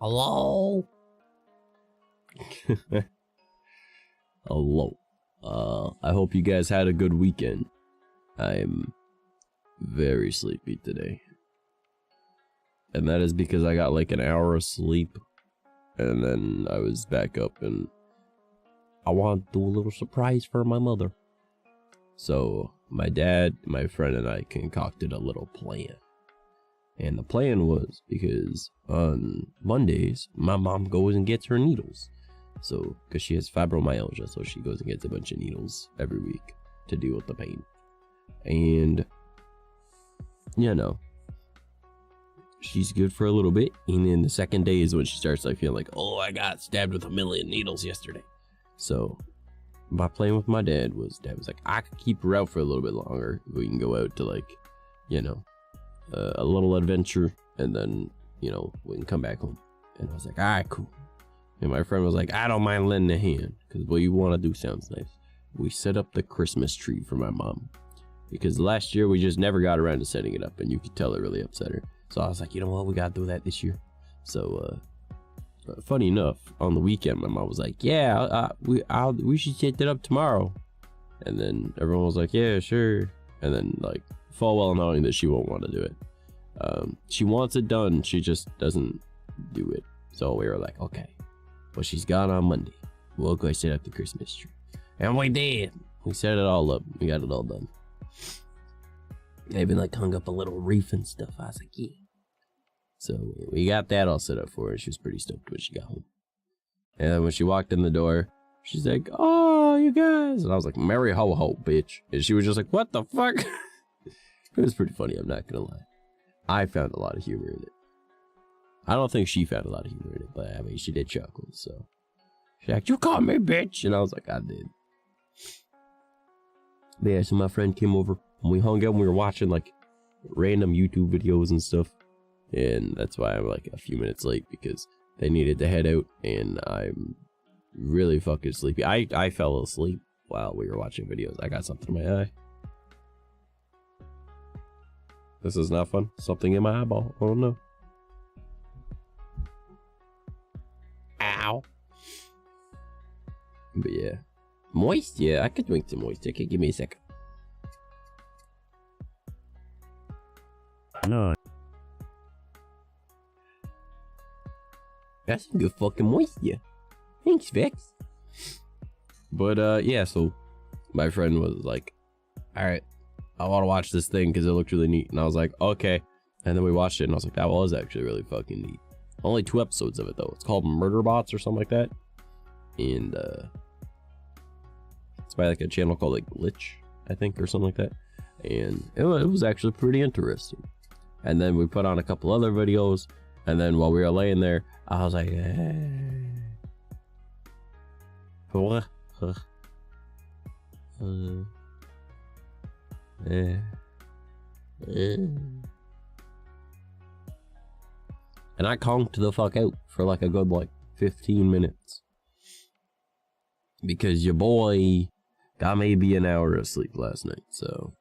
Hello? Hello. I hope you guys had a good weekend. I'm very sleepy today. And that is because I got like an hour of sleep. And then I was back up and I want to do a little surprise for my mother. So my dad, my friend, and I concocted a little plan. And the plan was because on Mondays, my mom goes and gets her needles. So, because she has fibromyalgia, so she goes and gets a bunch of needles every week to deal with the pain. And, you know, she's good for a little bit. And then the second day is when she starts like feeling like, oh, I got stabbed with 1,000,000 needles yesterday. So, my plan with my dad was like, I could keep her out for a little bit longer. We can go out to like, you know, a little adventure, and then, you know, we can come back home. And I was like, all right, cool. And my friend was like, I don't mind lending a hand, because what you want to do sounds nice. We set up the Christmas tree for my mom, because last year we just never got around to setting it up, and you could tell it really upset her. So I was like, you know what, we gotta do that this year. So funny enough, on the weekend my mom was like, yeah, we should set it up tomorrow. And then everyone was like, yeah, sure. And then, like, full well knowing that she won't want to do it. She wants it done, she just doesn't do it. So we were like, okay, well, she's gone on Monday, we'll go set up the Christmas tree. And we did. We set it all up. We got it all done. I even like hung up a little wreath and stuff. I was like, yeah. So we got that all set up for her. She was pretty stoked when she got home. And then when she walked in the door, she's like, oh, you guys. And I was like, Merry ho ho, bitch. And she was just like, what the fuck? It was pretty funny, I'm not gonna lie. I found a lot of humor in it. I don't think she found a lot of humor in it, but I mean, she did chuckle, so. She's like, you called me bitch. And I was like, I did. But yeah, so my friend came over and we hung out and we were watching like random YouTube videos and stuff. And that's why I'm like a few minutes late, because they needed to head out and I'm really fucking sleepy. I fell asleep while we were watching videos. I got something in my eye. This is not fun. Something in my eyeball. Oh no. Ow. But yeah. Moist? Yeah, I could drink some moist. Okay, give me a second. No. That's some good fucking moisture. Thanks, Vex. But yeah, so my friend was like, alright, I want to watch this thing because it looked really neat. And I was like, okay. And then we watched it and I was like, that was actually really fucking neat. Only 2 episodes of it though. It's called Murder Bots or something like that. And it's by like a channel called like Glitch, I think, or something like that. And it was actually pretty interesting. And then we put on a couple other videos. And then while we were laying there, I was like, and I conked the fuck out for like a good like 15 minutes. Because your boy got maybe an hour of sleep last night, so.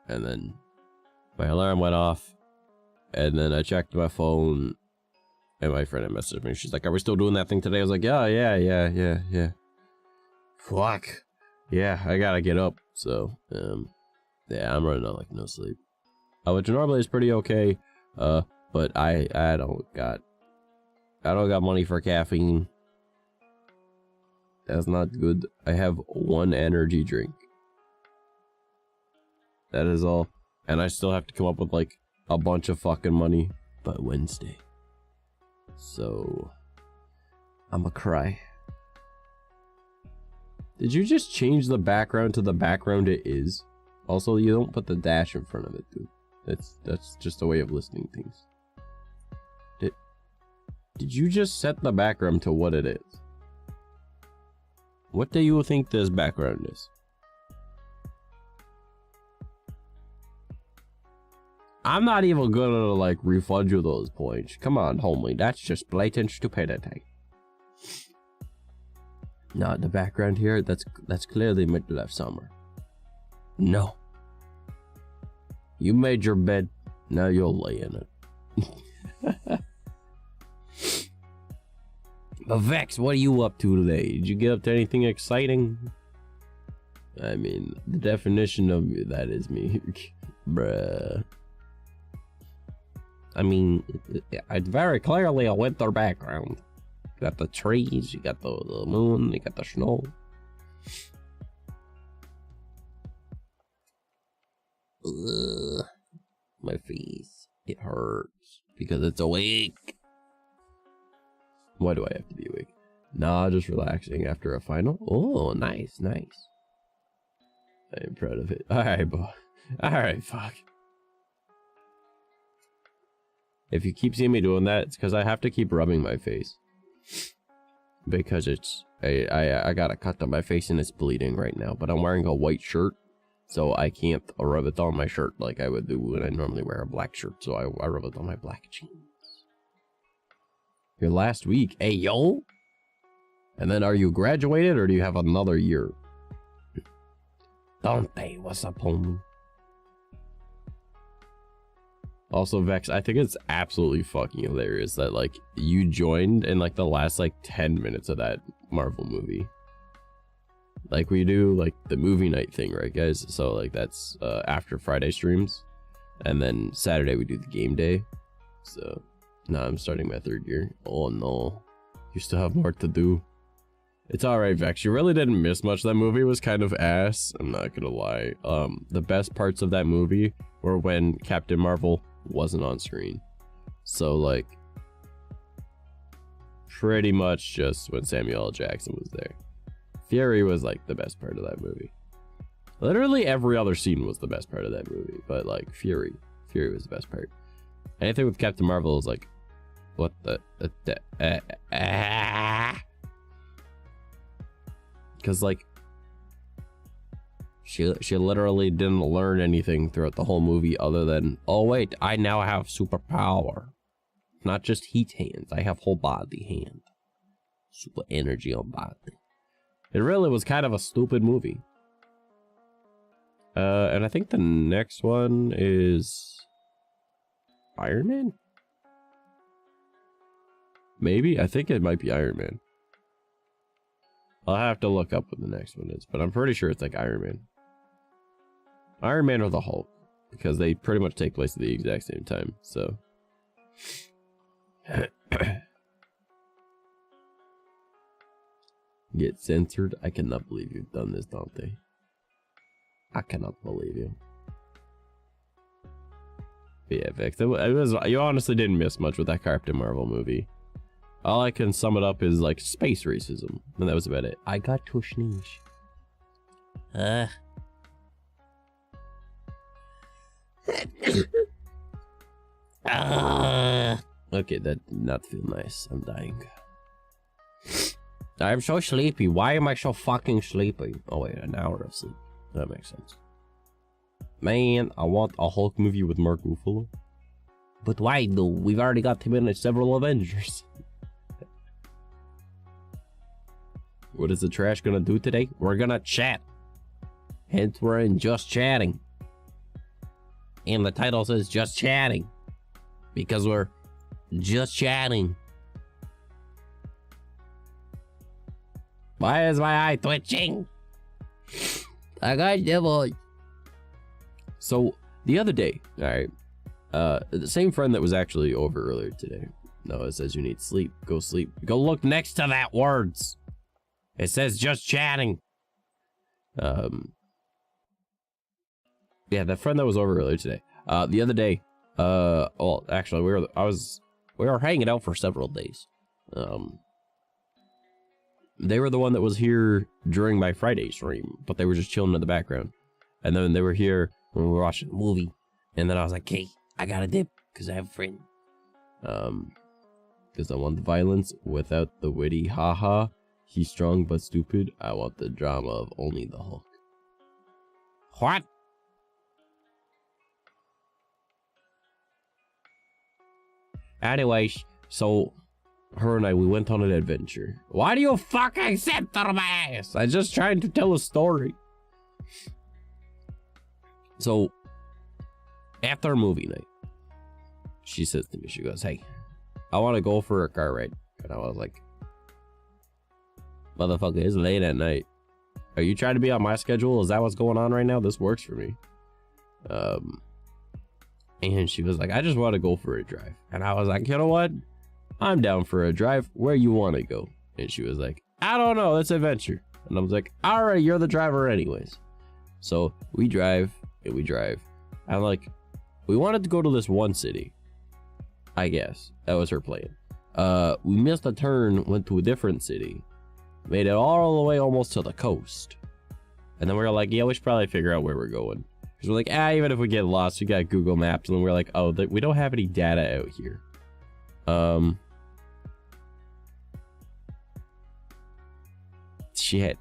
And then my alarm went off. And then I checked my phone. And my friend had messaged me. She's like, are we still doing that thing today? I was like, yeah. Fuck. Yeah, I gotta get up. So, yeah, I'm running out like no sleep. Which normally is pretty okay. But I don't got money for caffeine. That's not good. I have 1 energy drink. That is all. And I still have to come up with like a bunch of fucking money by Wednesday. So I'ma cry. Did you just change the background to the background it is? Also, you don't put the dash in front of it, dude. That's just a way of listing things. Did you just set the background to what it is? What do you think this background is? I'm not even gonna like refund you those points. Come on, homie. That's just blatant stupidity. Not the background here. That's clearly middle of summer. No. You made your bed. Now you'll lay in it. But Vex, what are you up to today? Did you get up to anything exciting? I mean, the definition of that is me. Bruh. I mean, it's very clearly a winter background. You got the trees, you got the moon, you got the snow. Ugh. My face, it hurts because it's awake. Why do I have to be awake? Nah, just relaxing after a final. Oh, nice, nice. I am proud of it. Alright, boy. Alright, fuck. If you keep seeing me doing that, it's because I have to keep rubbing my face. Because it's... I got a cut on my face and it's bleeding right now. But I'm wearing a white shirt. So I can't rub it on my shirt like I would do when I normally wear a black shirt. So I rub it on my black jeans. Your last week. Hey, yo! And then are you graduated or do you have another year? Dante, what's up, homie? Also, Vex, I think it's absolutely fucking hilarious that, like, you joined in, like, the last, like, 10 minutes of that Marvel movie. Like, we do, like, the movie night thing, right, guys? So, like, that's after Friday streams. And then Saturday we do the game day. So, now I'm starting my 3rd year. Oh, no. You still have more to do. It's alright, Vex. You really didn't miss much. That movie was kind of ass. I'm not gonna lie. The best parts of that movie were when Captain Marvel wasn't on screen. So, like, pretty much just when Samuel L. Jackson was there. Fury was, like, the best part of that movie. Literally every other scene was the best part of that movie. But, like, Fury was the best part. Anything with Captain Marvel is like, what the... Because, like, she literally didn't learn anything throughout the whole movie other than, oh wait, I now have superpower. Not just heat hands, I have whole body hand. Super energy on body. It really was kind of a stupid movie. And I think the next one is Iron Man? Maybe? I think it might be Iron Man. I'll have to look up what the next one is, but I'm pretty sure it's like Iron Man. Iron Man or the Hulk, because they pretty much take place at the exact same time, so. Get censored? I cannot believe you've done this, Dante. I cannot believe you. But yeah, Vex, you honestly didn't miss much with that Captain Marvel movie. All I can sum it up is like space racism, and that was about it. I got to sneeze. Okay, that did not feel nice. I'm dying. I'm so sleepy. Why am I so fucking sleepy? Oh wait, an hour of sleep. That makes sense. Man, I want a Hulk movie with Mark Ruffalo. But why though? We've already got him in several Avengers. What is the trash gonna do today? We're gonna chat. Hence we're in Just Chatting. And the title says Just Chatting. Because we're just chatting. Why is my eye twitching? I got devil. So the other day, alright, the same friend that was actually over earlier today. No, it says you need sleep. Go sleep. Go look next to that words. It says Just Chatting. Yeah, that friend that was over earlier today. The other day, well, actually, we were hanging out for several days. They were the one that was here during my Friday stream, but they were just chilling in the background. And then they were here when we were watching a movie. And then I was like, hey, I got a dip, because I have a friend. Because I want the violence without the witty haha. He's strong but stupid. I want the drama of only the Hulk. What? Anyways, so her and we went on an adventure. Why do you fucking censor my ass? I'm just trying to tell a story. So, after movie night, she says to me, she goes, hey, I want to go for a car ride. And I was like, Motherfucker, it's late at night. Are you trying to be on my schedule? Is that what's going on right now? This works for me. And she was like, I just want to go for a drive. And I was like, you know what? I'm down for a drive. Where you want to go? And she was like, I don't know. Let's adventure. And I was like, all right, you're the driver anyways. So we drive and we drive. I'm like, we wanted to go to this one city. I guess that was her plan. We missed a turn, went to a different city, made it all the way almost to the coast. And then we were like, yeah, we should probably figure out where we're going. Because we're like, even if we get lost, we got Google Maps. And then we're like, oh, we don't have any data out here. Shit.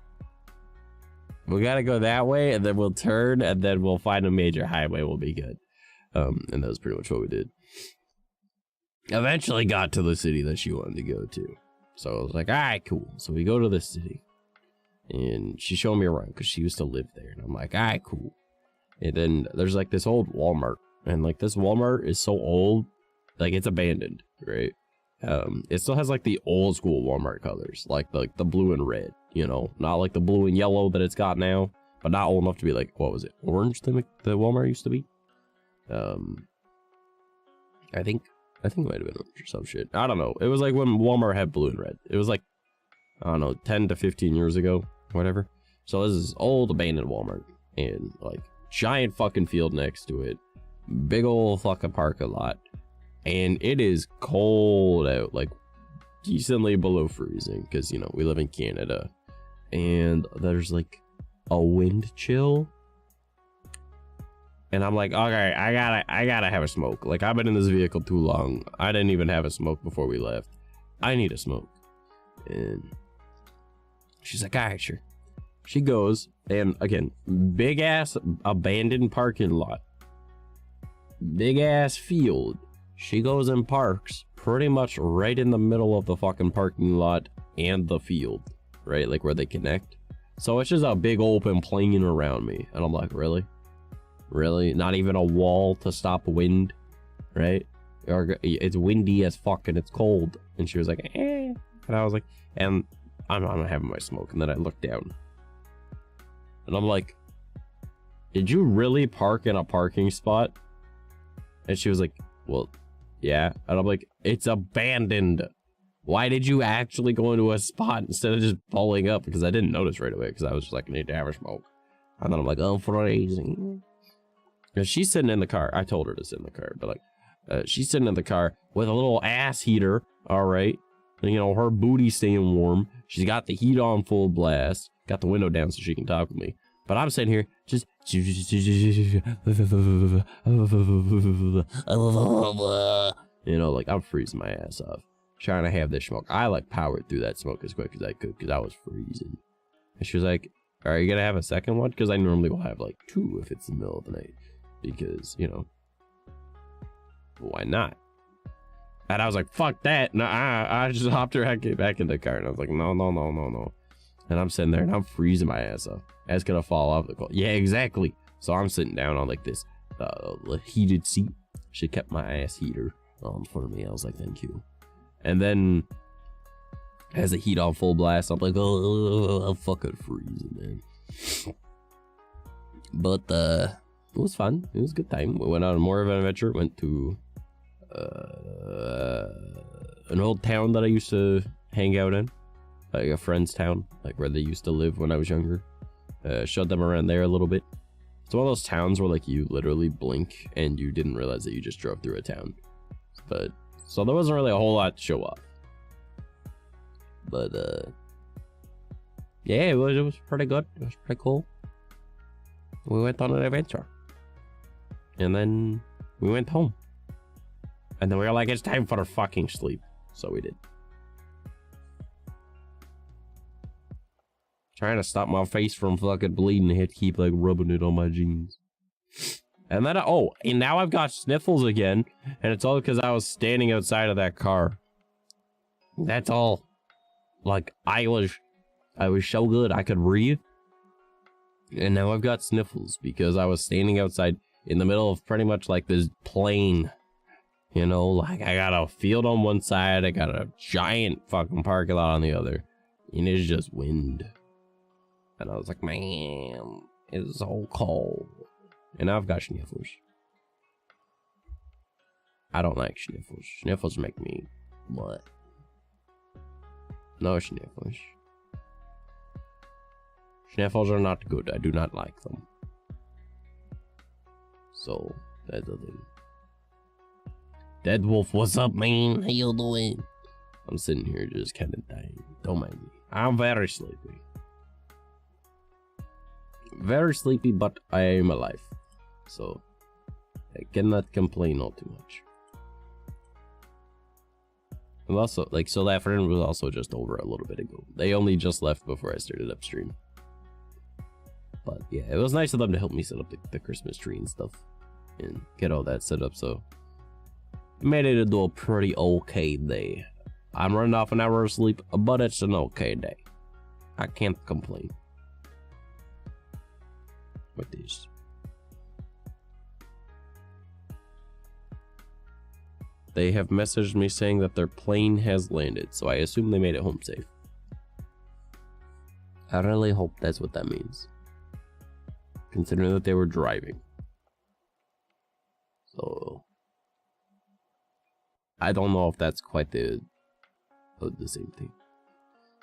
We gotta go that way, and then we'll turn, and then we'll find a major highway. We'll be good. And that was pretty much what we did. Eventually got to the city that she wanted to go to. So I was like, all right, cool. So we go to this city. And she showed me around because she used to live there. And I'm like, all right, cool. And then there's like this old Walmart. And like this Walmart is so old, like it's abandoned, right? It still has like the old school Walmart colors, like the blue and red, you know, not like the blue and yellow that it's got now, but not old enough to be like, what was it, orange the Walmart used to be? I think it might have been orange or some shit. I don't know. It was like when Walmart had blue and red. It was like, I don't know, 10 to 15 years ago, whatever. So this is old abandoned Walmart, and like giant fucking field next to it, big old fucking parking lot. And it is cold out, like decently below freezing, because, you know, we live in Canada. And there's like a wind chill. And I'm like, okay, I gotta have a smoke. Like, I've been in this vehicle too long. I didn't even have a smoke before we left. I need a smoke. And she's like, all right, sure. She goes, and again, big ass abandoned parking lot. Big ass field. She goes and parks pretty much right in the middle of the fucking parking lot and the field, right? Like where they connect. So it's just a big open plain around me. And I'm like, really? Really? Not even a wall to stop wind, right? Or it's windy as fuck and it's cold. And she was like, eh. And I was like, and I'm having my smoke. And then I looked down. And I'm like, did you really park in a parking spot? And she was like, well, yeah. And I'm like, it's abandoned. Why did you actually go into a spot instead of just pulling up? Because I didn't notice right away, because I was just like, I need to have a smoke. And then I'm like, oh, freezing. And she's sitting in the car. I told her to sit in the car, but like, she's sitting in the car with a little ass heater. All right. And, you know, her booty staying warm. She's got the heat on full blast. Got the window down so she can talk with me. But I'm sitting here just, you know, like I'm freezing my ass off, trying to have this smoke. I like powered through that smoke as quick as I could because I was freezing. And she was like, are you gonna have a second one? Because I normally will have like 2 if it's the middle of the night, because, you know, why not? And I was like, fuck that. No, I just hopped her back in the car, and I was like, no. And I'm sitting there and I'm freezing my ass off. That's gonna fall off the cold. Yeah, exactly. So I'm sitting down on like this heated seat. She kept my ass heater on for me. I was like, thank you. And then as the heat on full blast, I'm like, oh, I'm fucking freezing, man. But it was fun. It was a good time. We went on more of an adventure. Went to an old town that I used to hang out in, like a friend's town, like where they used to live when I was younger. Showed them around there a little bit. It's one of those towns where like you literally blink and you didn't realize that you just drove through a town. But so there wasn't really a whole lot to show off. But yeah, it was pretty good. It was pretty cool. We went on an adventure, and then we went home, and then we were like, it's time for a fucking sleep. So we did. Trying to stop my face from fucking bleeding. I had to keep like rubbing it on my jeans. And then, and now I've got sniffles again. And it's all because I was standing outside of that car. That's all. Like, I was so good I could breathe. And now I've got sniffles because I was standing outside in the middle of pretty much like this plain. You know, like I got a field on one side. I got a giant fucking parking lot on the other. And it's just wind. And I was like, man, it's so cold. And I've got sniffles. I don't like sniffles. Sniffles make me what? No sniffles. Sniffles are not good. I do not like them. So, that's the thing. Dead Wolf, what's up, man? How you doing? I'm sitting here just kind of dying. Don't mind me. I'm very sleepy. Very sleepy, but I am alive. So, I cannot complain all too much. And also, like, so that friend was also just over a little bit ago. They only just left before I started upstream. But yeah, it was nice of them to help me set up the Christmas tree and stuff. And get all that set up, so. It made it into a pretty okay day. I'm running off an hour of sleep, but it's an okay day. I can't complain. What is? They have messaged me saying that their plane has landed, so I assume they made it home safe. I really hope that's what that means. Considering that they were driving. So I don't know if that's quite the same thing.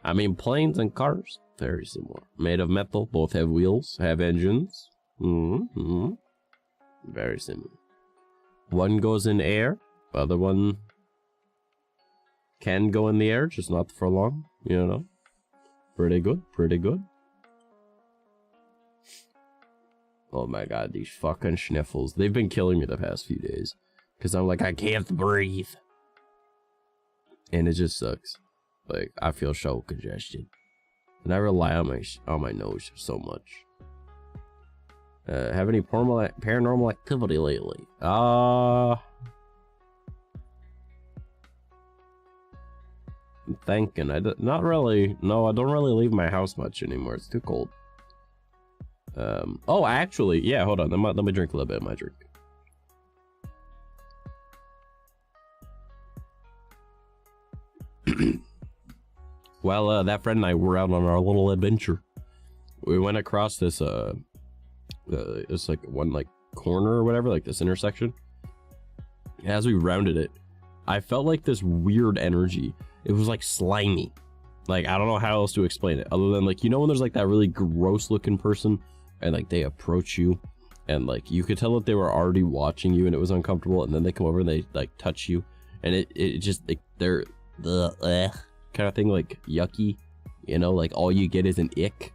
I mean, planes and cars, very similar. Made of metal, both have wheels, have engines. Very similar. One goes in air, the other one can go in the air, just not for long, you know. Pretty good, pretty good. Oh my god, these fucking sniffles. They've been killing me the past few days. Because I'm like, I can't breathe. And it just sucks. Like, I feel so congested. And I rely on my nose so much. Have any paranormal activity lately? I'm thinking. Not really. No, I don't really leave my house much anymore. It's too cold. Oh, actually, yeah, hold on. Let me drink a little bit of my drink. Well, that friend and I were out on our little adventure. We went across this, it's like one, like, corner or whatever, like this intersection. As we rounded it, I felt like this weird energy. It was, like, slimy. Like, I don't know how else to explain it, other than, like, you know when there's, like, that really gross-looking person, and, like, they approach you, and, like, you could tell that they were already watching you, and it was uncomfortable, and then they come over and they, like, touch you, and it just, like, they're the kind of thing, like, yucky, you know, like, all you get is an ick.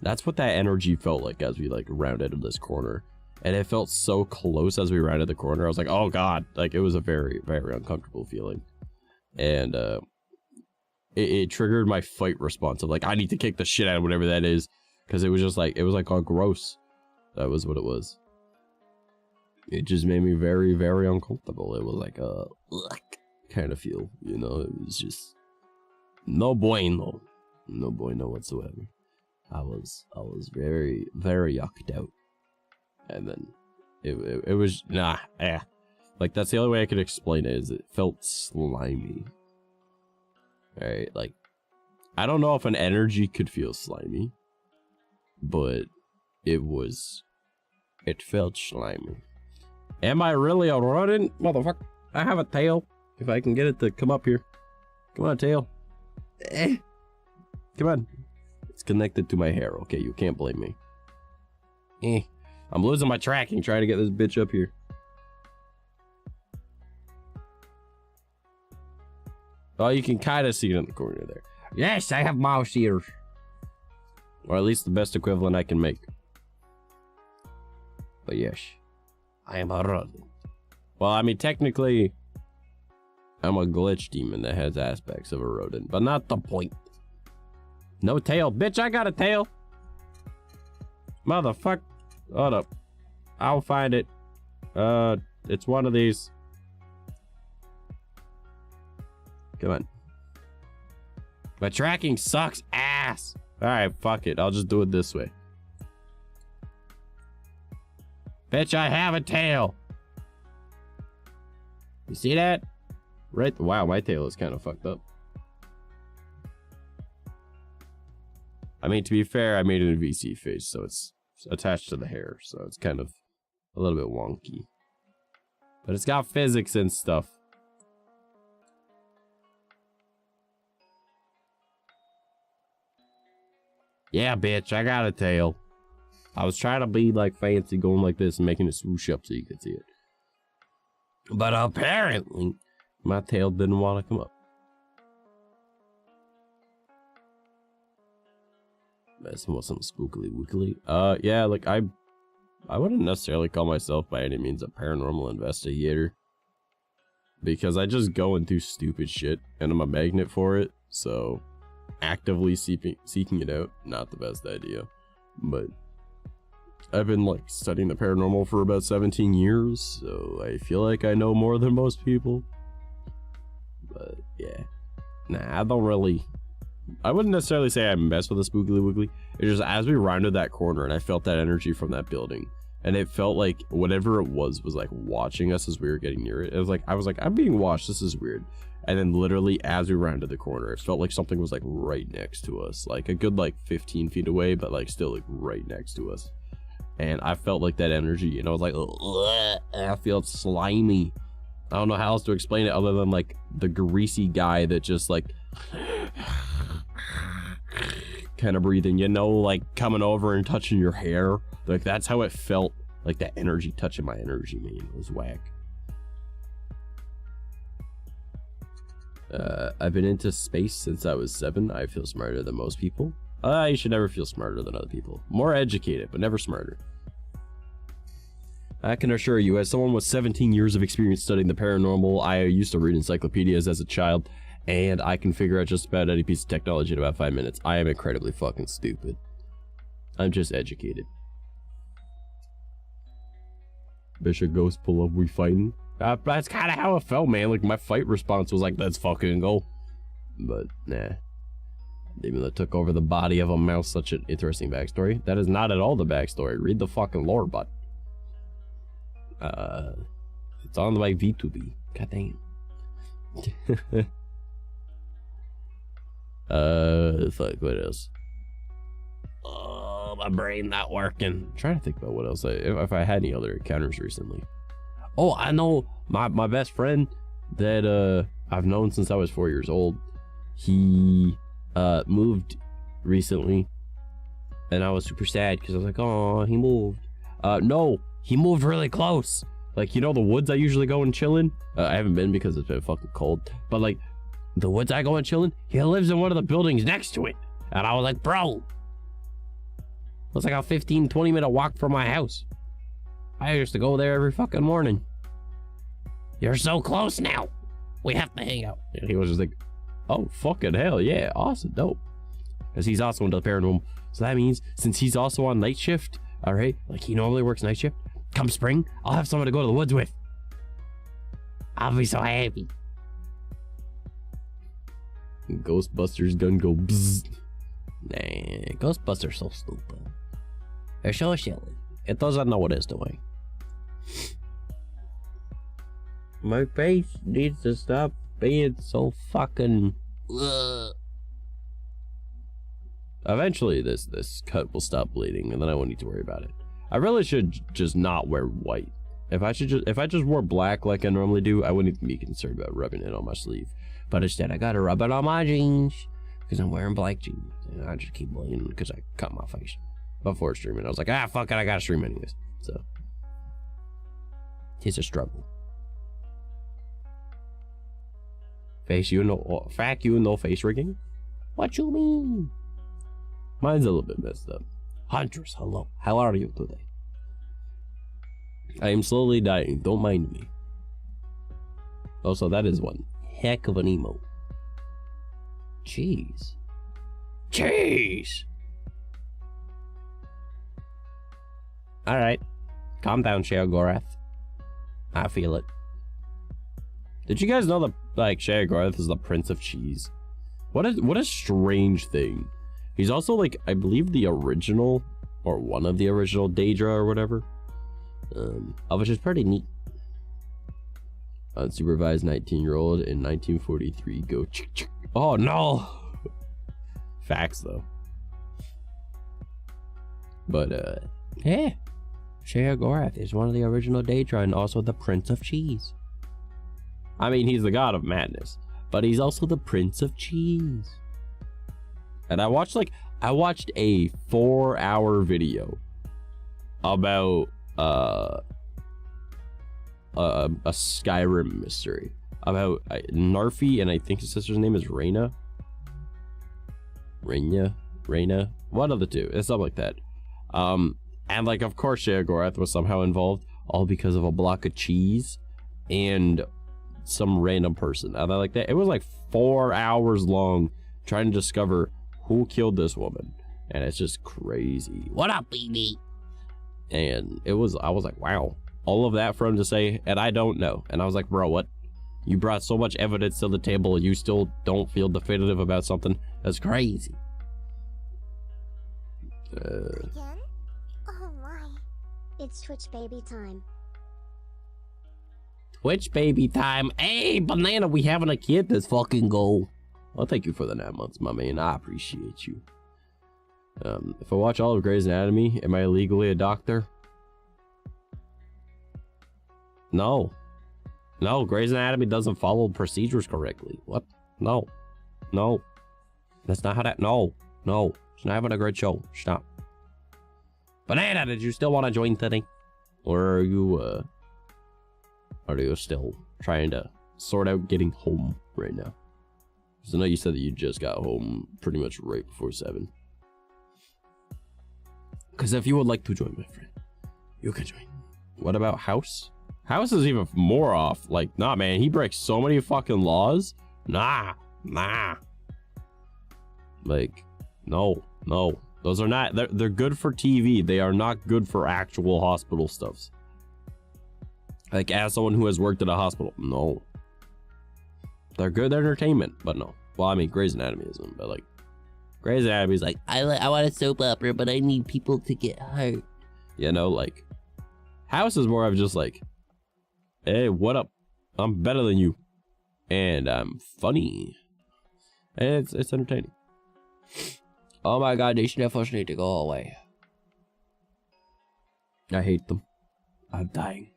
That's what that energy felt like as we, like, rounded this corner, and it felt so close as we rounded the corner. I was like, oh god, like, it was a very, very uncomfortable feeling, and, it triggered my fight response of, like, I need to kick the shit out of whatever that is. Because it was just like, it was like all gross. That was what it was. It just made me very, very uncomfortable. It was like a kind of feel, you know. It was just no bueno. No bueno whatsoever. I was very, very yucked out. And then it was, like, that's the only way I could explain it, is it felt slimy. Right? Like, I don't know if an energy could feel slimy. But it felt slimy. Am I really a rodent? Motherfucker, I have a tail. If I can get it to come up here. Come on, tail. Come on. It's connected to my hair. Okay, you can't blame me. I'm losing my tracking trying to get this bitch up here. Oh, you can kind of see it in the corner there. Yes, I have mouse ears. Or at least the best equivalent I can make. But yes, I am a rodent. Well, I mean, technically, I'm a glitch demon that has aspects of a rodent, but not the point. No tail. Bitch, I got a tail. Motherfucker. Hold up. I'll find it. It's one of these. Come on. My tracking sucks ass. Alright, fuck it. I'll just do it this way. Bitch, I have a tail. You see that? Right. Wow, my tail is kind of fucked up. I mean, to be fair, I made it a VC face, so it's attached to the hair, so it's kind of a little bit wonky. But it's got physics and stuff. Yeah, bitch, I got a tail. I was trying to be like fancy, going like this and making it swoosh up so you could see it. But apparently, my tail didn't want to come up. That's something spookily wiggly. Yeah, like I wouldn't necessarily call myself by any means a paranormal investigator, because I just go and do stupid shit and I'm a magnet for it. So actively seeking it out, not the best idea. But I've been like studying the paranormal for about 17 years, so I feel like I know more than most people. But yeah, nah, I wouldn't necessarily say I mess with a spookily wiggly. It's just as we rounded that corner and I felt that energy from that building, and it felt like whatever it was like watching us as we were getting near it. It was like, I was like, I'm being watched, this is weird. And then literally as we rounded the corner, it felt like something was like right next to us, like a good like 15 feet away, but like still like right next to us. And I felt like that energy, and I was like, ugh, I feel slimy. I don't know how else to explain it other than like the greasy guy that just like kind of breathing, you know, like coming over and touching your hair. Like that's how it felt, like that energy touching my energy, man. It was whack. I've been into space since I was 7. I feel smarter than most people. You should never feel smarter than other people. More educated, but never smarter. I can assure you, as someone with 17 years of experience studying the paranormal, I used to read encyclopedias as a child, and I can figure out just about any piece of technology in about 5 minutes. I am incredibly fucking stupid. I'm just educated. Bishop Ghost pull up, we fighting? That's kind of how it felt, man. Like my fight response was like, let's fucking go. But nah. Demon that took over the body of a mouse, such an interesting backstory. That is not at all the backstory. Read the fucking lore, bud. It's on the way V2B. God damn. Fuck, what else? Oh, my brain not working. I'm trying to think about what else if I had any other encounters recently. Oh, I know my best friend that I've known since I was 4 years old. He moved recently, and I was super sad because I was like, oh, he moved. No, he moved really close. Like, you know the woods I usually go and chill in? I haven't been because it's been fucking cold, but like the woods I go and chill in, he lives in one of the buildings next to it. And I was like, bro, it's like a 15-20 minute walk from my house. I used to go there every fucking morning. You're so close now. We have to hang out. And he was just like, oh, fucking hell, yeah, awesome, dope. Because he's also into the paranormal. So that means, since he's also on night shift, all right, like he normally works night shift, come spring, I'll have someone to go to the woods with. I'll be so happy. Ghostbusters gun go bzzz. Nah, Ghostbusters so stupid. They're so silly. It doesn't know what it's doing. My face needs to stop being so fucking... Ugh. Eventually this cut will stop bleeding, and then I won't need to worry about it. I really should just not wear white. If I just wore black like I normally do, I wouldn't even be concerned about rubbing it on my sleeve. But instead I gotta rub it on my jeans because I'm wearing black jeans, and I just keep bleeding because I cut my face before streaming. I was like, ah, fuck it, I gotta stream anyways. So it's a struggle. Face you no, fact you no face rigging? What you mean? Mine's a little bit messed up. Huntress, hello. How are you today? I am slowly dying. Don't mind me. Also, that is one heck of an emote. Jeez. Jeez. All right. Calm down, 𝐂𝐤 I feel it. Did you guys know that, like, 𝐂𝐤 is the Prince of Cheese? What a strange thing. He's also, like, I believe the original, or one of the original Daedra or whatever. Which is pretty neat. Unsupervised 19-year-old in 1943 go chick chick. Oh no! Facts though. But yeah, Sheogorath is one of the original Daedra and also the Prince of Cheese. I mean, he's the god of madness, but he's also the Prince of Cheese. And I watched a 4-hour video about a Skyrim mystery about Narfi, and I think his sister's name is Reyna, one of the two. It's something like that. And like, of course, Sheogorath was somehow involved, all because of a block of cheese and some random person. And I like that. It was like 4 hours long trying to discover who killed this woman, and it's just crazy. What up, baby? And I was like, wow, all of that for him to say, and I don't know. And I was like, bro, what? You brought so much evidence to the table and you still don't feel definitive about something? That's crazy. Again? Oh my. It's Twitch baby time. Twitch baby time. Hey, Banana, we having a kid? Let's fucking go. Well, thank you for the 9 months, my man. I appreciate you. If I watch all of Grey's Anatomy, am I legally a doctor? No. No, Grey's Anatomy doesn't follow procedures correctly. What? No. No. That's not how that... No. No. It's not having a great show. Stop. Banana, did you still want to join today? Or are you still trying to sort out getting home right now? Because I know you said that you just got home pretty much right before 7. Because if you would like to join, my friend, you can join. What about House? House is even more off. Like, nah, man, he breaks so many fucking laws. Nah. Like, no. Those are not, they're good for TV. They are not good for actual hospital stuffs. Like, as someone who has worked at a hospital, no. They're good entertainment, but no. Well, I mean, Grey's Anatomy isn't, but like, Grey's Anatomy's like, I want a soap opera, but I need people to get hurt. You know, like, House is more of just like, hey, what up? I'm better than you. And I'm funny. And it's entertaining. Oh my god, these sniffles need to go away. I hate them. I'm dying.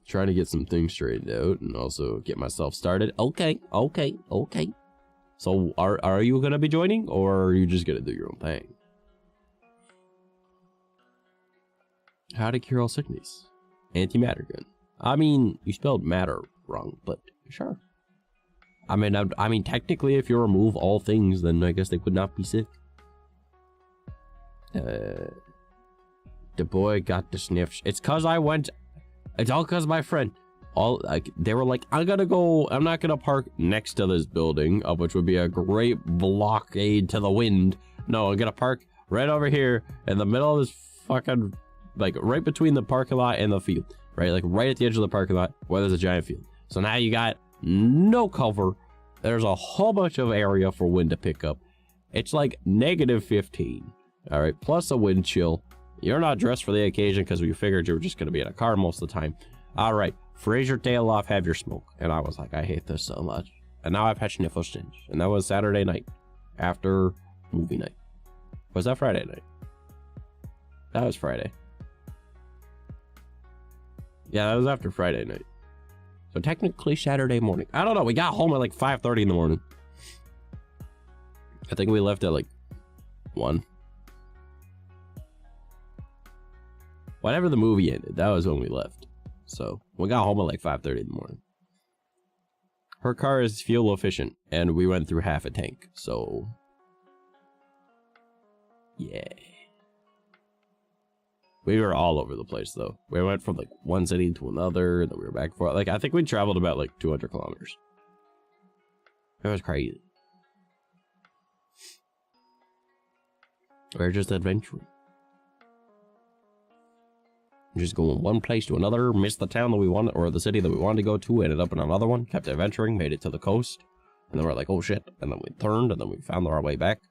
Trying to get some things straightened out and also get myself started. Okay. So are you gonna be joining, or are you just gonna do your own thing? How to cure all sickness. Antimatter gun. I mean, you spelled matter wrong, but sure. I mean, technically, if you remove all things, then I guess they would not be sick. The boy got the sniffs. It's cause I went. It's all cause my friend. They were like, I'm not gonna park next to this building, which would be a great blockade to the wind. No, I'm gonna park right over here in the middle of this fucking, like, right between the parking lot and the field, right? Like, right at the edge of the parking lot where there's a giant field. So now you got no cover. There's a whole bunch of area for wind to pick up. It's like -15, all right, plus a wind chill. You're not dressed for the occasion because we figured you were just going to be in a car most of the time. All right, freeze your tail off, have your smoke. And I was like, I hate this so much. And now I've had sniffle stinge. And that was Saturday night after movie night. Was that Friday night? That was Friday. Yeah, that was after Friday night. So technically Saturday morning. I don't know. We got home at like 5:30 in the morning. I think we left at like 1. Whenever the movie ended, that was when we left. So we got home at like 5:30 in the morning. Her car is fuel efficient, and we went through half a tank. So yeah. We were all over the place, though. We went from, like, one city to another, and then we were back and forth. Like, I think we traveled about, like, 200 kilometers. It was crazy. We were just adventuring. Just going one place to another, missed the town that we wanted, or the city that we wanted to go to, ended up in another one, kept adventuring, made it to the coast, and then we're like, oh shit, and then we turned, and then we found our way back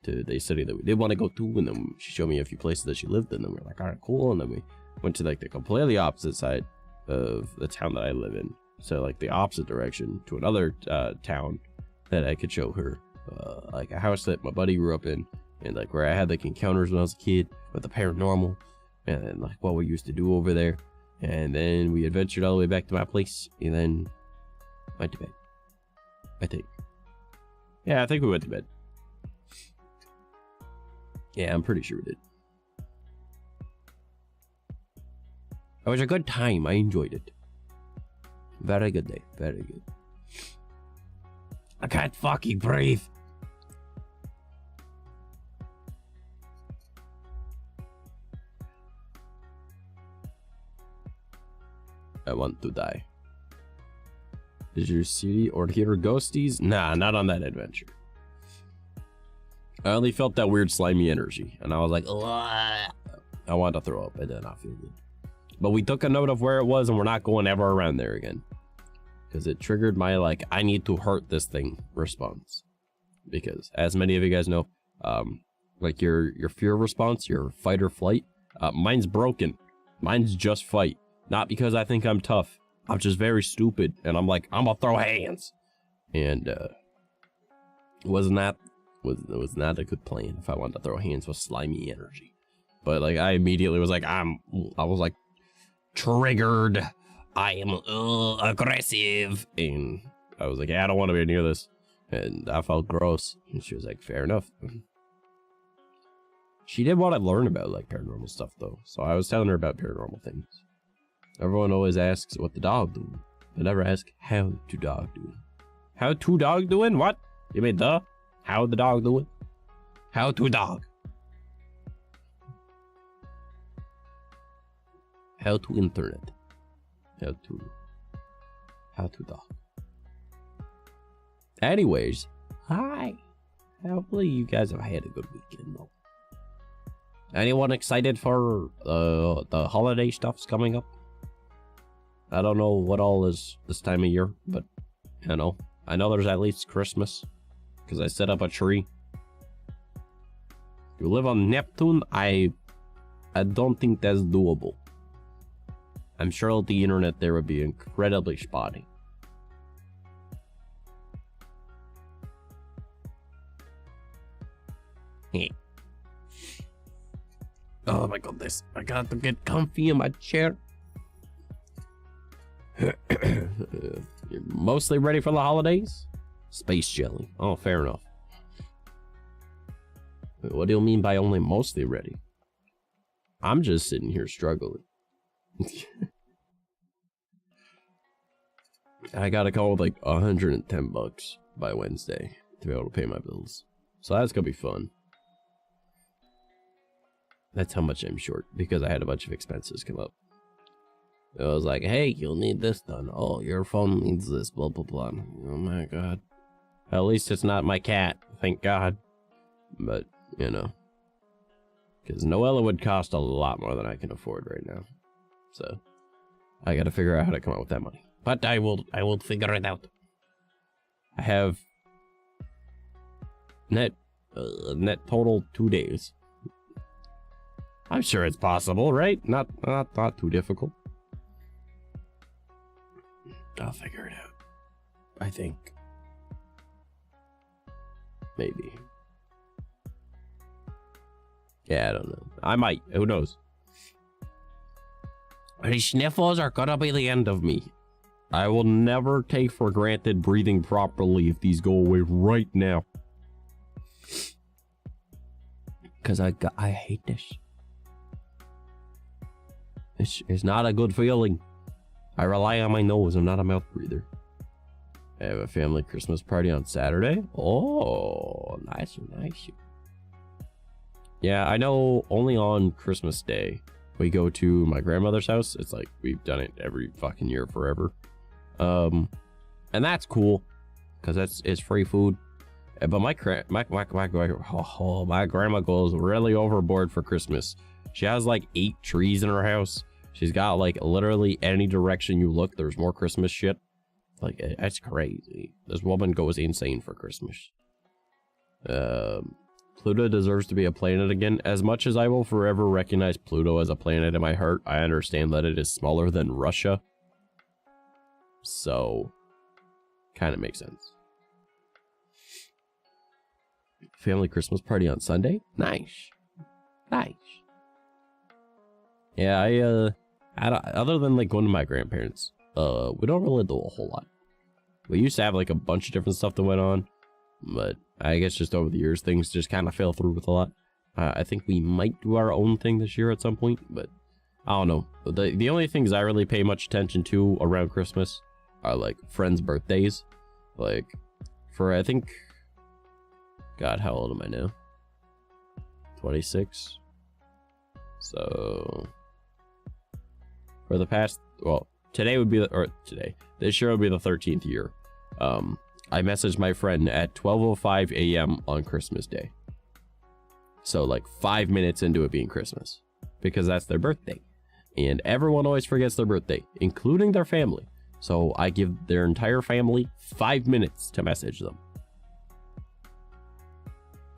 to the city that we did want to go to, and then she showed me a few places that she lived in, and then we were like, all right, cool, and then we went to like the completely opposite side of the town that I live in, so like the opposite direction to another town that I could show her, like a house that my buddy grew up in, and like where I had like encounters when I was a kid with the paranormal, and like what we used to do over there. And then we adventured all the way back to my place, and then went to bed. I think. Yeah, I think we went to bed. Yeah, I'm pretty sure we did. It was a good time. I enjoyed it. Very good day. Very good. I can't fucking breathe. I want to die. Did you see or hear ghosties? Nah, not on that adventure. I only felt that weird slimy energy, and I was like, ugh. I wanted to throw up. I did not feel good. But we took a note of where it was, and we're not going ever around there again. Because it triggered my, like, I need to hurt this thing response. Because, as many of you guys know, like, your fear response, your fight or flight, mine's broken. Mine's just fight. Not because I think I'm tough. I'm just very stupid, and I'm like, I'm gonna throw hands. And, was not a good plan if I wanted to throw hands with slimy energy. But, like, I immediately was like, I was like, triggered. I am aggressive. And I was like, yeah, I don't want to be near this. And I felt gross. And she was like, fair enough. She did want to learn about, like, paranormal stuff, though. So I was telling her about paranormal things. Everyone always asks what the dog doing. They never ask how to dog doing. How to dog doing? What? You mean the? How the dog doing? How to dog. How to internet. How to dog. Anyways, hi. Hopefully you guys have had a good weekend though. Anyone excited for the holiday stuff's coming up? I don't know what all is this time of year, but you know, I know there's at least Christmas because I set up a tree. You live on Neptune? I don't think that's doable. I'm sure the internet there would be incredibly spotty. Oh my goodness, I got to get comfy in my chair. You're mostly ready for the holidays? Space jelly. Oh, fair enough. What do you mean by only mostly ready? I'm just sitting here struggling. I gotta call with like $110 by Wednesday to be able to pay my bills. So that's gonna be fun. That's how much I'm short because I had a bunch of expenses come up. I was like, hey, you'll need this done. Oh, your phone needs this, blah, blah, blah. Oh my god. At least it's not my cat, thank god. But, you know. Because Noella would cost a lot more than I can afford right now. So, I gotta figure out how to come up with that money. But I will figure it out. I have net total 2 days. I'm sure it's possible, right? Not too difficult. I'll figure it out. I think. Maybe. Yeah, I don't know. I might. Who knows? These sniffles are gonna be the end of me. I will never take for granted breathing properly if these go away right now. Because I hate this. It's not a good feeling. I rely on my nose. I'm not a mouth breather. I have a family Christmas party on Saturday. Oh, nice. Yeah, I know only on Christmas Day we go to my grandmother's house. It's like we've done it every fucking year forever. And that's cool because it's free food. But my grandma goes really overboard for Christmas. She has like 8 trees in her house. She's got like literally any direction you look, there's more Christmas shit. Like, it's crazy. This woman goes insane for Christmas. Pluto deserves to be a planet again. As much as I will forever recognize Pluto as a planet in my heart, I understand that it is smaller than Russia. So, kind of makes sense. Family Christmas party on Sunday? Nice. Nice. Yeah, I don't, other than like going to my grandparents, we don't really do a whole lot. We used to have like a bunch of different stuff that went on, but I guess just over the years, things just kind of fell through with a lot. I think we might do our own thing this year at some point, but I don't know. The only things I really pay much attention to around Christmas are like friends' birthdays. Like for, I think, God, how old am I now? 26. So for the past, well, today would be the, or today, this year would be the 13th year. I messaged my friend at 12:05 a.m. on Christmas Day. So like 5 minutes into it being Christmas, because that's their birthday. And everyone always forgets their birthday, including their family. So I give their entire family 5 minutes to message them.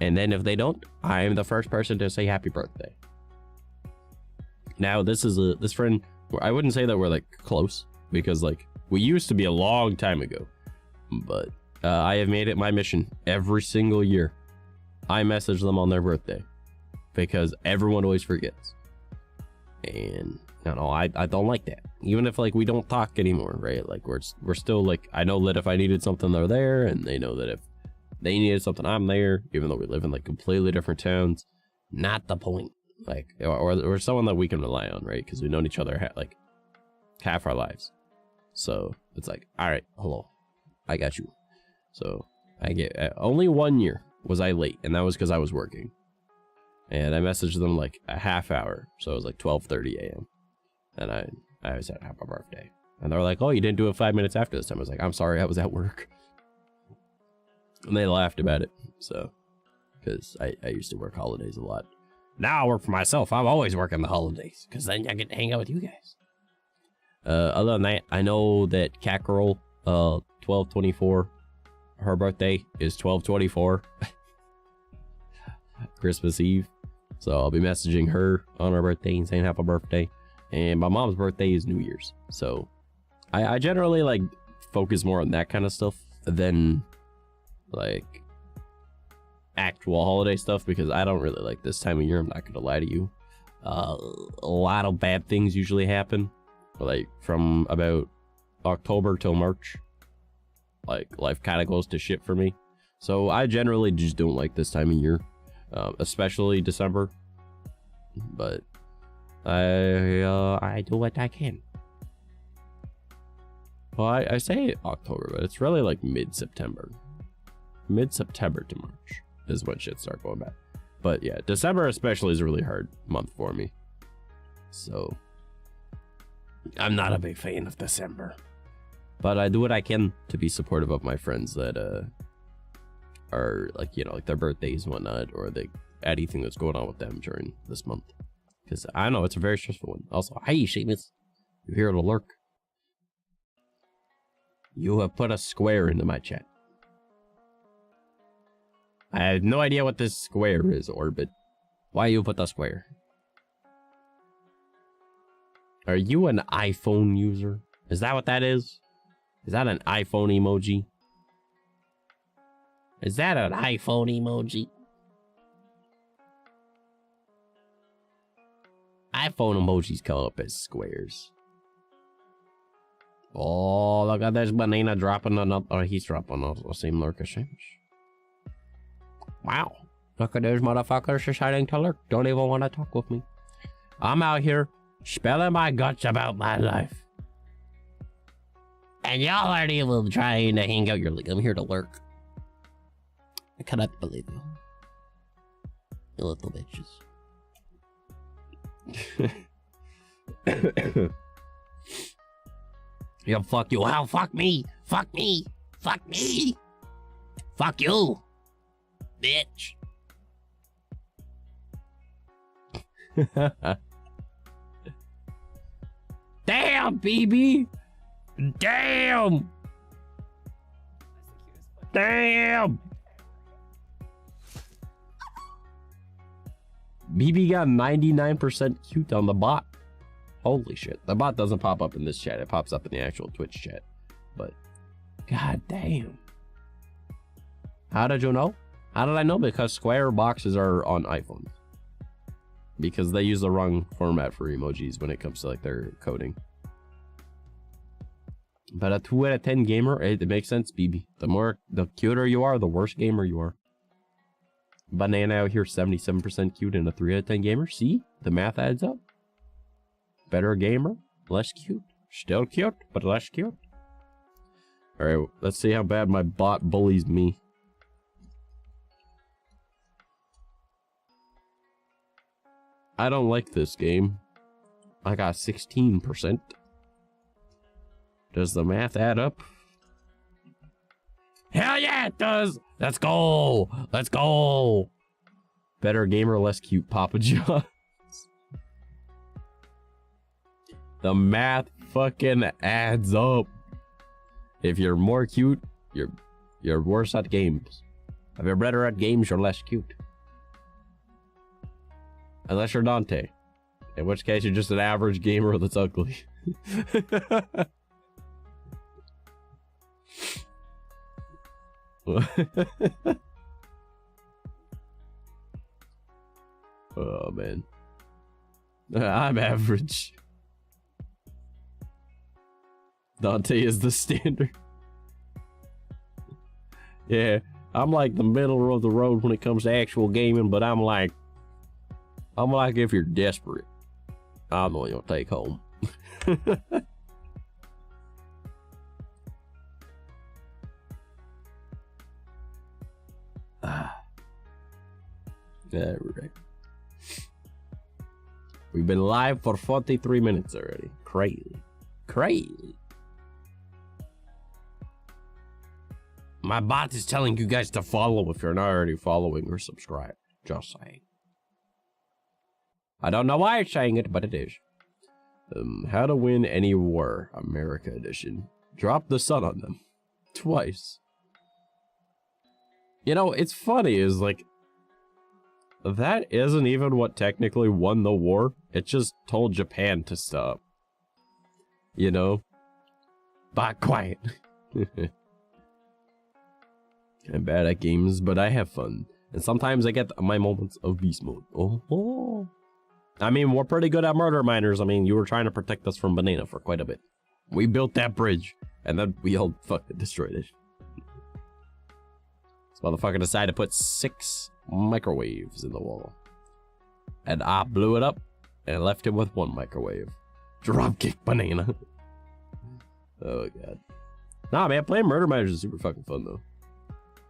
And then if they don't, I am the first person to say happy birthday. Now this is this friend, I wouldn't say that we're like close, because like we used to be a long time ago, but I have made it my mission every single year. I message them on their birthday because everyone always forgets. And you know, I don't like that. Even if like we don't talk anymore, right? Like we're still like, I know that if I needed something, they're there, and they know that if they needed something, I'm there, even though we live in like completely different towns. Not the point. Like, or someone that we can rely on, right? Because we've known each other like half our lives. So it's like, all right, hello, I got you. So I get only 1 year was I late, and that was because I was working. And I messaged them like a half hour, so it was like 12:30 a.m. And I said happy birthday, and they were like, "Oh, you didn't do it 5 minutes after this time." I was like, "I'm sorry, I was at work." And they laughed about it. So, because I used to work holidays a lot. Now I work for myself. I'm always working the holidays, because then I get to hang out with you guys. Other than that, I know that Cat Girl 12/24, her birthday is 12/24. Christmas Eve. So I'll be messaging her on her birthday and saying happy birthday. And my mom's birthday is New Year's. So I generally like focus more on that kind of stuff than like actual holiday stuff, because I don't really like this time of year. I'm not gonna lie to you. A lot of bad things usually happen, like from about October till March. Like life kind of goes to shit for me. So I generally just don't like this time of year. Especially December, but I do what I can. Well, I say October, but it's really like mid-September to March is when shit start going bad. But yeah, December especially is a really hard month for me, so I'm not a big fan of December, but I do what I can to be supportive of my friends that are like, you know, like their birthdays and whatnot, or anything that's going on with them during this month, because I know it's a very stressful one. Also, hi Seamus, you're here to lurk. You have put a square into my chat. I have no idea what this square is, Orbit. Why you put the square? Are you an iPhone user? Is that what that is? Is that an iPhone emoji? Is that an iPhone emoji? iPhone emojis come up as squares. Oh, look at this banana dropping another. Oh, he's dropping the same lurk as Seamus. Wow. Look at those motherfuckers deciding to lurk. Don't even want to talk with me. I'm out here spilling my guts about my life. And y'all aren't even trying to hang out. You're like, I'm here to lurk. I cannot believe you. You little bitches. Yeah, fuck you. Hell, fuck me. Fuck me. Fuck me. Fuck you. Bitch. Damn, BB. Damn. Damn. BB got 99% cute on the bot. Holy shit. The bot doesn't pop up in this chat. It pops up in the actual Twitch chat. But, god damn. How did you know? How did I know? Because square boxes are on iPhones. Because they use the wrong format for emojis when it comes to like their coding. But a 2 out of 10 gamer, it makes sense, BB. The cuter you are, the worse gamer you are. Banana out here, 77% cute and a 3 out of 10 gamer. See? The math adds up. Better gamer, less cute. Still cute, but less cute. Alright, let's see how bad my bot bullies me. I don't like this game. I got 16%. Does the math add up? Hell yeah, it does! Let's go! Let's go! Better gamer, less cute, Papa John. The math fucking adds up. If you're more cute, you're worse at games. If you're better at games, you're less cute. Unless you're Dante. In which case, you're just an average gamer that's ugly. Oh, man. I'm average. Dante is the standard. Yeah, I'm like the middle of the road when it comes to actual gaming, but I'm like if you're desperate, I'm the one you'll take home. Yeah, right. We've been live for 43 minutes already. Crazy. Crazy. My bot is telling you guys to follow if you're not already following or subscribed. Just saying. I don't know why it's saying it, but it is. How to win any war, America edition. Drop the sun on them. Twice. You know, it's funny is like, that isn't even what technically won the war. It just told Japan to stop. You know? But quiet. I'm bad at games, but I have fun. And sometimes I get my moments of beast mode. Oh. I mean, we're pretty good at murder miners. I mean, you were trying to protect us from Banana for quite a bit. We built that bridge, and then we all fucking destroyed it. This motherfucker decided to put 6 microwaves in the wall. And I blew it up and left him with 1 microwave. Dropkick Banana. Oh, God. Nah, man, playing murder miners is super fucking fun, though.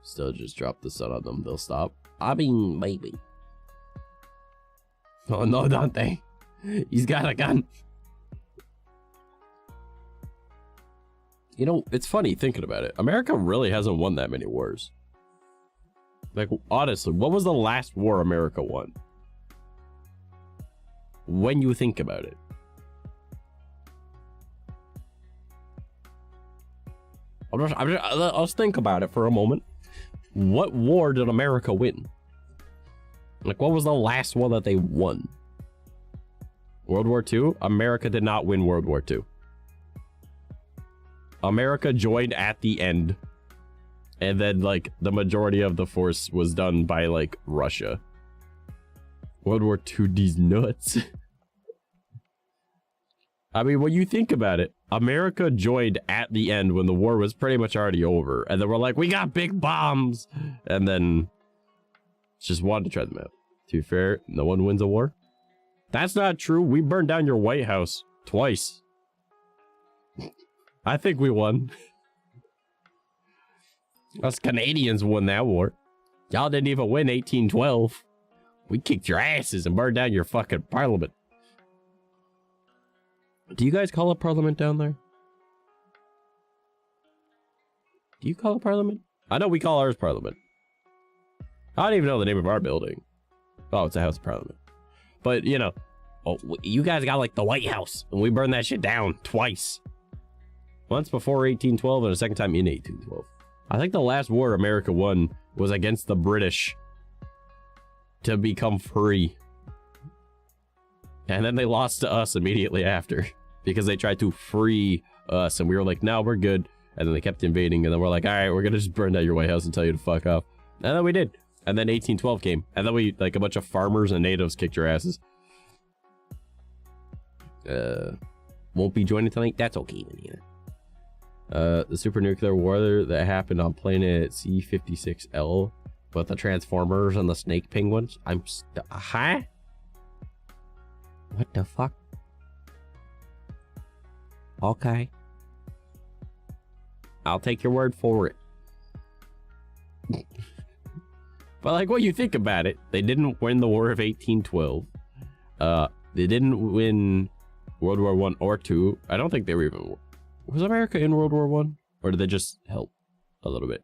Still just drop the sun on them, they'll stop. I mean, maybe. Oh no, Dante. He's got a gun. You know, it's funny thinking about it. America really hasn't won that many wars. Like, honestly, what was the last war America won? When you think about it. Let's think about it for a moment. What war did America win? Like, what was the last one that they won? World War II? America did not win World War II. America joined at the end. And then, like, the majority of the force was done by, like, Russia. World War II, these nuts. I mean, when you think about it, America joined at the end when the war was pretty much already over. And then we're like, we got big bombs! And then just wanted to try them out. To be fair, no one wins a war. That's not true. We burned down your White House twice. I think we won. Us Canadians won that war. Y'all didn't even win 1812. We kicked your asses and burned down your fucking parliament. Do you guys call it parliament down there? Do you call it parliament? I know we call ours parliament. I don't even know the name of our building. Oh, it's a House of Parliament. But, you know, you guys got like the White House, and we burned that shit down twice. Once before 1812 and a second time in 1812. I think the last war America won was against the British to become free. And then they lost to us immediately after because they tried to free us, and we were like, no, we're good. And then they kept invading, and then we're like, all right, we're gonna just burn down your White House and tell you to fuck off. And then we did. And then 1812 came. And then we, like, a bunch of farmers and natives kicked your asses. Won't be joining tonight? That's okay, Manina. The super nuclear war that happened on planet C56L with the Transformers and the Snake Penguins. Huh? What the fuck? Okay. I'll take your word for it. But like, what you think about it, they didn't win the War of 1812. They didn't win World War I or II. I don't think they were even... Was America in World War I? Or did they just help a little bit?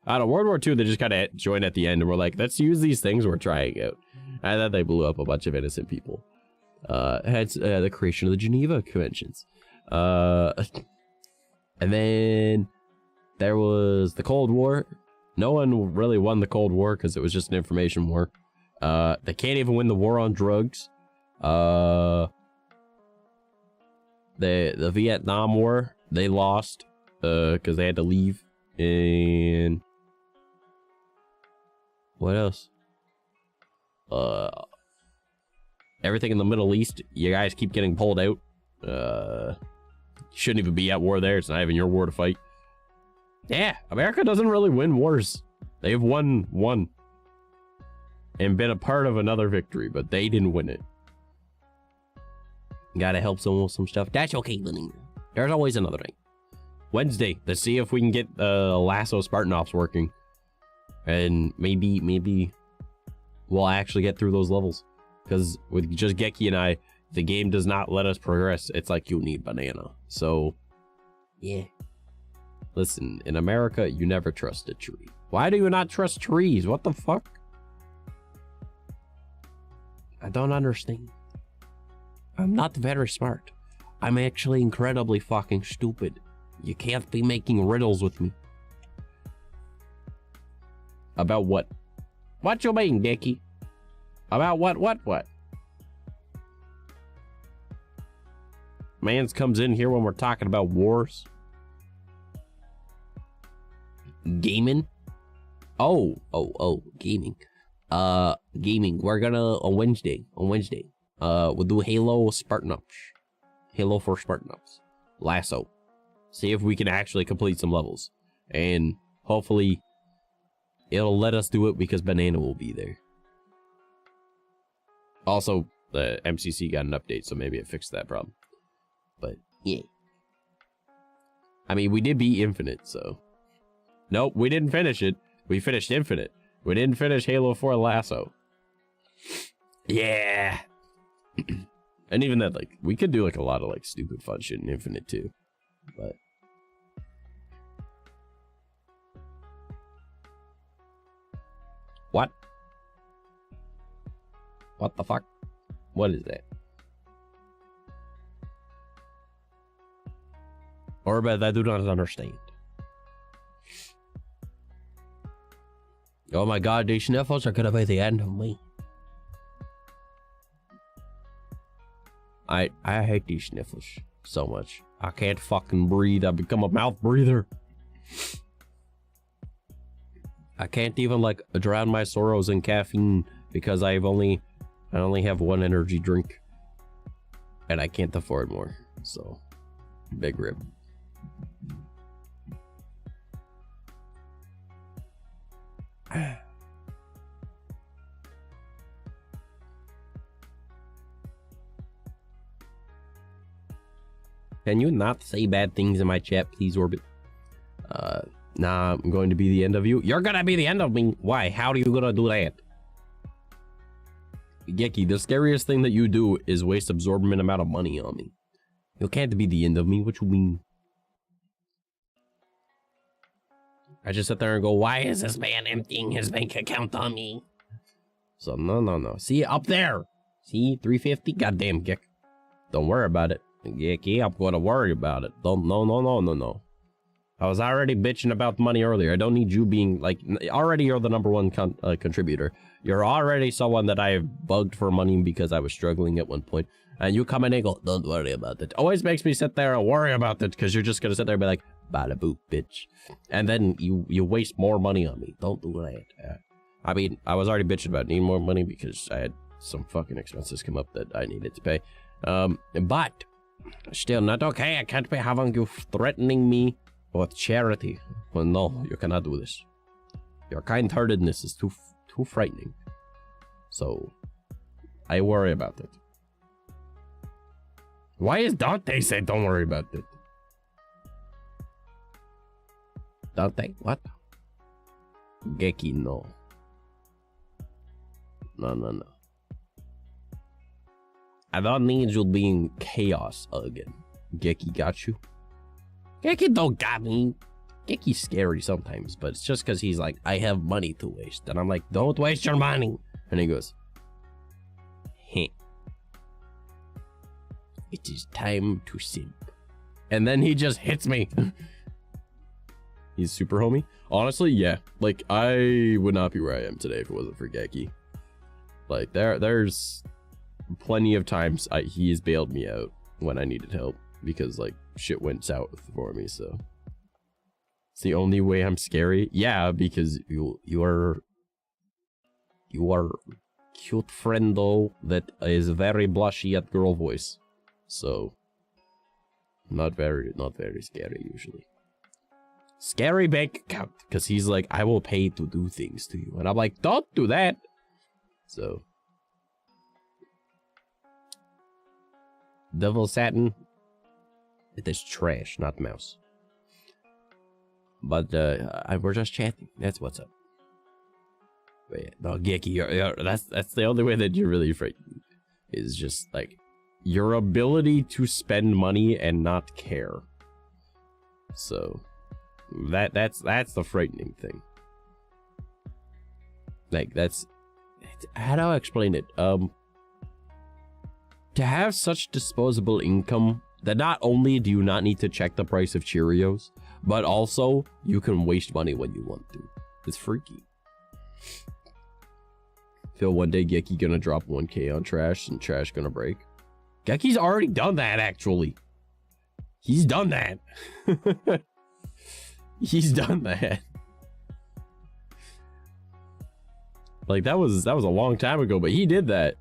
I don't know, World War II, they just kind of joined at the end and were like, let's use these things we're trying out. And then they blew up a bunch of innocent people. Hence the creation of the Geneva Conventions. And then there was the Cold War. No one really won the Cold War because it was just an information war. They can't even win the war on drugs. The Vietnam War, they lost because they had to leave. And what else? Everything in the Middle East, you guys keep getting pulled out. Shouldn't even be at war there. It's not even your war to fight. Yeah, America doesn't really win wars. They've won one and been a part of another victory, but they didn't win it. Gotta help someone with some stuff. That's okay, Lenny. There's always another thing. Wednesday, let's see if we can get Lasso Spartanops working. And maybe we'll actually get through those levels. Because with just Geki and I, the game does not let us progress. It's like you need banana. So, yeah. Listen, in America, you never trust a tree. Why do you not trust trees? What the fuck? I don't understand. I'm not very smart. I'm actually incredibly fucking stupid. You can't be making riddles with me. About what? What you mean, Dickie? About what? Mans comes in here when we're talking about wars. Gaming? Oh, gaming. Gaming. We're gonna, on Wednesday, we'll do Halo Spartanops. Halo for Spartanops. Lasso. See if we can actually complete some levels. And hopefully it'll let us do it because Banana will be there. Also, the MCC got an update, so maybe it fixed that problem. But, yeah. I mean, we did beat Infinite, so... Nope, we didn't finish it. We finished Infinite. We didn't finish Halo 4 Lasso. Yeah! And even that, like, we could do, like, a lot of, like, stupid fun shit in Infinite, too. But... What? What the fuck? What is that? Orbit, I do not understand. Oh my god, these sniffles are gonna be the end of me. I hate these sniffles so much. I can't fucking breathe. I become a mouth breather. I can't even like drown my sorrows in caffeine because I only have one energy drink and I can't afford more. So big rip. Can you not say bad things in my chat, please, Orbit? Nah, I'm going to be the end of you. You're gonna be the end of me. Why? How are you gonna do that? Geki, the scariest thing that you do is waste absorbent amount of money on me. You can't be the end of me. What you mean? I just sit there and go, why is this man emptying his bank account on me? So, no. See, up there. See, 350? Goddamn, Gek. Don't worry about it. Geki, I'm going to worry about it. No. I was already bitching about money earlier. I don't need you being, like, already you're the #1 contributor. You're already someone that I have bugged for money because I was struggling at one point. And you come in and go, don't worry about it. Always makes me sit there and worry about it because you're just going to sit there and be like, bada boop, bitch. And then you waste more money on me. Don't do that. I mean, I was already bitching about needing more money because I had some fucking expenses come up that I needed to pay. But still not okay. I can't be having you threatening me with charity. Well, no, you cannot do this. Your kind-heartedness is too frightening. So, I worry about it. Why is Dante say don't worry about it? Dante, what? Geki, no. No. I don't need you being chaos again. Geki got you? Geki don't got me. Geki's scary sometimes, but it's just because he's like, I have money to waste. And I'm like, don't waste your money. And he goes, heh. It is time to simp. And then he just hits me. He's super homie. Honestly, yeah. Like, I would not be where I am today if it wasn't for Geki. Like, there's plenty of times he has bailed me out when I needed help because, like, shit went south for me, so. It's the only way I'm scary. Yeah, because you are cute friendo that is very blushy at girl voice. So, not very scary usually. Scary bank account, because he's like, I will pay to do things to you. And I'm like, don't do that. So, Devil Satin, it is trash, not mouse. But we're just chatting. That's what's up. But yeah, no, Geki, that's the only way that you're really frightened. Is just like your ability to spend money and not care. So that's the frightening thing. Like how do I explain it? To have such disposable income that not only do you not need to check the price of Cheerios, but also you can waste money when you want to. It's freaky. Feel one day Geki gonna drop 1K on trash and trash gonna break. Geki's already done that, actually. He's done that. He's done that. Like, that was a long time ago, but he did that.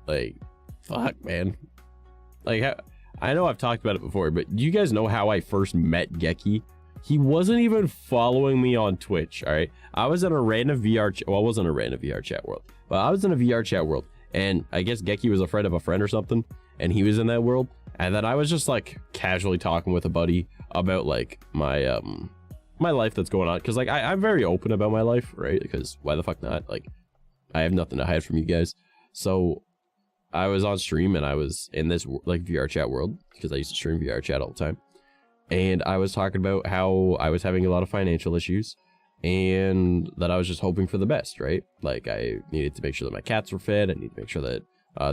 Like, fuck, man. Like, I know I've talked about it before, but do you guys know how I first met Geki? He wasn't even following me on Twitch, all right? I was in a random VR chat. Well, I wasn't a random VR chat world, but I was in a VR chat world, and I guess Geki was a friend of a friend or something, and he was in that world, and then I was just, like, casually talking with a buddy about, like, my my life that's going on, because, like, I'm very open about my life, right? Because why the fuck not? Like, I have nothing to hide from you guys. So I was on stream, and I was in this, like, VR chat world, because I used to stream VR chat all the time. And I was talking about how I was having a lot of financial issues and that I was just hoping for the best, right? Like, I needed to make sure that my cats were fed. I needed to make sure that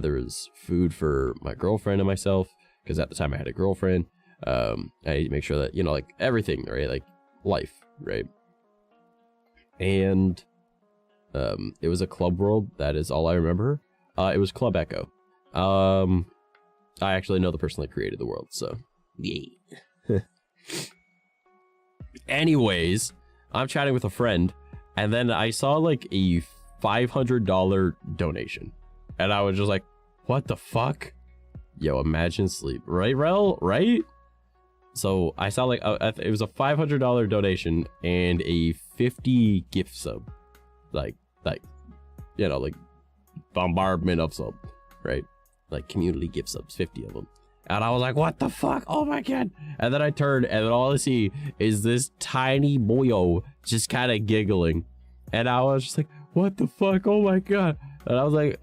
there was food for my girlfriend and myself, because at the time I had a girlfriend. I needed to make sure that, you know, like, everything, right? Like, life, right? And it was a club world. That is all I remember. It was Club Echo. I actually know the person that created the world, so yay. Anyways, I'm chatting with a friend, and then I saw like a $500 donation, and I was just like, what the fuck? Yo, imagine sleep, right, Rel? Right? So I saw like it was a $500 donation and a 50 gift sub, like you know, like bombardment of sub, right? Like community gift subs, 50 of them. And I was like, what the fuck? Oh my god. And then I turned, and then all I see is this tiny boyo just kind of giggling. And I was just like, what the fuck? Oh my god. And I was like,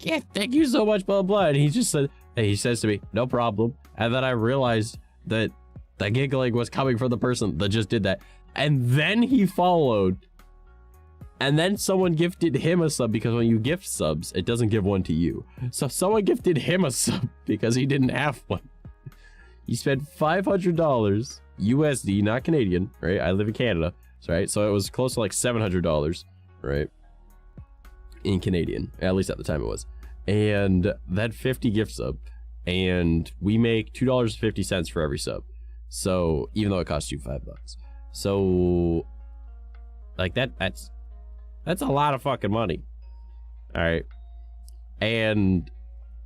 yeah, thank you so much, blah, blah. And he just said, he says to me, no problem. And then I realized that the giggling was coming from the person that just did that. And then he followed. And then someone gifted him a sub, because when you gift subs, it doesn't give one to you. So someone gifted him a sub because he didn't have one. He spent $500 USD, not Canadian, right? I live in Canada, right? So it was close to like $700, right? In Canadian, at least at the time it was. And that 50 gift sub, and we make $2.50 for every sub. So even though it costs you $5. So Like that's a lot of fucking money. All right. And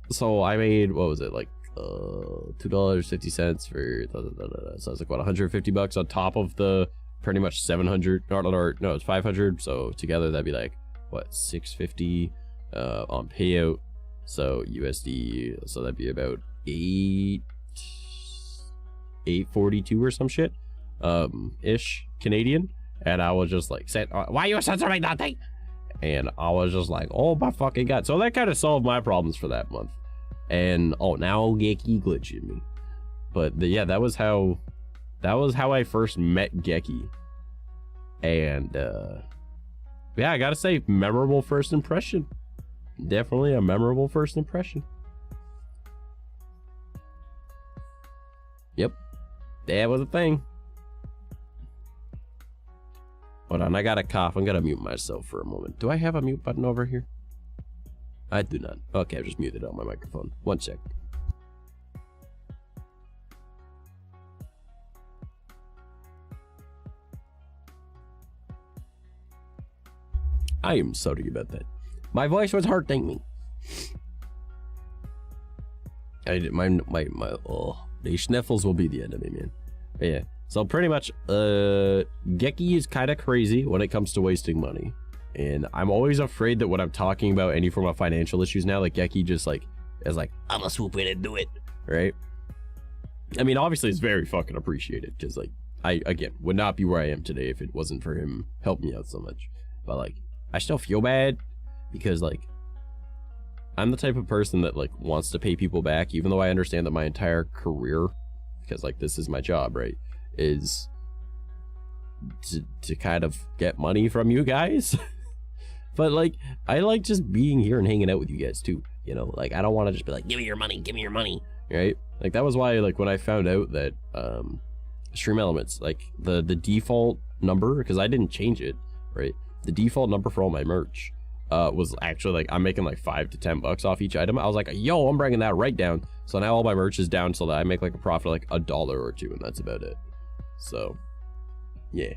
so I made, what was it, like $2.50 for so it's like what, $150 on top of the pretty much 700 or no, it's 500. So together that'd be like what, 650 on payout. So USD, so that'd be about 842 or some shit ish Canadian. And I was just like, said, why are you censoring that thing? And I was just like, oh my fucking god. So that kind of solved my problems for that month. And oh, now Gecky glitching me. But yeah, that was how I first met Gecky. And yeah, I gotta say, memorable first impression. Definitely a memorable first impression. Yep, that was a thing. Hold on, I got a cough. I'm gonna mute myself for a moment. Do I have a mute button over here? I do not. Okay, I just muted on my microphone. One sec. I am sorry about that. My voice was hurting me. The sniffles will be the enemy, man. But yeah. So pretty much, Gecky is kind of crazy when it comes to wasting money. And I'm always afraid that when I'm talking about any form of financial issues now, like Gecky just like, is like, I'm gonna swoop in and do it, right? I mean, obviously it's very fucking appreciated, because like, I, again, would not be where I am today if it wasn't for him helping me out so much. But like, I still feel bad, because like, I'm the type of person that like wants to pay people back, even though I understand that my entire career, because like this is my job, right, is to kind of get money from you guys. But like, I like just being here and hanging out with you guys too, you know? Like, I don't want to just be like, give me your money, right? Like, that was why, like, when I found out that Stream Elements, like the default number, because I didn't change it, right? The default number for all my merch was actually like, I'm making like $5 to $10 off each item. I was like, yo, I'm bringing that right down. So now all my merch is down so that I make like a profit of like $1 or $2, and that's about it. So yeah,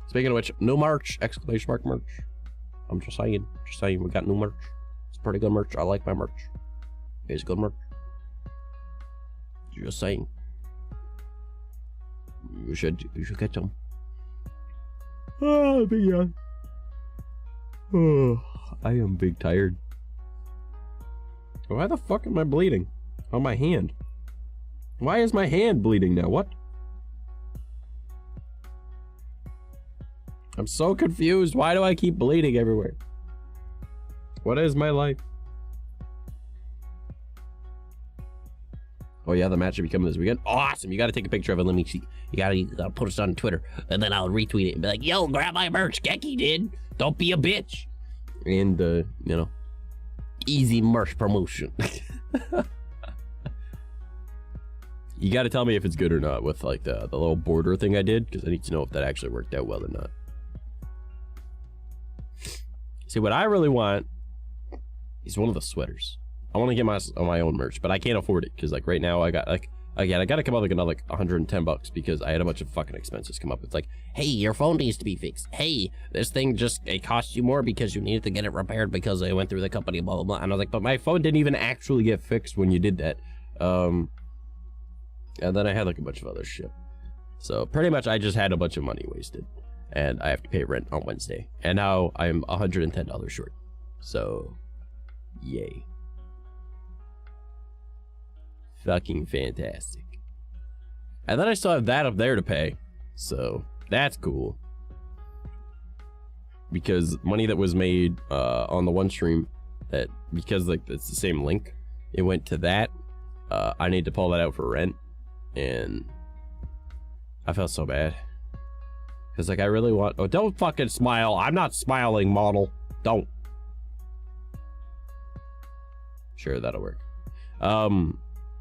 speaking of which, no merch, exclamation mark merch. I'm just saying we got new merch. It's pretty good merch. I like my merch. It's good merch. Just saying, you should get some. Oh, big yawn. Oh, I am big tired. Why the fuck am I bleeding on my hand? Why is my hand bleeding now? What? I'm so confused. Why do I keep bleeding everywhere? What is my life? Oh yeah, the match should be coming this weekend. Awesome. You got to take a picture of it. Let me see. You gotta put us on Twitter, and then I'll retweet it and be like, yo, grab my merch. Gecky did. Don't be a bitch. And you know, easy merch promotion. You got to tell me if it's good or not with like the little border thing I did, because I need to know if that actually worked out well or not. See, what I really want is one of the sweaters. I want to get my own merch, but I can't afford it, because like right now I got like, again, I got to come up with another like $110 because I had a bunch of fucking expenses come up. It's like, hey, your phone needs to be fixed. Hey, this thing just, it cost you more because you needed to get it repaired because I went through the company, blah, blah, blah. And I was like, but my phone didn't even actually get fixed when you did that. And then I had like a bunch of other shit. So pretty much I just had a bunch of money wasted. And I have to pay rent on Wednesday. And now I'm $110 short. So, yay. Fucking fantastic. And then I still have that up there to pay. So, that's cool. Because money that was made on the one stream, that because like it's the same link, it went to that. I need to pull that out for rent. And I felt so bad. Because like I really want, oh, don't fucking smile. I'm not smiling, model. Don't. Sure, that'll work.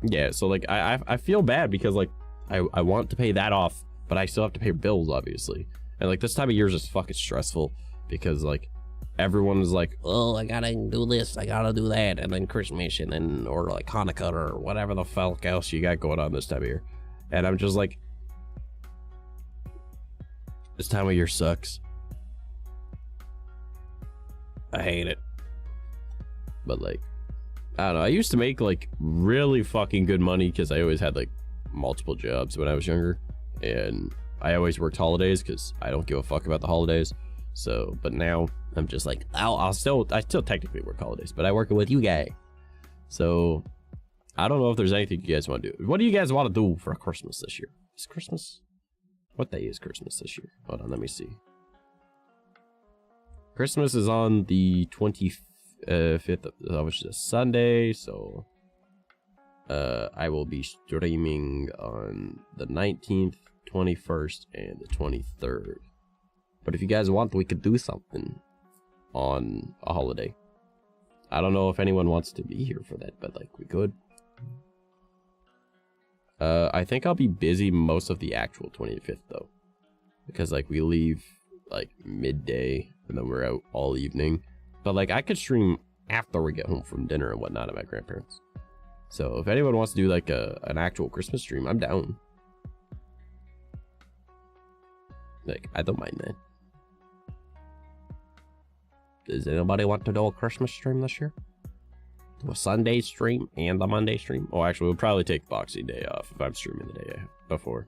Yeah, so like I feel bad because like I want to pay that off, but I still have to pay bills, obviously. And like this time of year is just fucking stressful because like everyone is like, oh, I gotta do this, I gotta do that, and then Christmas, and then or like Hanukkah or whatever the fuck else you got going on this time of year. And I'm just like, this time of year sucks. I hate it. But like, I don't know. I used to make like really fucking good money because I always had like multiple jobs when I was younger, and I always worked holidays because I don't give a fuck about the holidays. So, but now I'm just like, I still technically work holidays, but I work it with you guys. So I don't know if there's anything you guys want to do. What do you guys want to do for Christmas this year? Is Christmas? What day is Christmas this year? Hold on, let me see. Christmas is on the 25th, which is Sunday, so I will be streaming on the 19th, 21st, and the 23rd. But if you guys want, we could do something on a holiday. I don't know if anyone wants to be here for that, but like we could. I think I'll be busy most of the actual 25th though, because like we leave like midday and then we're out all evening. But like I could stream after we get home from dinner and whatnot at my grandparents'. So if anyone wants to do like an actual Christmas stream, I'm down. Like I don't mind that. Does anybody want to do a Christmas stream this year? Do a Sunday stream and a Monday stream? Oh, actually, we'll probably take Boxing Day off if I'm streaming the day before.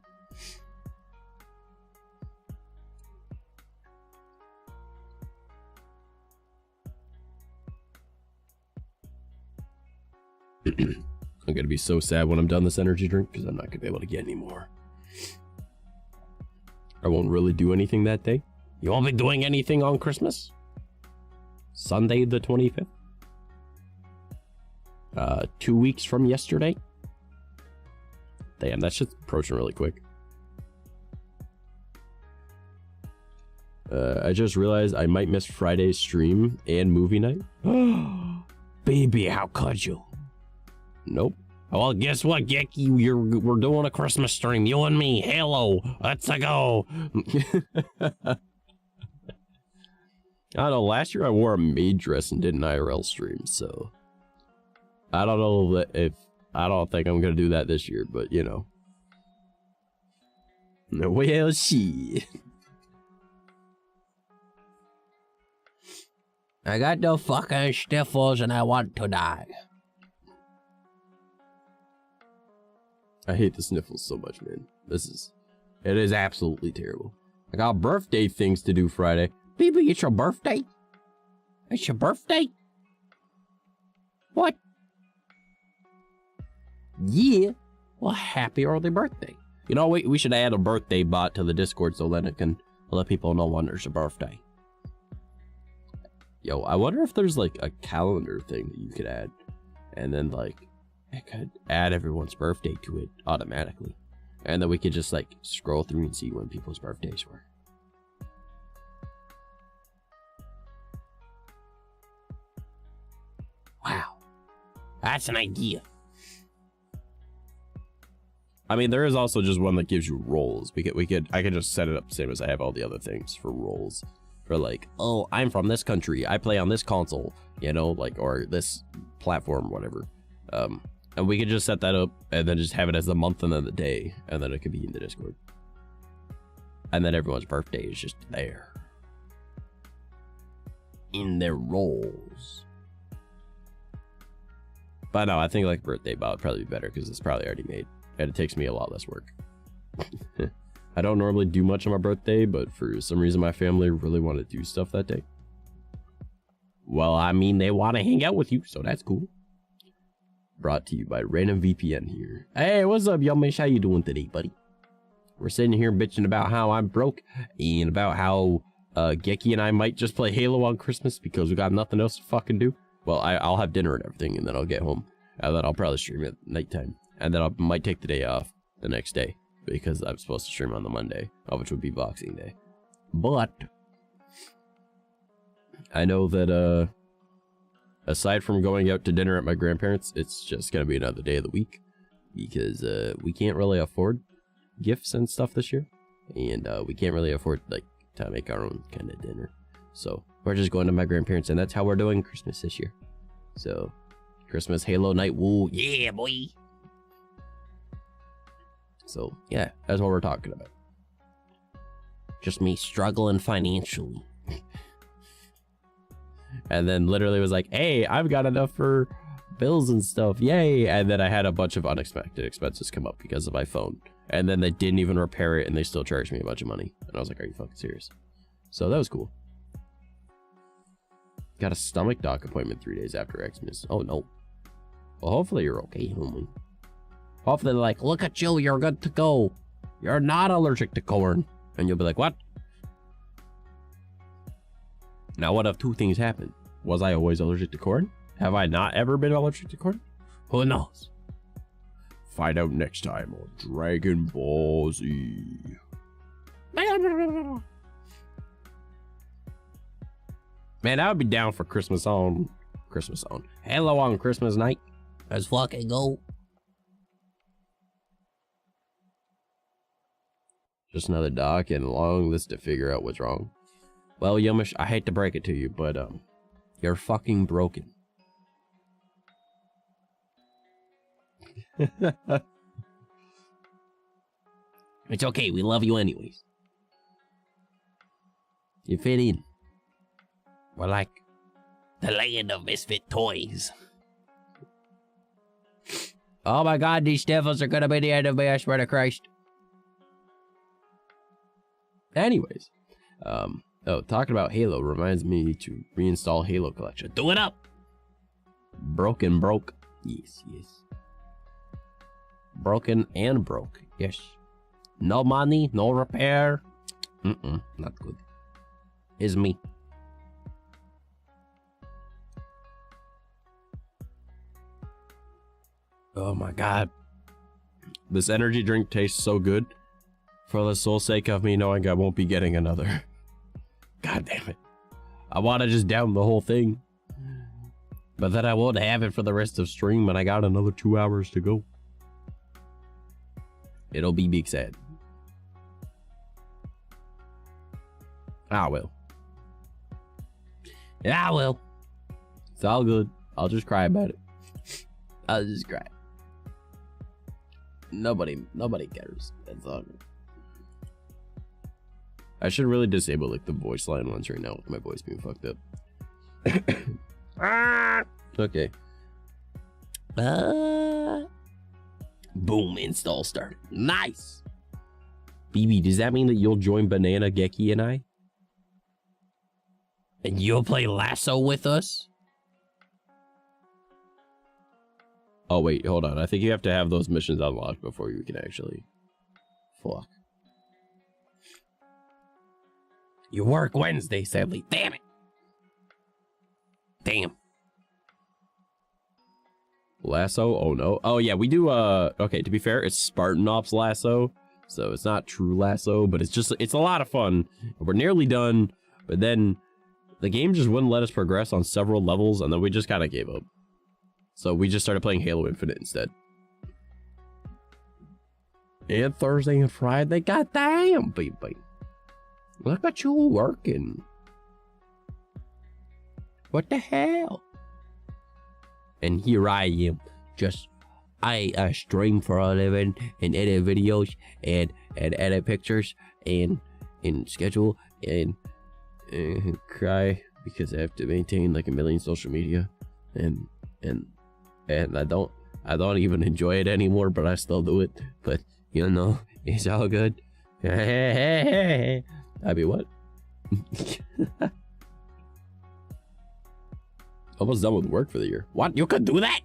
I'm gonna be so sad when I'm done this energy drink because I'm not gonna be able to get any more. I won't really do anything that day. You won't be doing anything on Christmas? Sunday the 25th? 2 weeks from yesterday? Damn, that shit's approaching really quick. I just realized I might miss Friday's stream and movie night. Baby, how could you? Nope. Well, guess what, Gecky? We're doing a Christmas stream. You and me. Hello. Let's go. I don't know, last year I wore a maid dress and did an IRL stream, so I don't know if I don't think I'm gonna do that this year, but you know. Well, shit. I got no fucking sniffles and I want to die. I hate the sniffles so much, man. It is absolutely terrible. I got birthday things to do Friday. Baby, it's your birthday? It's your birthday? What? Yeah. Well, happy early birthday. You know, we should add a birthday bot to the Discord so then it can let people know when there's a birthday. Yo, I wonder if there's like a calendar thing that you could add. And then like, it could add everyone's birthday to it automatically. And then we could just like scroll through and see when people's birthdays were. Wow, that's an idea. I mean, there is also just one that gives you roles. I could just set it up the same as I have all the other things for roles. For like, oh, I'm from this country. I play on this console, you know, like, or this platform, whatever. And we could just set that up and then just have it as the month and then the day, and then it could be in the Discord. And then everyone's birthday is just there. In their roles. But no, I think like birthday bot would probably be better because it's probably already made. And it takes me a lot less work. I don't normally do much on my birthday, but for some reason my family really want to do stuff that day. Well, I mean, they want to hang out with you, so that's cool. Brought to you by Random VPN here. Hey, what's up, y'all? How you doing today, buddy? We're sitting here bitching about how I'm broke and about how Gecky and I might just play Halo on Christmas because we got nothing else to fucking do. Well, I'll have dinner and everything, and then I'll get home. And then I'll probably stream at nighttime. And then I might take the day off the next day because I'm supposed to stream on the Monday, which would be Boxing Day. But I know that aside from going out to dinner at my grandparents', it's just gonna be another day of the week because we can't really afford gifts and stuff this year, and we can't really afford like to make our own kind of dinner. So we're just going to my grandparents', and that's how we're doing Christmas this year. So Christmas Halo night, woo, yeah, boy. So yeah, that's what we're talking about. Just me struggling financially. and then literally was like, hey, I've got enough for bills and stuff, yay. And then I had a bunch of unexpected expenses come up because of my phone, and then they didn't even repair it and they still charged me a bunch of money, and I was like, are you fucking serious? So that was cool. Got a stomach doc appointment 3 days after Xmas. Oh no. Well, hopefully you're okay, homie. Hopefully they're like, look at you, you're good to go, you're not allergic to corn. And you'll be like, what? Now what if two things happen? Was I always allergic to corn? Have I not ever been allergic to corn? Who knows? Find out next time on Dragon Ball Z. Man, I would be down for Christmas on Halo on Christmas night. Let's fucking go. Just another doc and a long list to figure out what's wrong. Well, Yumish, I hate to break it to you, but you're fucking broken. It's okay, we love you anyways. You fit in. We're like the land of misfit toys. Oh my god, these sniffles are gonna be the end of me, I swear to Christ. Anyways, oh, talking about Halo reminds me to reinstall Halo Collection. Do it up! Broken broke. Yes, yes. Broken and broke. Yes. No money, no repair. Not good. Is me. Oh my god. This energy drink tastes so good. For the sole sake of me knowing I won't be getting another. God damn it. I want to just down the whole thing. But then I won't have it for the rest of stream and I got another 2 hours to go. It'll be big sad. I will. Yeah, I will. It's all good. I'll just cry about it. I'll just cry. Nobody cares. That's all good. I should really disable like the voice line ones right now with my voice being fucked up. Okay. Boom, install started. Nice. BB, does that mean that you'll join Banana Geki and I? And you'll play Lasso with us? Oh wait, hold on. I think you have to have those missions unlocked before you can actually. Fuck. You work Wednesday, sadly. Damn it. Damn. Lasso? Oh no. Oh yeah, we do okay, to be fair, it's Spartan Ops Lasso. So it's not true Lasso, but it's a lot of fun. We're nearly done, but then the game just wouldn't let us progress on several levels, and then we just kind of gave up. So we just started playing Halo Infinite instead. And Thursday and Friday, goddamn, baby. Look at you working. What the hell? And here I am, I stream for a living and edit videos and edit pictures and schedule and cry because I have to maintain like a million social media and I don't even enjoy it anymore, but I still do it. But you know, it's all good. I mean, what? Almost done with work for the year. What? You could do that?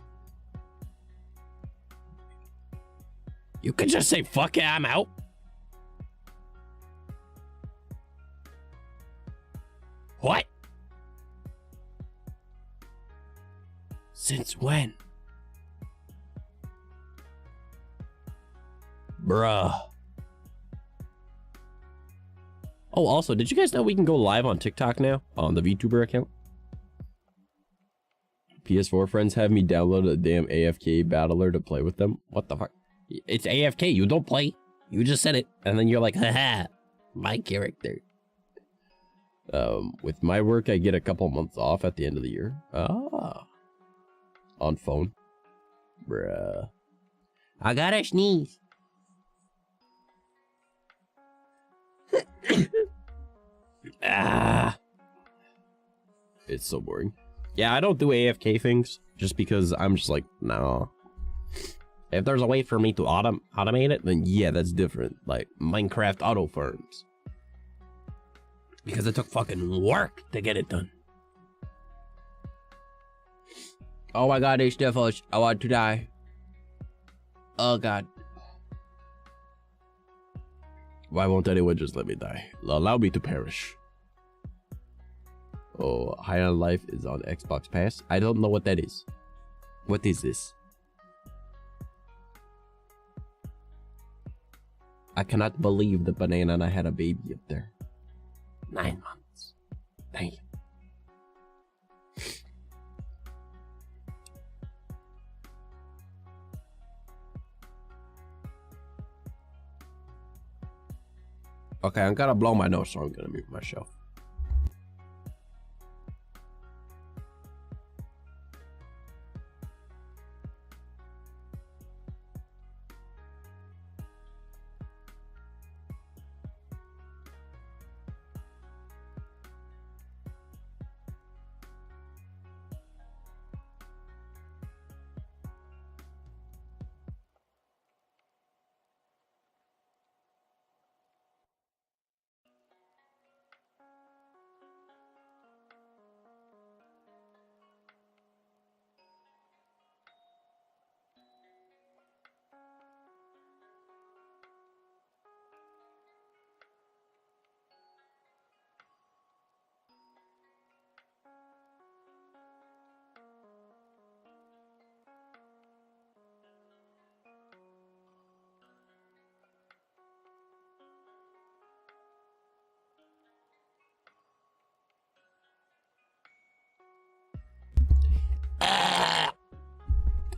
You could just say, fuck it, I'm out. What? Since when? Bruh. Oh, also, did you guys know we can go live on TikTok now? On the VTuber account? PS4 friends have me download a damn AFK battler to play with them. What the fuck? It's AFK, you don't play. You just said it, and then you're like, haha, my character. With my work, I get a couple months off at the end of the year. Ah. On phone. Bruh. I gotta sneeze. Ah. It's so boring. Yeah, I don't do AFK things just because I'm just like, no. If there's a way for me to automate it, then yeah, that's different. Like Minecraft auto farms. Because it took fucking work to get it done. Oh my god, these sniffles. I want to die. Oh god. Why won't anyone just let me die? Allow me to perish. Oh, High on Life is on Xbox Pass. I don't know what that is. What is this? I cannot believe the banana and I had a baby up there. 9 months. Damn. Okay, I'm gonna blow my nose, so I'm gonna mute myself.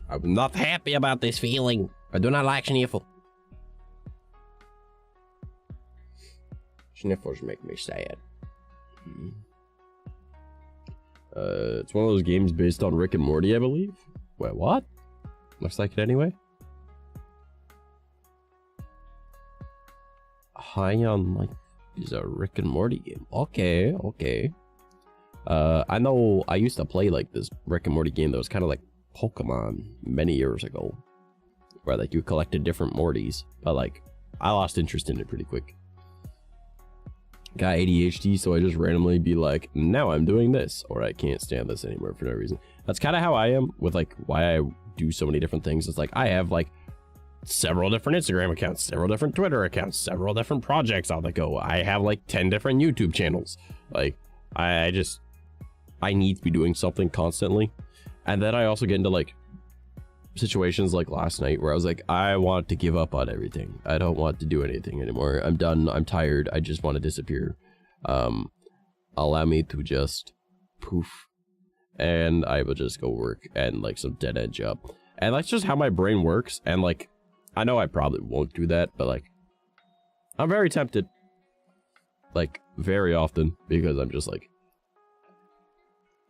I'm not happy about this feeling. I do not like sniffle. Sniffles make me sad. It's one of those games based on Rick and Morty, I believe. Wait, what? Looks like it anyway. High on Life is a Rick and Morty game. Okay, okay. I know I used to play like this Rick and Morty game that was kind of like Pokemon many years ago, where like you collected different Mortys, but like I lost interest in it pretty quick. Got ADHD, so I just randomly be like, now I'm doing this, or I can't stand this anymore for no reason. That's kind of how I am with like why I do so many different things. It's like I have like several different Instagram accounts, several different Twitter accounts, several different projects on the go. I have like 10 different YouTube channels. Like I need to be doing something constantly. And then I also get into like situations like last night where I was like, I want to give up on everything. I don't want to do anything anymore. I'm done. I'm tired. I just want to disappear. Allow me to just poof. And I will just go work and like some dead end job. And that's just how my brain works. And like, I know I probably won't do that, but like, I'm very tempted. Like very often, because I'm just like,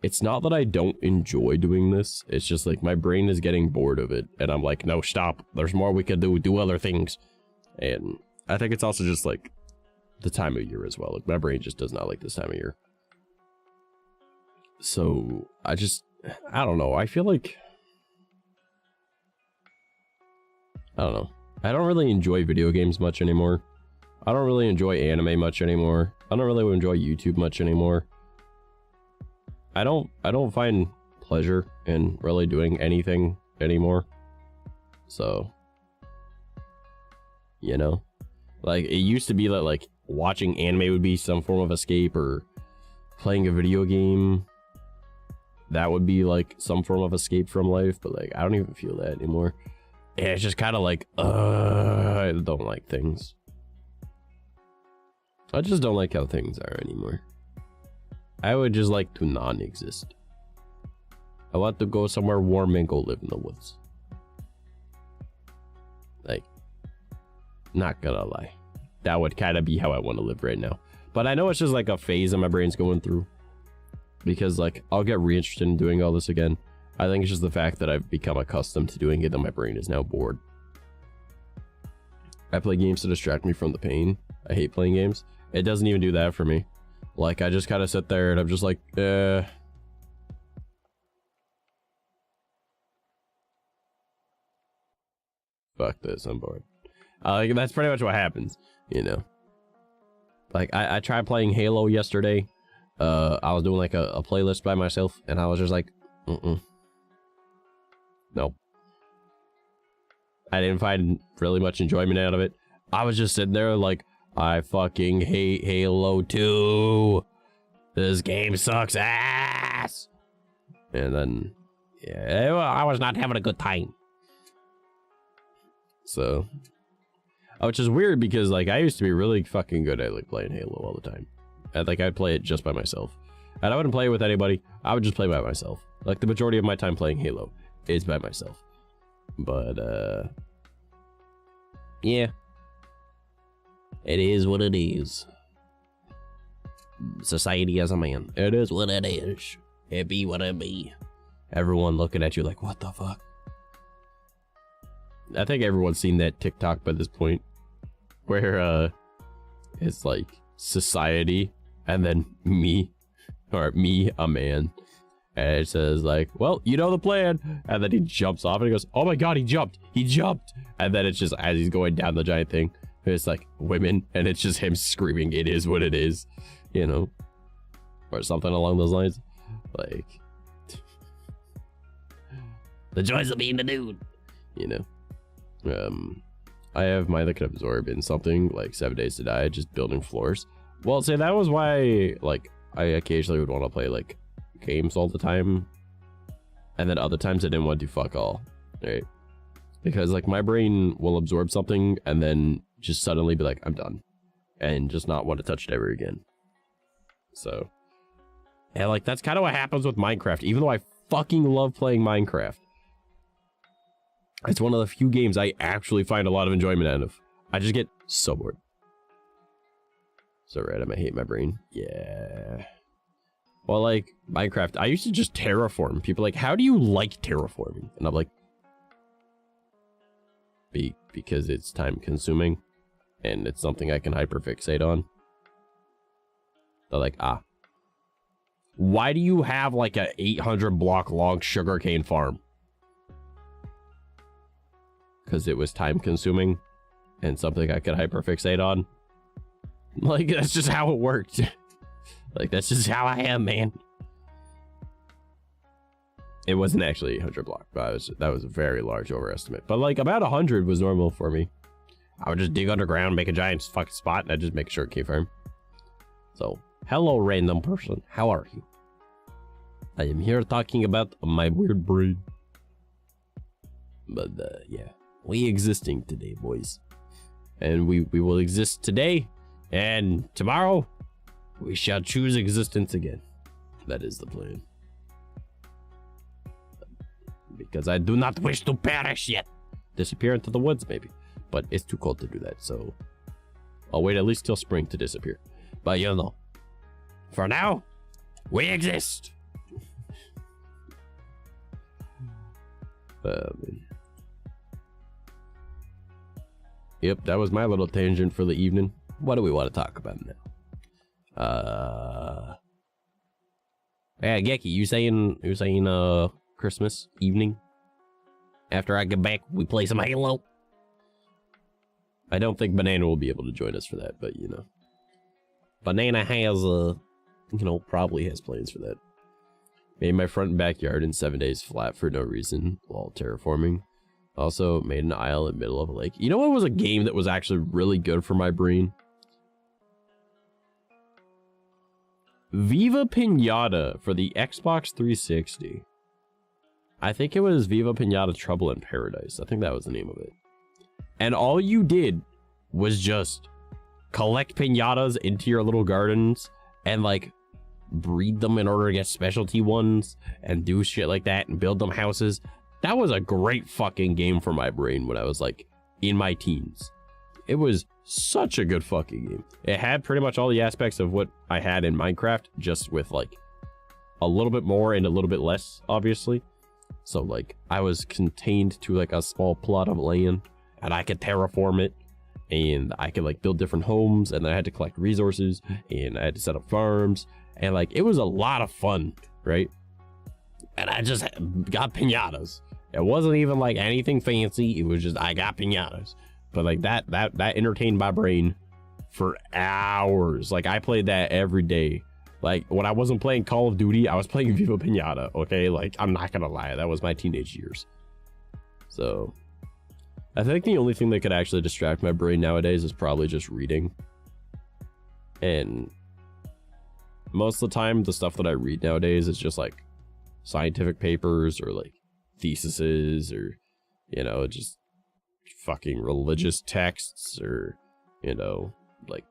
it's not that I don't enjoy doing this. It's just like my brain is getting bored of it. And I'm like, no, stop. There's more we could do. Do other things. And I think it's also just like the time of year as well. Like my brain just does not like this time of year. So I don't know. I feel like, I don't know. I don't really enjoy video games much anymore. I don't really enjoy anime much anymore. I don't really enjoy YouTube much anymore. I don't find pleasure in really doing anything anymore. So, you know, like it used to be that like watching anime would be some form of escape, or playing a video game, that would be like some form of escape from life. But like, I don't even feel that anymore. And it's just kind of like, I don't like things. I just don't like how things are anymore. I would just like to non-exist. I want to go somewhere warm and go live in the woods. Like, not gonna lie. That would kind of be how I want to live right now. But I know it's just like a phase that my brain's going through. Because like, I'll get reinterested in doing all this again. I think it's just the fact that I've become accustomed to doing it and my brain is now bored. I play games to distract me from the pain. I hate playing games. It doesn't even do that for me. Like, I just kind of sit there and I'm just like, fuck this, I'm bored. Like, that's pretty much what happens, you know. Like, I tried playing Halo yesterday. I was doing like a playlist by myself, and I was just like, nope. I didn't find really much enjoyment out of it. I was just sitting there like, I fucking hate Halo 2. This game sucks ass. And then, yeah, I was not having a good time. So, which is weird because like I used to be really fucking good at like playing Halo all the time. And like I'd play it just by myself. And I wouldn't play it with anybody. I would just play by myself. Like the majority of my time playing Halo is by myself. But yeah. It is what it is. Society as a man. It is what it is. It be what it be. Everyone looking at you like, what the fuck? I think everyone's seen that TikTok by this point. Where it's like society and then me. Or me, a man. And it says like, well, you know the plan. And then he jumps off and he goes, oh my god, he jumped. He jumped. And then it's just as he's going down the giant thing. It's like women, and it's just him screaming, it is what it is, you know, or something along those lines. Like, the joys of being a dude, you know. I have my that could absorb in something like 7 Days to Die, just building floors. Well, say that was why, like, I occasionally would want to play like games all the time, and then other times I didn't want to do fuck all, right? Because like my brain will absorb something and then just suddenly be like, I'm done, and just not want to touch it ever again. So, and like that's kind of what happens with Minecraft. Even though I fucking love playing Minecraft, it's one of the few games I actually find a lot of enjoyment out of. I just get so bored. So random, I hate my brain. Yeah. Well, like Minecraft, I used to just terraform. People are like, how do you like terraforming? And I'm like, because it's time consuming and it's something I can hyperfixate on. They're like, why do you have like a 800 block long sugarcane farm? Because it was time consuming and something I could hyperfixate on. Like, that's just how it worked. Like, that's just how I am, man. It wasn't actually 800 block, but that was a very large overestimate. But like about 100 was normal for me. I would just dig underground, make a giant fucking spot, and I'd just make sure it came firm. So, hello random person, how are you? I am here talking about my weird brain. But yeah, we existing today, boys. And we will exist today, and tomorrow we shall choose existence again. That is the plan. Because I do not wish to perish yet. Disappear into the woods, maybe. But it's too cold to do that, so I'll wait at least till spring to disappear. But you know, for now, we exist. Yep, that was my little tangent for the evening. What do we want to talk about now? Yeah, Geki, you saying Christmas evening? After I get back, we play some Halo? I don't think Banana will be able to join us for that, but you know. Banana has, you know, probably has plans for that. Made my front and backyard in 7 days flat for no reason while terraforming. Also made an aisle in the middle of a lake. You know what was a game that was actually really good for my brain? Viva Pinata for the Xbox 360. I think it was Viva Pinata Trouble in Paradise. I think that was the name of it. And all you did was just collect pinatas into your little gardens and like breed them in order to get specialty ones and do shit like that and build them houses. That was a great fucking game for my brain when I was like in my teens. It was such a good fucking game. It had pretty much all the aspects of what I had in Minecraft, just with like a little bit more and a little bit less, obviously. So like I was contained to like a small plot of land and I could terraform it and I could like build different homes, and then I had to collect resources and I had to set up farms, and like it was a lot of fun, right? And I just got pinatas It wasn't even like anything fancy. It was just, I got piñatas. But like that entertained my brain for hours. Like I played that every day. Like when I wasn't playing Call of Duty, I was playing Viva Piñata. Okay, like I'm not gonna lie, that was my teenage years. So I think the only thing that could actually distract my brain nowadays is probably just reading. And most of the time, the stuff that I read nowadays is just like scientific papers or like theses or, you know, just fucking religious texts or, you know, like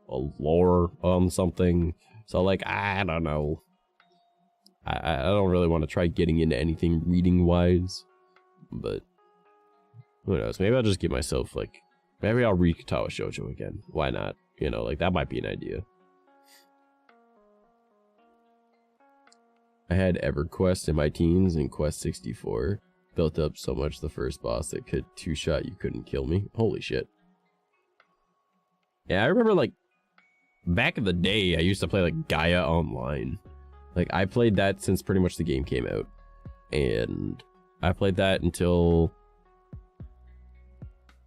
a lore on something. So like, I don't know. I don't really want to try getting into anything reading wise, but who knows? Maybe I'll just give myself like, maybe I'll read 𝐂𝐡𝐚𝐭 𝐑𝐮𝐥𝐬 again. Why not? You know, like that might be an idea. I had EverQuest in my teens and Quest 64. Built up so much the first boss that could two-shot you couldn't kill me. Holy shit. Yeah, I remember like back in the day I used to play like Gaia Online. Like I played that since pretty much the game came out. And I played that until,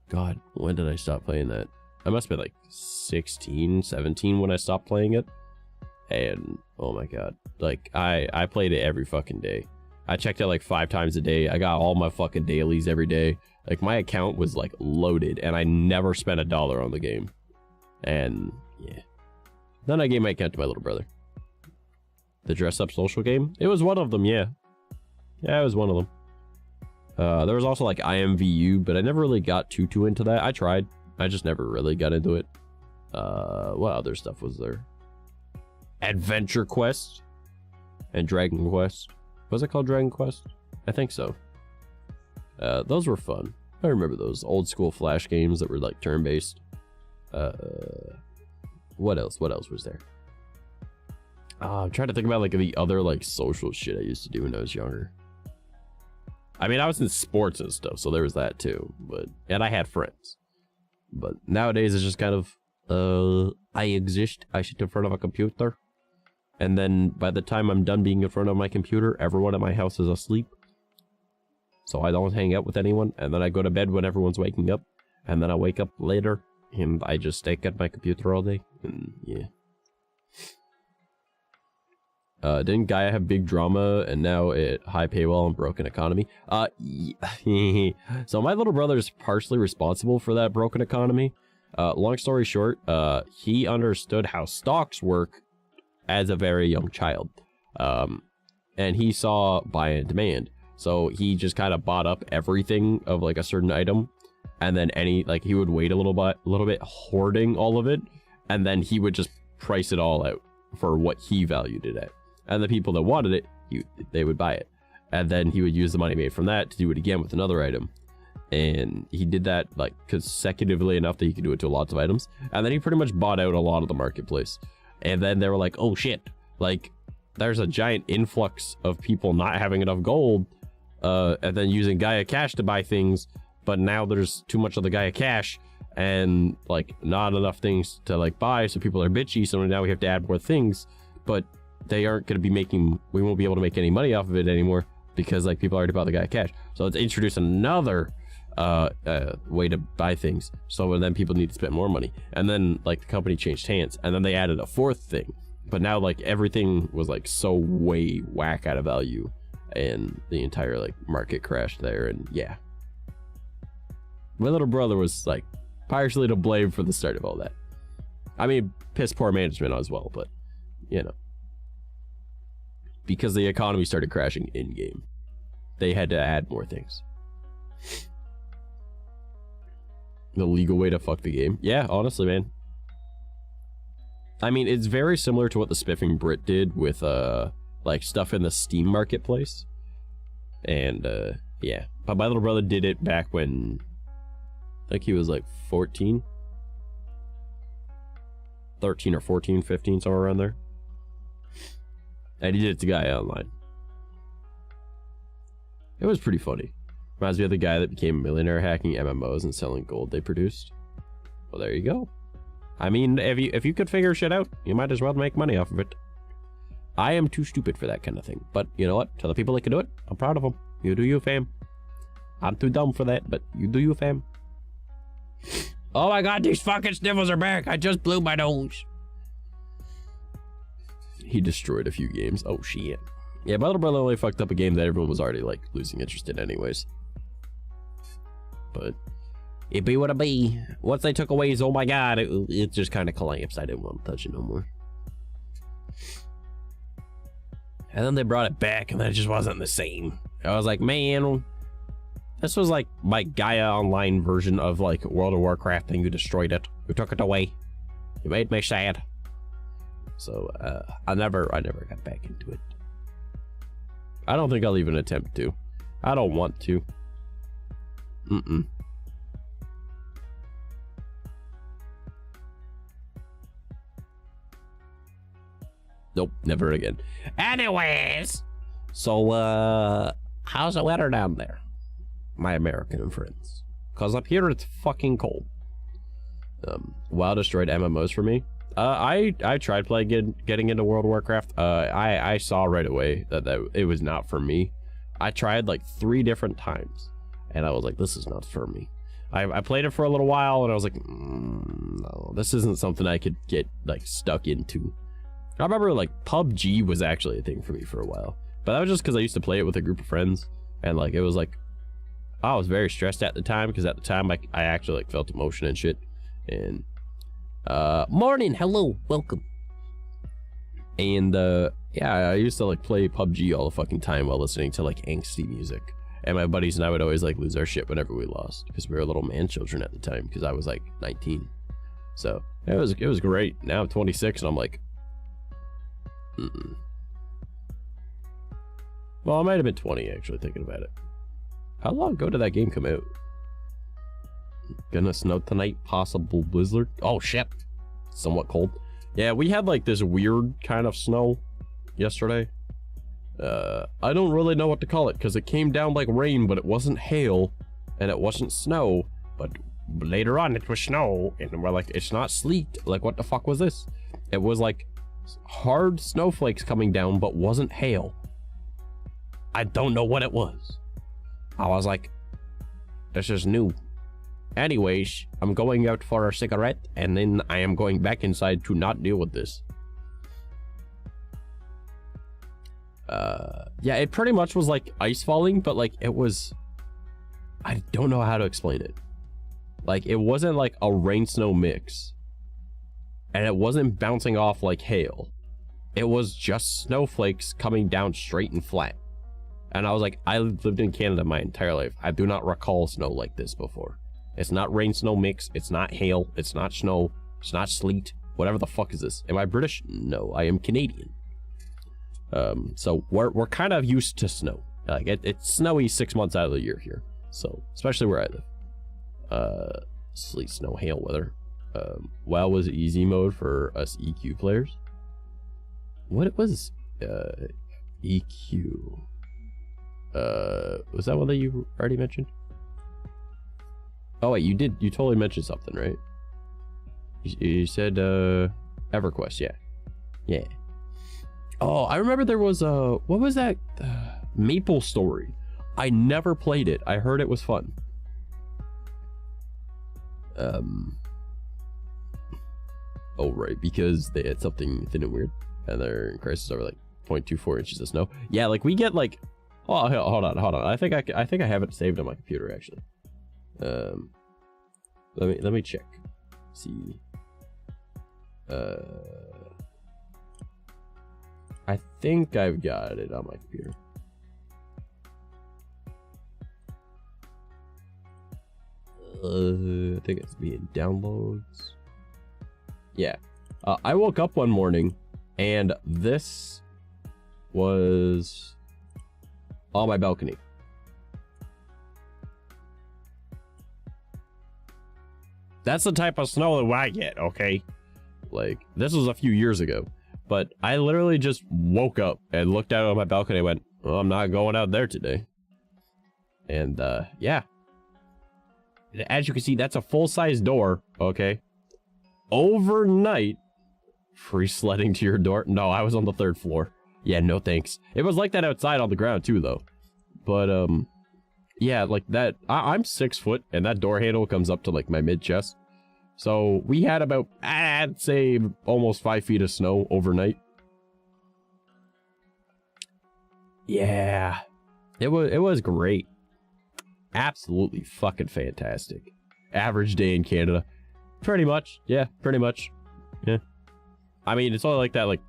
God, when did I stop playing that? I must have been like 16, 17 when I stopped playing it. And oh my god, like I played it every fucking day. I checked it like 5 times a day. I got all my fucking dailies every day. Like my account was like loaded and I never spent $1 on the game. And yeah, then I gave my account to my little brother. The dress up social game, it was one of them. Yeah, it was one of them. There was also like IMVU, but I never really got too into that. I tried, I just never really got into it. What other stuff was there? Adventure Quest and Dragon Quest. Was it called Dragon Quest? I think so. Those were fun. I remember those old school Flash games that were like turn-based. What else was there? I'm trying to think about like the other like social shit I used to do when I was younger. I mean, I was in sports and stuff, so there was that too. And I had friends. But nowadays it's just kind of I exist. I sit in front of a computer. And then by the time I'm done being in front of my computer, everyone at my house is asleep. So I don't hang out with anyone. And then I go to bed when everyone's waking up. And then I wake up later and I just stay at my computer all day. And yeah. Didn't Gaia have big drama and now it high paywall and broken economy? So my little brother is partially responsible for that broken economy. Long story short, he understood how stocks work as a very young child. And he saw buy and demand. So he just kind of bought up everything of like a certain item. And then he would wait a little bit, hoarding all of it. And then he would just price it all out for what he valued it at. And the people that wanted it, they would buy it. And then he would use the money made from that to do it again with another item. And he did that like consecutively enough that he could do it to lots of items. And then he pretty much bought out a lot of the marketplace. And then they were like, oh shit, like there's a giant influx of people not having enough gold, and then using Gaia Cash to buy things. But now there's too much of the Gaia Cash and like not enough things to like buy. So people are bitchy. So now we have to add more things, but they aren't going to be we won't be able to make any money off of it anymore because like people already bought the Gaia Cash. So it's introduced another way to buy things, so then people need to spend more money. And then like the company changed hands and then they added a 4th thing, but now like everything was like so way whack out of value and the entire like market crashed there. And yeah, my little brother was like partially to blame for the start of all that. I mean, piss poor management as well, but you know, because the economy started crashing in game, they had to add more things. The legal way to fuck the game. Yeah, honestly, man. I mean, it's very similar to what the Spiffing Brit did with like stuff in the Steam marketplace. And yeah, but my little brother did it back when I think he was like 13 or 14, 15, somewhere around there. And he did it to Gaia Online. It was pretty funny. Reminds me of the guy that became a millionaire hacking MMOs and selling gold they produced. Well, there you go. I mean, if you could figure shit out, you might as well make money off of it. I am too stupid for that kind of thing. But you know what? To the people that can do it, I'm proud of them. You do you, fam. I'm too dumb for that, but you do you, fam. Oh my god, these fucking sniffles are back. I just blew my nose. He destroyed a few games. Oh, shit. Yeah, my little brother only fucked up a game that everyone was already, like, losing interest in anyways. But it be what it be. Once they took away his oh my god, it just kind of collapsed. I didn't want to touch it no more. And then they brought it back, and then it just wasn't the same. I was like, man, this was like my Gaia Online version of like World of Warcraft, and you destroyed it. You took it away. You made me sad. So I never got back into it. I don't think I'll even attempt to. I don't want to. Nope, never again. Anyways, so how's the weather down there, my American friends? Cause up here it's fucking cold. WoW destroyed MMOs for me. I tried getting into World of Warcraft. I saw right away that it was not for me. I tried like 3 different times, and I was like, this is not for me. I played it for a little while, and I was like, no, this isn't something I could get like stuck into. I remember like PUBG was actually a thing for me for a while, but that was just because I used to play it with a group of friends, and like it was like I was very stressed at the time because at the time I actually like felt emotion and shit. And morning, hello, welcome. And yeah, I used to like play PUBG all the fucking time while listening to like angsty music, and my buddies and I would always like lose our shit whenever we lost because we were little man children at the time, because I was like 19. So it was great. Now I'm 26 and I'm like, well, I might have been 20 actually, thinking about it. How long ago did that game come out? Gonna snow tonight, possible blizzard. Oh shit, somewhat cold. Yeah, we had like this weird kind of snow yesterday. I don't really know what to call it because it came down like rain, but it wasn't hail and it wasn't snow. But later on it was snow, and we're like, it's not sleet. Like, what the fuck was this? It was like hard snowflakes coming down, but wasn't hail. I don't know what it was. I was like, this is new. Anyways, I'm going out for a cigarette, and then I am going back inside to not deal with this. Yeah, it pretty much was like ice falling, but like it was, I don't know how to explain it. Like, it wasn't like a rain snow mix, and it wasn't bouncing off like hail. It was just snowflakes coming down straight and flat. And I was like, I lived in Canada my entire life. I do not recall snow like this before. It's not rain snow mix. It's not hail. It's not snow. It's not sleet. Whatever the fuck is this? Am I British? No, I am Canadian. So we're kind of used to snow. Like it's snowy 6 months out of the year here. So especially where I live. Sleet, snow, hail weather. WoW was easy mode for us EQ players. What was EQ? Was that one that you already mentioned? Oh wait, you totally mentioned something, right? You said EverQuest, yeah. Oh, I remember there was what was that? Maple Story. I never played it. I heard it was fun. Oh right, because they had something thin and weird, and their crisis over like 0.24 inches of snow. Yeah, like we get like, oh hold on. I think I have it saved on my computer actually. Let me check. See. I think I've got it on my computer. I think it's being downloads. Yeah. I woke up one morning and this was on my balcony. That's the type of snow that I get, okay? Like, this was a few years ago. But I literally just woke up and looked out on my balcony and went, well, I'm not going out there today. And, yeah. As you can see, that's a full-size door, okay? Overnight, free sledding to your door. No, I was on the 3rd floor. Yeah, no thanks. It was like that outside on the ground, too, though. But, yeah, like that. I'm 6 foot, and that door handle comes up to like my mid chest. So we had about, I'd say, almost 5 feet of snow overnight. Yeah, it was great. Absolutely fucking fantastic. Average day in Canada. Pretty much. Yeah, pretty much. Yeah. I mean, it's only like that, like,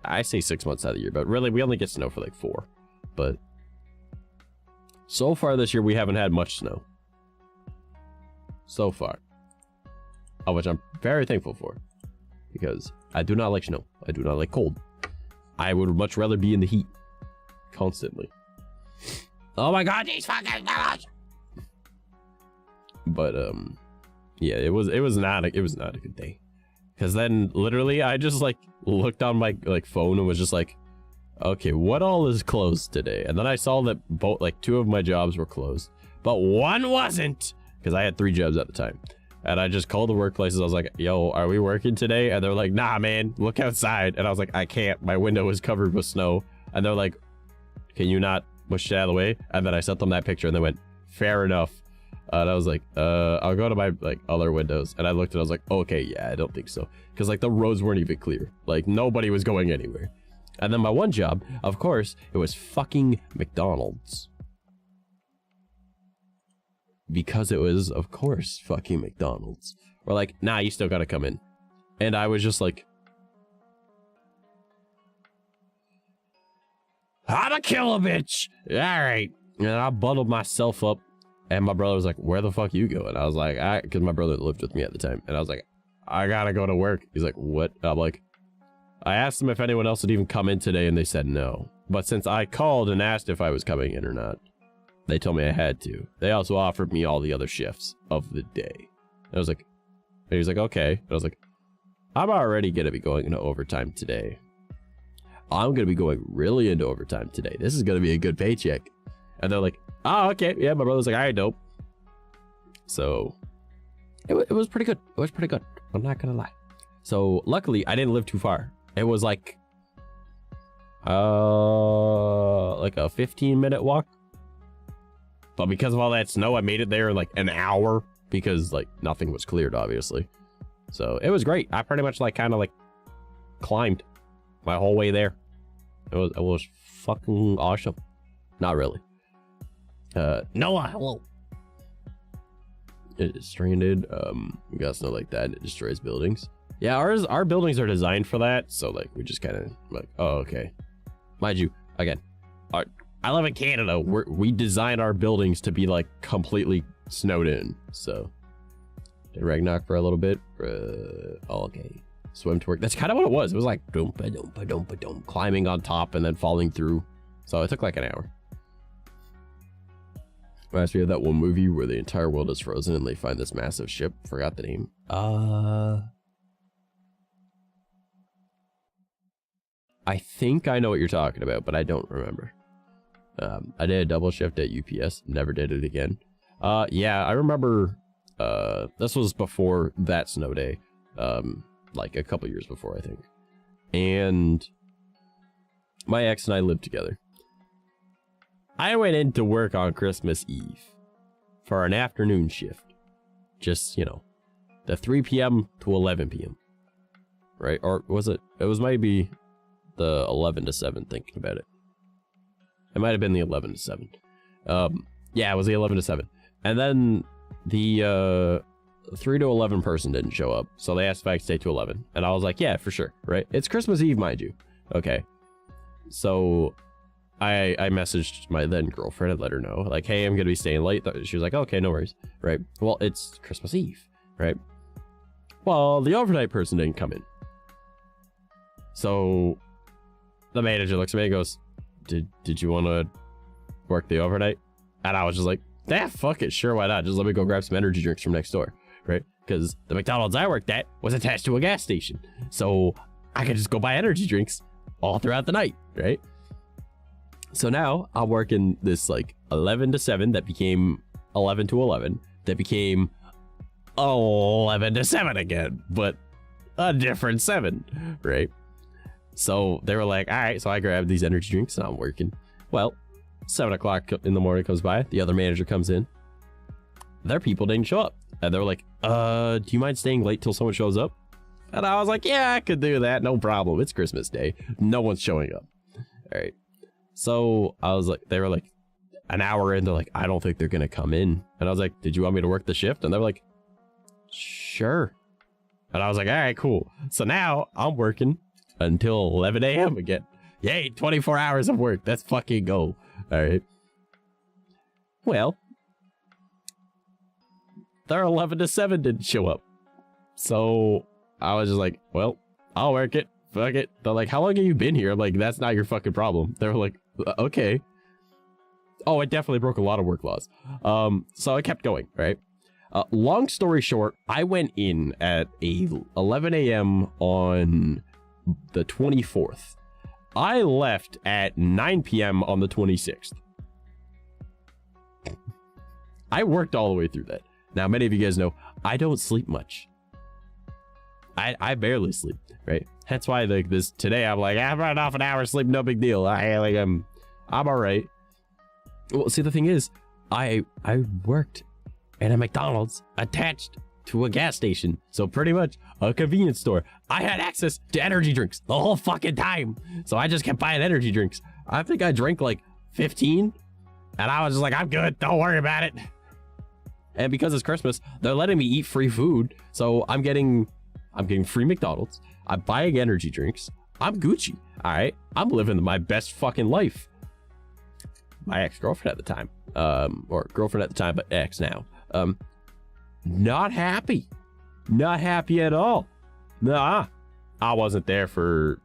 I say 6 months out of the year, but really we only get snow for like 4. But so far this year, we haven't had much snow. So far. Which I'm very thankful for. Because I do not like snow. I do not like cold. I would much rather be in the heat. Constantly. Oh my god, these fucking snows! But, yeah, it was not a good day. Because then, literally, I just, like, looked on my, like, phone and was just like, okay, what all is closed today? And then I saw that both, like, 2 of my jobs were closed, but 1 wasn't, because I had 3 jobs at the time. And I just called the workplaces. I was like, yo, are we working today? And they're like, nah, man, look outside. And I was like, I can't. My window is covered with snow. And they're like, can you not push it out of the way? And then I sent them that picture and they went, fair enough. And I was like, I'll go to my, like, other windows. And I looked and I was like, okay, yeah, I don't think so. Because, like, the roads weren't even clear. Like, nobody was going anywhere. And then my one job, of course, it was fucking McDonald's. Because it was, of course, fucking McDonald's. We're like, nah, you still gotta come in. And I was just like, I'ma kill a bitch! Alright. And I bundled myself up. And my brother was like, where the fuck you going? I was like, because my brother lived with me at the time. And I was like, I gotta go to work. He's like, what? I'm like, I asked them if anyone else would even come in today, and they said no. But since I called and asked if I was coming in or not, they told me I had to. They also offered me all the other shifts of the day. And I was like, he was like, okay. And I was like, I'm already gonna be going into overtime today. I'm gonna be going really into overtime today. This is gonna be a good paycheck. And they're like, oh, okay. Yeah, my brother's like, all right, dope. So it was pretty good. It was pretty good. I'm not gonna lie. So luckily, I didn't live too far. It was like a 15-minute walk. But because of all that snow, I made it there in like an hour because like nothing was cleared, obviously. So it was great. I pretty much like kind of like climbed my whole way there. It was fucking awesome. Not really. Noah, hello. It's stranded. We got snow like that and it destroys buildings. Yeah, our buildings are designed for that, so like we just kind of like, oh, okay. Mind you, again, I live in Canada. We design our buildings to be like completely snowed in. So did Ragnarok for a little bit. Okay, swim to work. That's kind of what it was. It was like climbing on top and then falling through. So it took like an hour. Reminds me of that one movie where the entire world is frozen and they find this massive ship. Forgot the name. I think I know what you're talking about, but I don't remember. I did a double shift at UPS. Never did it again. Yeah, I remember. This was before that snow day. Like a couple years before, I think. And my ex and I lived together. I went into work on Christmas Eve for an afternoon shift. Just, you know, the 3 p.m. to 11 p.m. Right? Or was it? It was maybe the 11 to 7 thinking about it. It might have been the 11 to 7. Yeah, it was the 11 to 7. And then the 3 to 11 person didn't show up. So they asked if I could stay to 11. And I was like, yeah, for sure. Right? It's Christmas Eve, mind you. Okay. So I messaged my then girlfriend and let her know, like, hey, I'm going to be staying late. She was like, okay, no worries. Right? Well, it's Christmas Eve. Right? Well, the overnight person didn't come in. So the manager looks at me and goes, did you want to work the overnight? And I was just like, yeah, fuck it, sure, why not? Just let me go grab some energy drinks from next door, right? Because the McDonald's I worked at was attached to a gas station, so I could just go buy energy drinks all throughout the night, right? So now I'm working this like 11 to 7 that became 11 to 11 that became 11 to 7 again, but a different 7, right? So they were like, all right, so I grabbed these energy drinks and I'm working. Well, 7 o'clock in the morning comes by. The other manager comes in. Their people didn't show up. And they were like, do you mind staying late till someone shows up? And I was like, yeah, I could do that. No problem. It's Christmas Day. No one's showing up. All right. So I was like, they were like an hour in. They're like, I don't think they're going to come in. And I was like, did you want me to work the shift? And they were like, sure. And I was like, all right, cool. So now I'm working until 11 a.m. again. Yay, 24 hours of work. Let's fucking go. All right. Well, their 11 to 7 didn't show up. So I was just like, well, I'll work it. Fuck it. They're like, how long have you been here? I'm like, that's not your fucking problem. They were like, okay. Oh, it definitely broke a lot of work laws. So I kept going, right? Long story short, I went in at 11 a.m. on the 24th. I left at 9 p.m. on the 26th. I worked all the way through that. Now, many of you guys know I don't sleep much. I barely sleep, right? Hence why like this today I'm like, I'm running off an hour of sleep, no big deal. I'm all right. Well, see, the thing is, I worked at a McDonald's attached to a gas station, so pretty much a convenience store. I had access to energy drinks the whole fucking time, so I just kept buying energy drinks. I think I drank like 15, and I was just like, I'm good, don't worry about it. And because it's Christmas, they're letting me eat free food, so I'm getting free McDonald's. I'm buying energy drinks. I'm Gucci. All right, I'm living my best fucking life. My ex-girlfriend at the time, or girlfriend at the time, but ex now. Not happy at all. Nah, I wasn't there for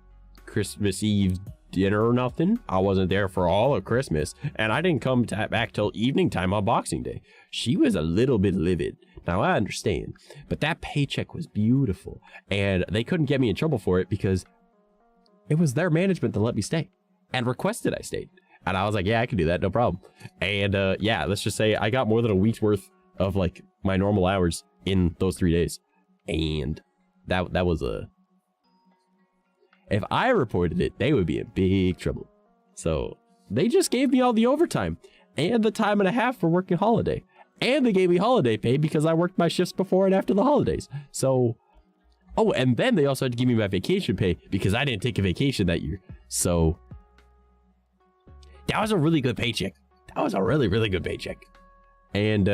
Christmas Eve dinner or nothing. I wasn't there for all of Christmas, and I didn't come back till evening time on Boxing Day. She was a little bit livid. Now I understand, but that paycheck was beautiful, and they couldn't get me in trouble for it because it was their management that let me stay and requested I stayed. And I was like, yeah, I can do that, no problem. And yeah, let's just say I got more than a week's worth of like my normal hours in those 3 days. And that was if I reported it, they would be in big trouble. So they just gave me all the overtime and the time and a half for working holiday. And they gave me holiday pay because I worked my shifts before and after the holidays. So, oh, and then they also had to give me my vacation pay because I didn't take a vacation that year. So that was a really good paycheck. That was a really, really good paycheck. And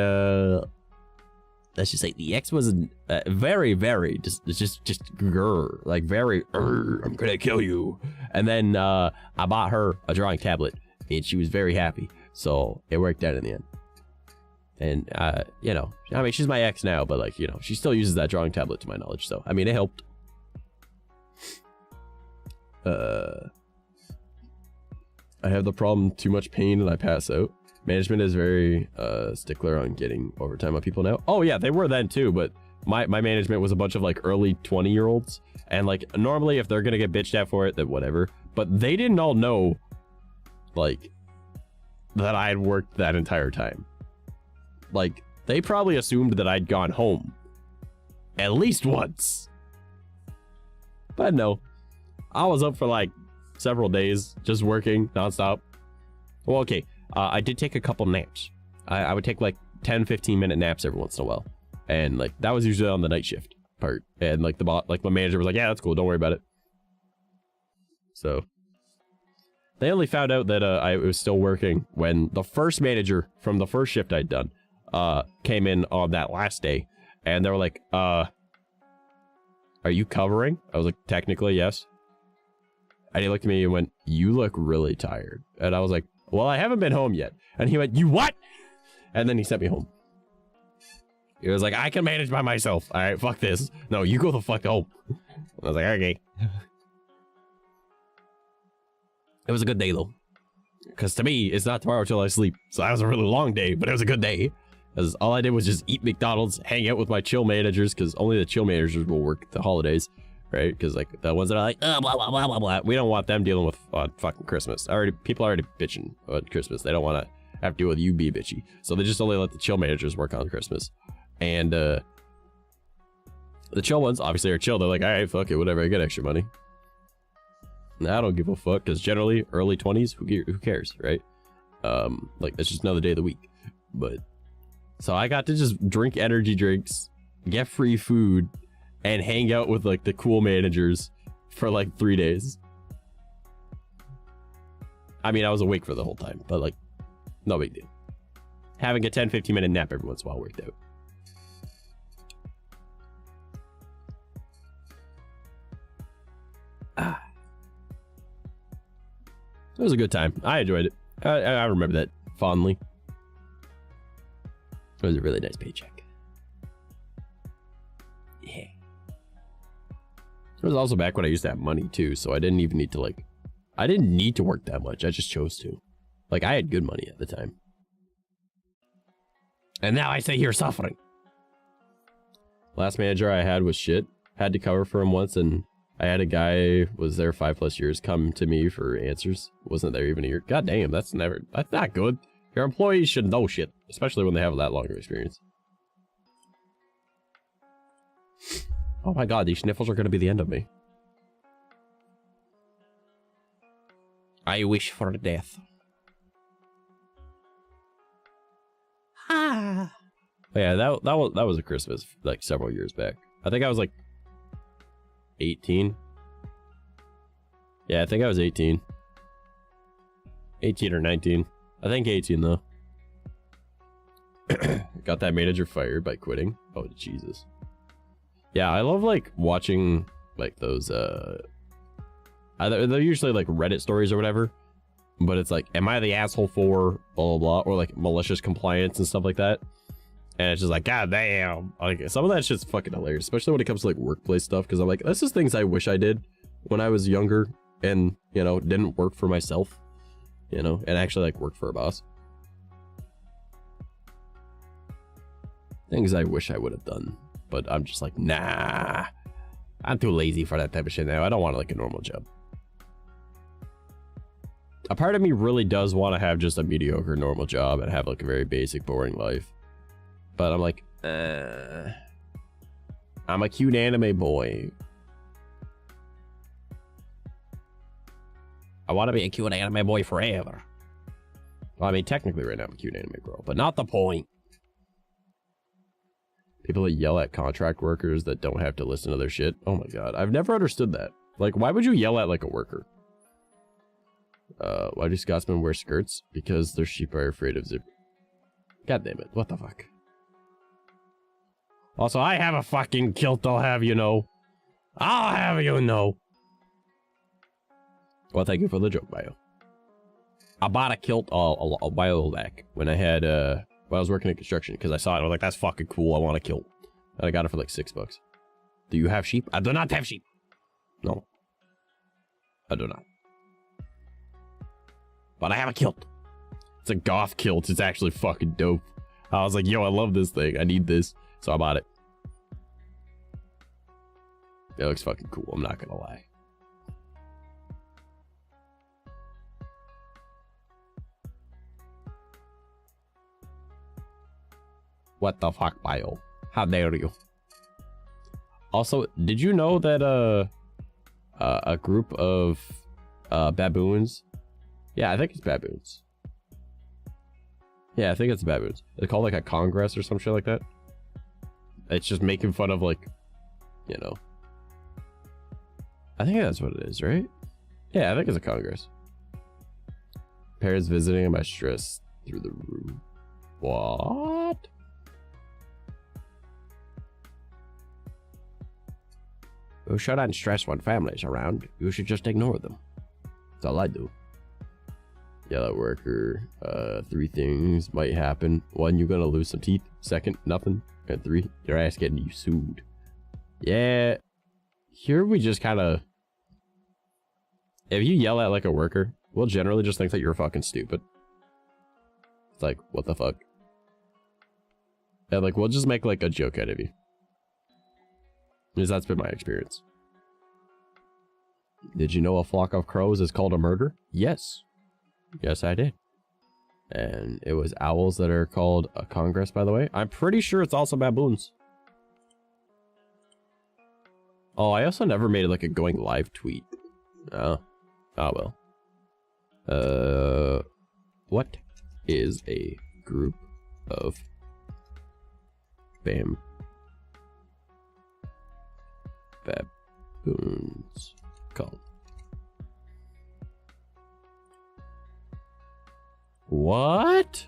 let's just say the ex was very, very just grr, like very, I'm gonna kill you. And then I bought her a drawing tablet, and she was very happy. So it worked out in the end. And you know, I mean, she's my ex now, but like, you know, she still uses that drawing tablet to my knowledge. So I mean, it helped. I have the problem, too much pain and I pass out. Management is very stickler on getting overtime on people now. Oh yeah, they were then too, but my management was a bunch of like early 20-year-olds. And like normally if they're gonna get bitched at for it, then whatever. But they didn't all know like that I had worked that entire time. Like they probably assumed that I'd gone home at least once. But no, I was up for like several days just working nonstop. Well, okay, I did take a couple naps. I would take like 10-15 minute naps every once in a while, and like that was usually on the night shift part. And like my manager was like, yeah, that's cool, don't worry about it. So they only found out that I was still working when the first manager from the first shift I'd done came in on that last day, and they were like, are you covering? I was like, technically yes. And he looked at me and went, you look really tired. And I was like, well, I haven't been home yet. And he went, you what? And then he sent me home. He was like, I can manage by myself. All right, fuck this. No, you go the fuck home. I was like, okay. It was a good day though. Because to me, it's not tomorrow till I sleep. So that was a really long day, but it was a good day. Because all I did was just eat McDonald's, hang out with my chill managers, because only the chill managers will work the holidays. Right? Because like the ones that are like, oh, blah, blah, blah, blah, blah. We don't want them dealing with fucking Christmas. People are already bitching about Christmas. They don't want to have to deal with you be bitchy. So they just only let the chill managers work on Christmas. And the chill ones obviously are chill. They're like, all right, fuck it, whatever. I get extra money. Nah, I don't give a fuck, because generally early 20s, who cares, right? Like, it's just another day of the week. But, so I got to just drink energy drinks, get free food, and hang out with, like, the cool managers for, like, 3 days. I mean, I was awake for the whole time, but, like, no big deal. Having a 10-15 minute nap every once in a while worked out. It was a good time. I enjoyed it. I remember that fondly. It was a really nice paycheck. Yeah. It was also back when I used to have money too, so I didn't even need to, like, I didn't need to work that much. I just chose to. Like, I had good money at the time. And now I sit here suffering. Last manager I had was shit. Had to cover for him once, and I had a guy was there 5+ years come to me for answers. Wasn't there even a year. God damn, that's not good. Your employees should know shit, especially when they have that longer experience. Oh my god, these sniffles are gonna be the end of me. I wish for death. Ah. Yeah, that was a Christmas like several years back. I think I was like 18. Yeah, I think I was 18. 18 or 19. I think 18 though. Got that manager fired by quitting. Oh Jesus. Yeah, I love like watching like those they're usually like Reddit stories or whatever, but it's like, am I the asshole for blah blah blah, or like malicious compliance and stuff like that. And it's just like, god damn, like some of that shit's fucking hilarious, especially when it comes to like workplace stuff, because I'm like, this is things I wish I did when I was younger and, you know, didn't work for myself, you know, and actually like work for a boss. Things I wish I would have done, but I'm just like, nah, I'm too lazy for that type of shit now. I don't want like a normal job. A part of me really does want to have just a mediocre normal job and have like a very basic boring life. But I'm like, I'm a cute anime boy. I want to be a cute anime boy forever. Well, I mean, technically right now I'm a cute anime girl, but not the point. People that yell at contract workers that don't have to listen to their shit. Oh my god, I've never understood that. Like, why would you yell at like a worker? Why do Scotsmen wear skirts? Because their sheep are afraid of zip. God damn it, what the fuck? Also, I have a fucking kilt, I'll have you know. I'll have you know. Well, thank you for the joke, Bio. I bought a kilt a while back when I had, when I was working in construction, because I saw it, I was like, that's fucking cool, I want a kilt. And I got it for like $6. Do you have sheep? I do not have sheep. No. I do not. But I have a kilt. It's a goth kilt, it's actually fucking dope. I was like, yo, I love this thing, I need this. So I bought it. It looks fucking cool, I'm not gonna lie. What the fuck, Bio? How dare you? Also, did you know that a group of baboons? Yeah, I think it's baboons. Yeah, I think it's baboons. They're called like a congress or some shit like that. It's just making fun of like, you know. I think that's what it is, right? Yeah, I think it's a congress. Parents visiting my stress through the roof. What? You shouldn't stress when family's around. You should just ignore them. That's all I do. Yell at worker. 3 things might happen. 1, you're gonna lose some teeth. 2, nothing. And 3, your ass getting you sued. Yeah. Here we just kind of... If you yell at like a worker, we'll generally just think that you're fucking stupid. It's like, what the fuck? And like, we'll just make like a joke out of you. Because that's been my experience. Did you know a flock of crows is called a murder? Yes. Yes, I did. And it was owls that are called a congress, by the way. I'm pretty sure it's also baboons. Oh, I also never made like a going live tweet. Oh. Oh, well. What? is a group of baboons called? What?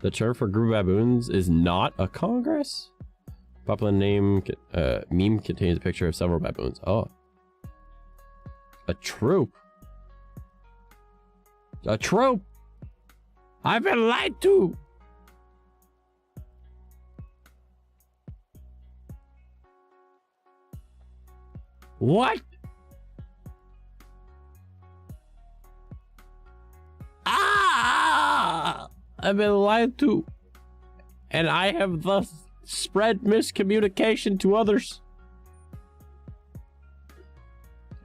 The term for group of baboons is not a congress? Popular name meme contains a picture of several baboons. Oh. A troop. A troop. I've been lied to. What? Ah! I've been lied to. And I have thus spread miscommunication to others.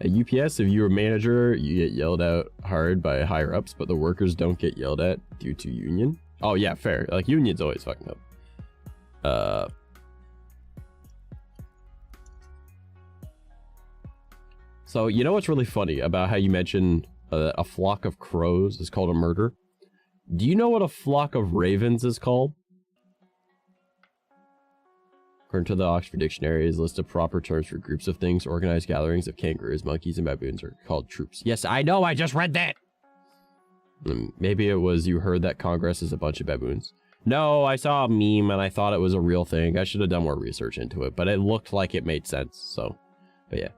At UPS, if you're a manager, you get yelled at hard by higher ups, but the workers don't get yelled at due to union. Oh yeah, fair. Like union's always fucking up. So you know what's really funny about how you mentioned a flock of crows is called a murder? Do you know what a flock of ravens is called? According to the Oxford Dictionary, is a list of proper terms for groups of things. Organized gatherings of kangaroos, monkeys, and baboons are called troops. Yes, I know, I just read that! Maybe it was you heard that Congress is a bunch of baboons. No, I saw a meme and I thought it was a real thing. I should have done more research into it, but it looked like it made sense, so... But yeah.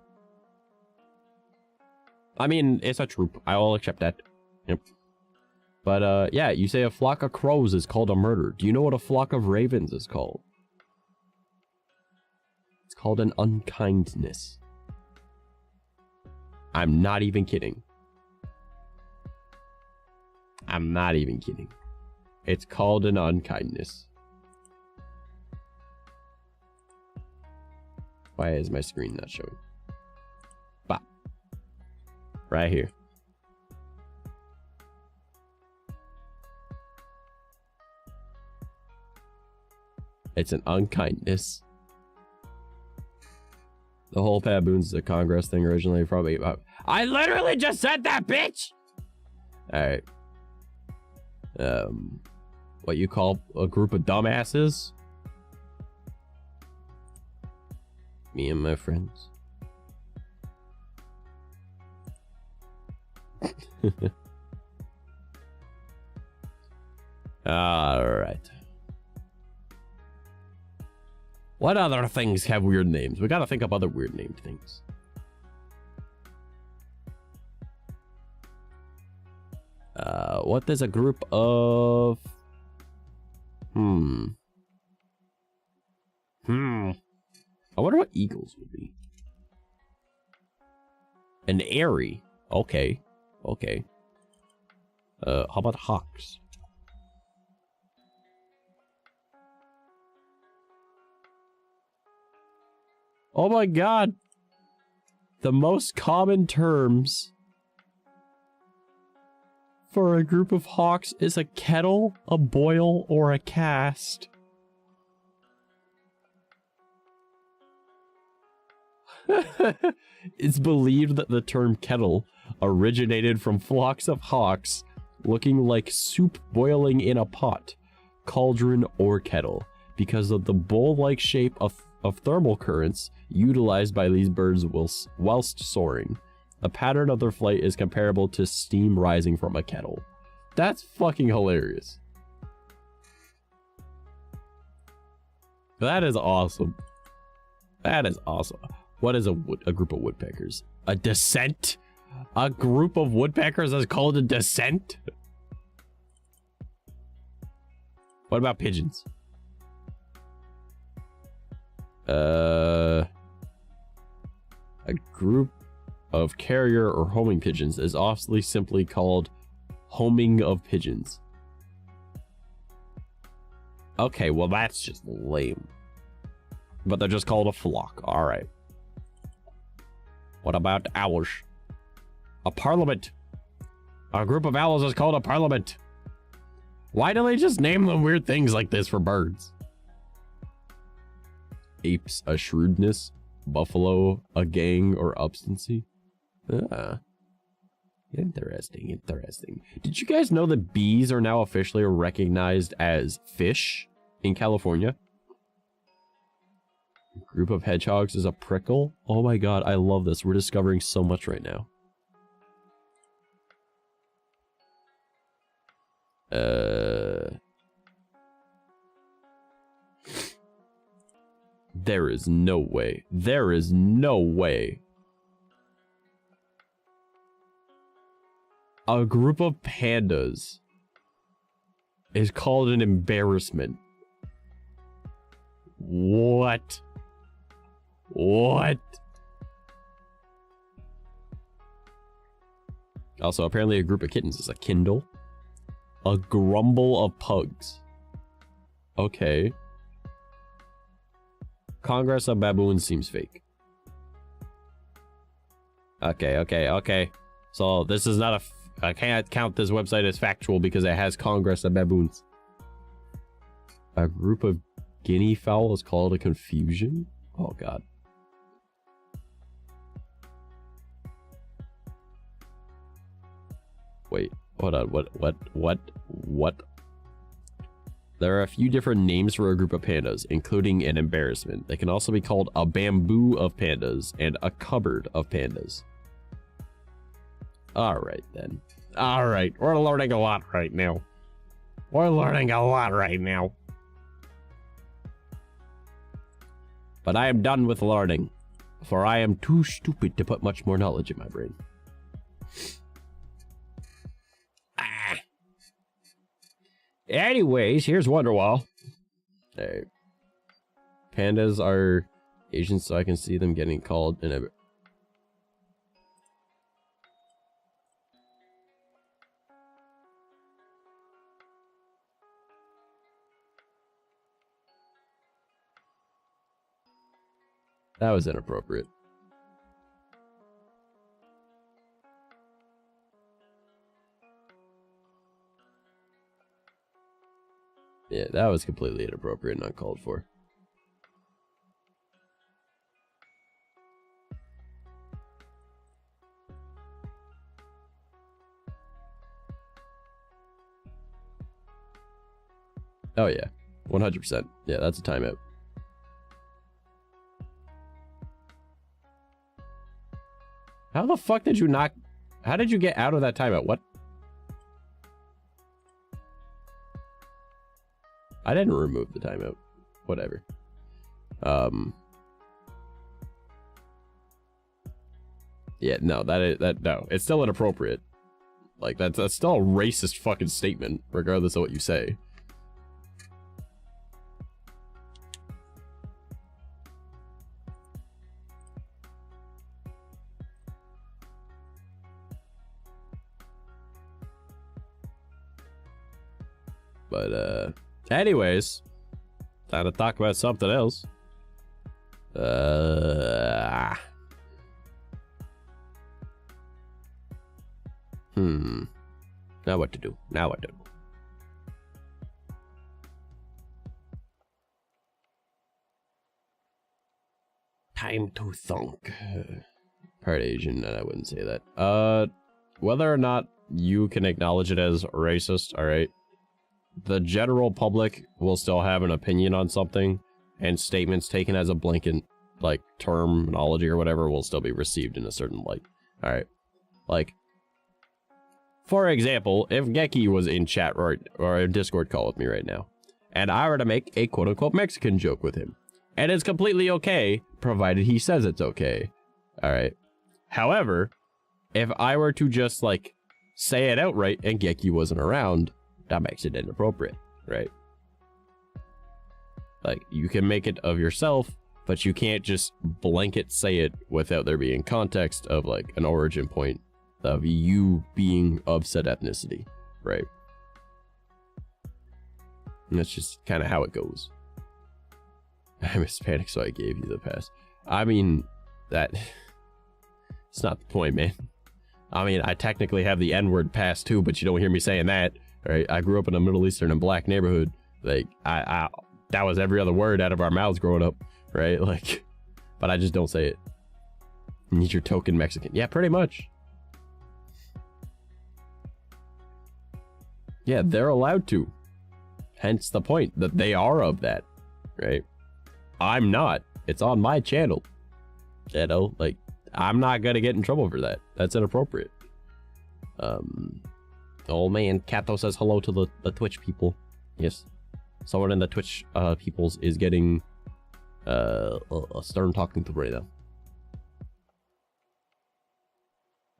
I mean, it's a troop. I will accept that. Yep. But, yeah, you say a flock of crows is called a murder. Do you know what a flock of ravens is called? It's called an unkindness. I'm not even kidding. I'm not even kidding. It's called an unkindness. Why is my screen not showing? Bop. Right here. It's an unkindness. The whole baboons is a Congress thing originally, probably about... I literally just said that, bitch! Alright. What you call a group of dumbasses? Me and my friends. Alright. What other things have weird names? We gotta think up other weird named things. What is a group of... I wonder what eagles would be. An airy. Okay. Okay. How about hawks? Oh my god. The most common terms for a group of hawks is a kettle, a boil, or a cast. It's believed that the term kettle originated from flocks of hawks looking like soup boiling in a pot, cauldron, or kettle because of the bowl-like shape of thermal currents utilized by these birds whilst soaring. The pattern of their flight is comparable to steam rising from a kettle. That's fucking hilarious. That is awesome. That is awesome. What is a group of woodpeckers? A descent? A group of woodpeckers is called a descent? What about pigeons? A group of carrier or homing pigeons is often simply called homing of pigeons. Okay, well that's just lame. But they're just called a flock. Alright. What about owls? A parliament. A group of owls is called a parliament. Why do they just name them weird things like this for birds? Apes, a shrewdness. Buffalo, a gang or obstinacy. Interesting, interesting. Did you guys know that bees are now officially recognized as fish in California? A group of hedgehogs is a prickle? Oh my god, I love this. We're discovering so much right now. There is no way. There is no way. A group of pandas is called an embarrassment. What? What? Also, apparently a group of kittens is a kindle. A grumble of pugs. Okay. Congress of baboons seems fake. Okay. So this is not I can't count this website as factual because it has Congress of baboons. A group of guinea fowl is called a confusion? Oh god. Wait, hold on. What? There are a few different names for a group of pandas, including an embarrassment. They can also be called a bamboo of pandas and a cupboard of pandas. Alright then. Alright, we're learning a lot right now. We're learning a lot right now. But I am done with learning, for I am too stupid to put much more knowledge in my brain. Anyways, here's Wonderwall. Hey. Pandas are Asian, so I can see them getting called in a... That was inappropriate. Yeah, that was completely inappropriate and uncalled for. Oh yeah, 100%. Yeah, that's a timeout. How the fuck did you not... How did you get out of that timeout? What? I didn't remove the timeout. Whatever. Yeah, no, no. It's still inappropriate. Like, that's still a racist fucking statement, regardless of what you say. But, anyways, time to talk about something else. Now what to do? Now what to do? Time to thunk. Part Asian, and I wouldn't say that. Whether or not you can acknowledge it as racist, alright? The general public will still have an opinion on something, and statements taken as a blanket, like, terminology or whatever will still be received in a certain light. Alright? Like, for example, if 𝐂𝐡𝐚𝐭 was in chat or a Discord call with me right now, and I were to make a quote-unquote Mexican joke with him, and it's completely okay, provided he says it's okay. Alright? However, if I were to just, like, say it outright and 𝐂𝐡𝐴 wasn't around, that makes it inappropriate, right? Like, you can make it of yourself, but you can't just blanket say it without there being context of, like, an origin point of you being of said ethnicity, right? And that's just kind of how it goes. I'm Hispanic, so I gave you the pass. I mean, that... It's not the point, man. I mean, I technically have the N-word pass too, but you don't hear me saying that. Right? I grew up in a Middle Eastern and black neighborhood. Like, that was every other word out of our mouths growing up, right? Like, but I just don't say it. Need your token Mexican. Yeah, pretty much. Yeah, they're allowed to. Hence the point that they are of that, right? I'm not. It's on my channel. You know, like, I'm not gonna get in trouble for that. That's inappropriate. Oh man, Kato says hello to the Twitch people. Yes. Someone in the Twitch peoples is getting a stern talking to right now.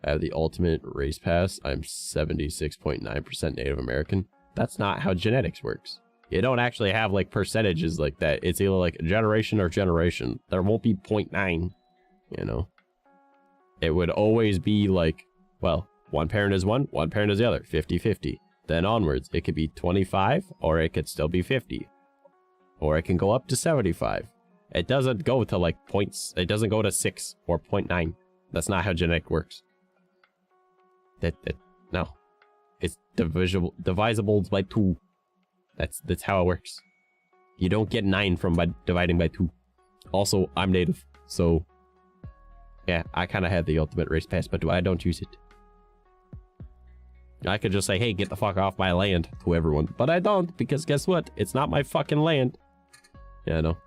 I have the ultimate race pass. I'm 76.9% Native American. That's not how genetics works. You don't actually have like percentages like that. It's either like generation or generation. There won't be 0.9, you know. It would always be like, well, one parent is one parent is the other, 50-50. Then onwards, it could be 25, or it could still be 50. Or it can go up to 75. It doesn't go to like points, it doesn't go to 6 or 0.9. That's not how genetic works. No. It's divisible by 2. That's how it works. You don't get 9 from dividing by 2. Also, I'm native, so yeah, I kind of had the ultimate race pass, but I don't use it. I could just say, hey, get the fuck off my land to everyone, but I don't, because guess what? It's not my fucking land. Yeah, I know.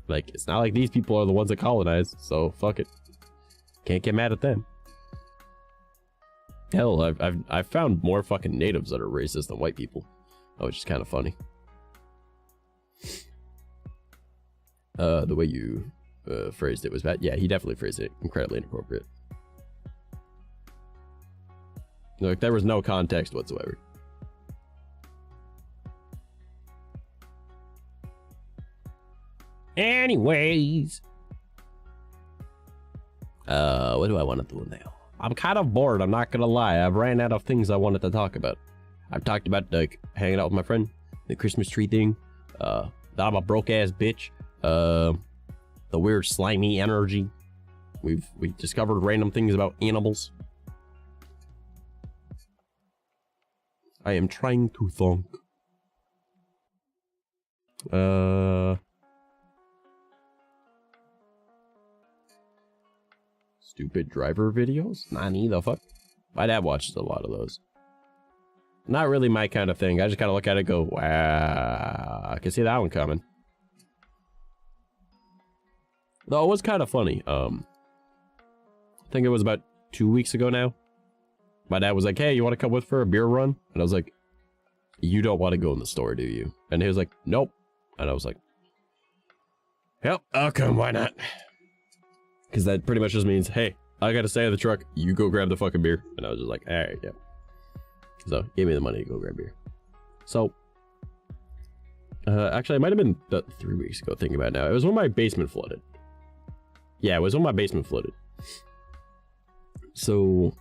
Like, it's not like these people are the ones that colonized, so fuck it. Can't get mad at them. Hell, I've found more fucking natives that are racist than white people, which is kind of funny. The way you phrased it was bad. Yeah, he definitely phrased it incredibly inappropriate. Like, there was no context whatsoever. Anyways. What do I want to do now? I'm kind of bored, I'm not gonna lie. I've ran out of things I wanted to talk about. I've talked about, like, hanging out with my friend, the Christmas tree thing, that I'm a broke-ass bitch, the weird slimy energy. We discovered random things about animals. I am trying to think. Stupid driver videos? Nani the fuck? My dad watches a lot of those. Not really my kind of thing. I just kind of look at it and go, wow, I can see that one coming. Though it was kind of funny. I think it was about 2 weeks ago now. My dad was like, hey, you want to come with for a beer run? And I was like, you don't want to go in the store, do you? And he was like, nope. And I was like, yep, I'll come, why not? Because that pretty much just means, hey, I gotta stay in the truck, you go grab the fucking beer. And I was just like, alright, yeah. So, give me the money to go grab beer. So, actually, it might have been 3 weeks ago, thinking about it now. It was when my basement flooded. Yeah, it was when my basement flooded. So,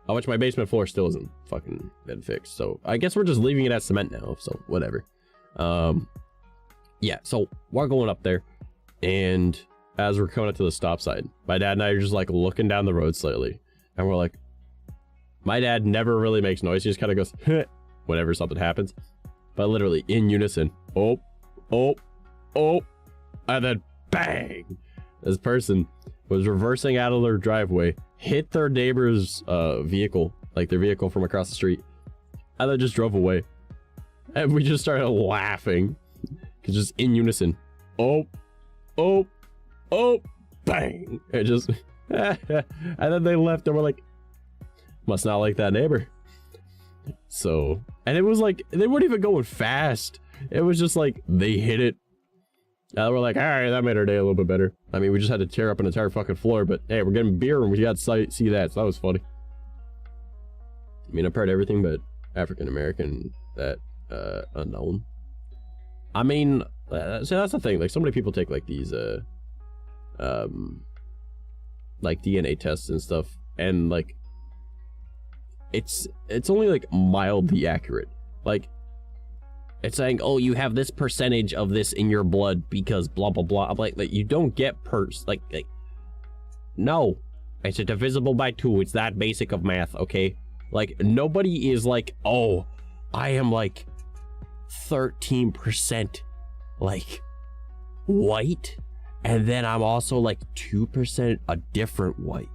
which my basement floor still isn't fucking been fixed. So, I guess we're just leaving it as cement now, so whatever. Yeah, so we're going up there, and as we're coming up to the stop sign, my dad and I are just like looking down the road slightly, and we're like, my dad never really makes noise, he just kind of goes heh, whenever something happens, but literally in unison, oh, oh, oh, and then bang, this person was reversing out of their driveway, hit their neighbor's vehicle, like their vehicle from across the street, and then just drove away, and we just started laughing, because just in unison, oh, oh, oh, bang, it just and then they left and we're like, must not like that neighbor. So, and it was like, they weren't even going fast, it was just like they hit it, and we're like, all right, that made our day a little bit better. I mean, we just had to tear up an entire fucking floor, but hey, we're getting beer and we got to see that, so that was funny. I mean, I've heard everything but African American, that unknown. I mean, so that's the thing, like so many people take like these like DNA tests and stuff, and like it's only like mildly accurate. Like it's saying, oh, you have this percentage of this in your blood because blah blah blah. I'm like you don't get like no, it's a divisible by 2. It's that basic of math, okay? Like nobody is like, oh, I am like 13% like white, and then I'm also like 2% a different white,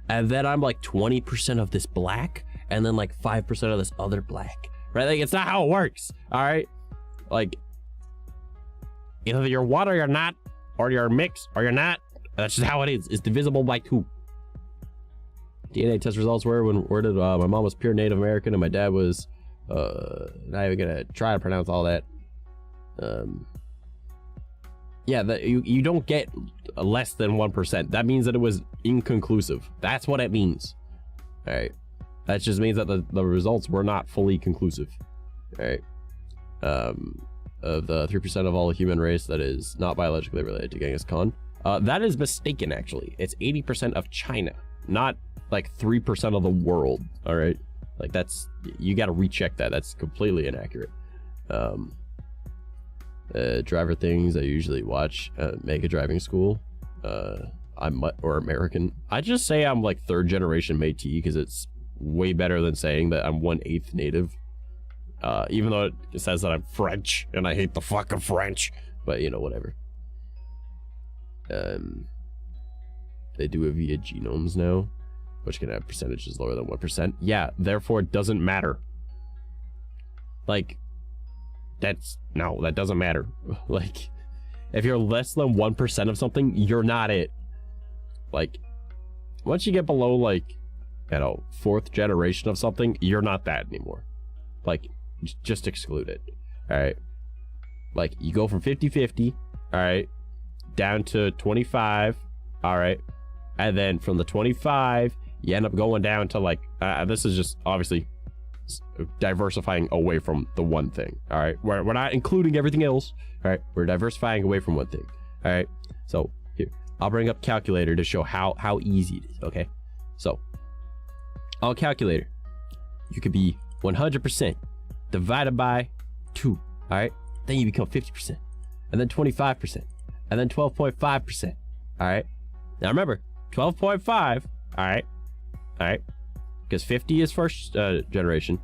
and then I'm like 20% of this black, and then like 5% of this other black, right? Like, it's not how it works, all right? Like, either you're one or you're not, or you're a mix or you're not. That's just how it is. It's divisible by 2. DNA test results were when worded my mom was pure Native American and my dad was not even gonna try to pronounce all that. Yeah, you don't get less than 1%. That means that it was inconclusive. That's what it means. All right, that just means that the results were not fully conclusive. All right, of the 3% of all the human race that is not biologically related to Genghis Khan. That is mistaken, actually. It's 80% of China, not like 3% of the world. All right, like that's, you got to recheck that. That's completely inaccurate. Driver things I usually watch Mega Driving School. or American. I just say I'm like 3rd generation Métis because it's way better than saying that I'm 1/8 native. Even though it says that I'm French and I hate the fucking French, but you know, whatever. They do it via genomes now, which can have percentages lower than 1%. Yeah, therefore it doesn't matter. Like, no, that doesn't matter. Like, if you're less than 1% of something, you're not it. Like, once you get below, like, you know, 4th generation of something, you're not that anymore. Like, just exclude it. All right. Like, you go from 50-50, all right, down to 25, all right, and then from the 25, you end up going down to like, this is just obviously diversifying away from the one thing. All right, we're not including everything else. All right, we're diversifying away from one thing. All right, so here, I'll bring up calculator to show how easy it is. Okay, so on calculator, you could be 100% divided by 2. All right, then you become 50%, and then 25%, and then 12.5%. All right, now remember 12.5. All right, because 50 is 1st generation,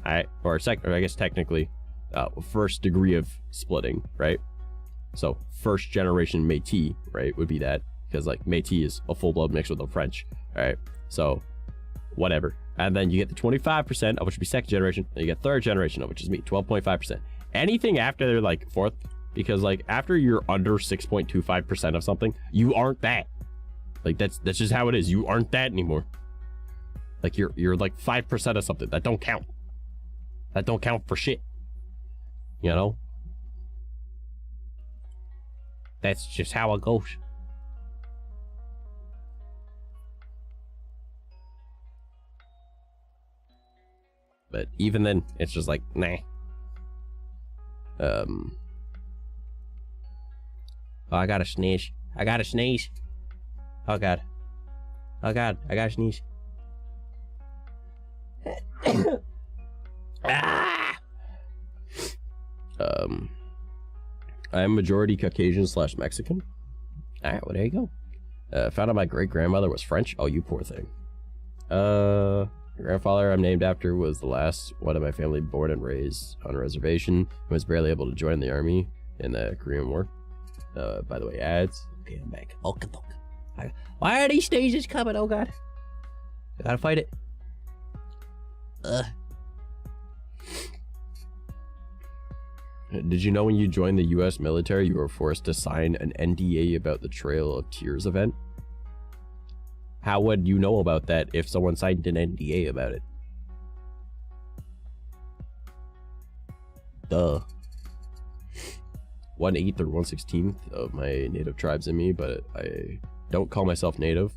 all right, or second, or I guess technically 1st degree of splitting, right? So 1st generation Métis, right, would be that, because like Métis is a full blood mix with the French. All right, so whatever, and then you get the 25%, of which would be 2nd generation, and you get 3rd generation, of which is me, 12.5%. Anything after they're like 4th, because like after you're under 6.25% of something, you aren't that. Like that's just how it is. You aren't that anymore. Like you're like 5% of something. That don't count. That don't count for shit. You know? That's just how it goes. But even then, it's just like, nah. Oh, I gotta sneeze. I gotta sneeze. Oh god. Oh god, I gotta sneeze. Ah! I am majority Caucasian / Mexican. Alright, well there you go. Found out my great grandmother was French. Oh, you poor thing. My grandfather I'm named after was the last one of my family born and raised on a reservation and was barely able to join the army in the Korean War. By the way, ads. Okay, I'm back. Okay. Why are these stages coming? Oh god. I gotta fight it. Did you know when you joined the US military, you were forced to sign an NDA about the Trail of Tears event? How would you know about that if someone signed an NDA about it? Duh. 1/8 or 1/16 of my native tribes in me, but I don't call myself native.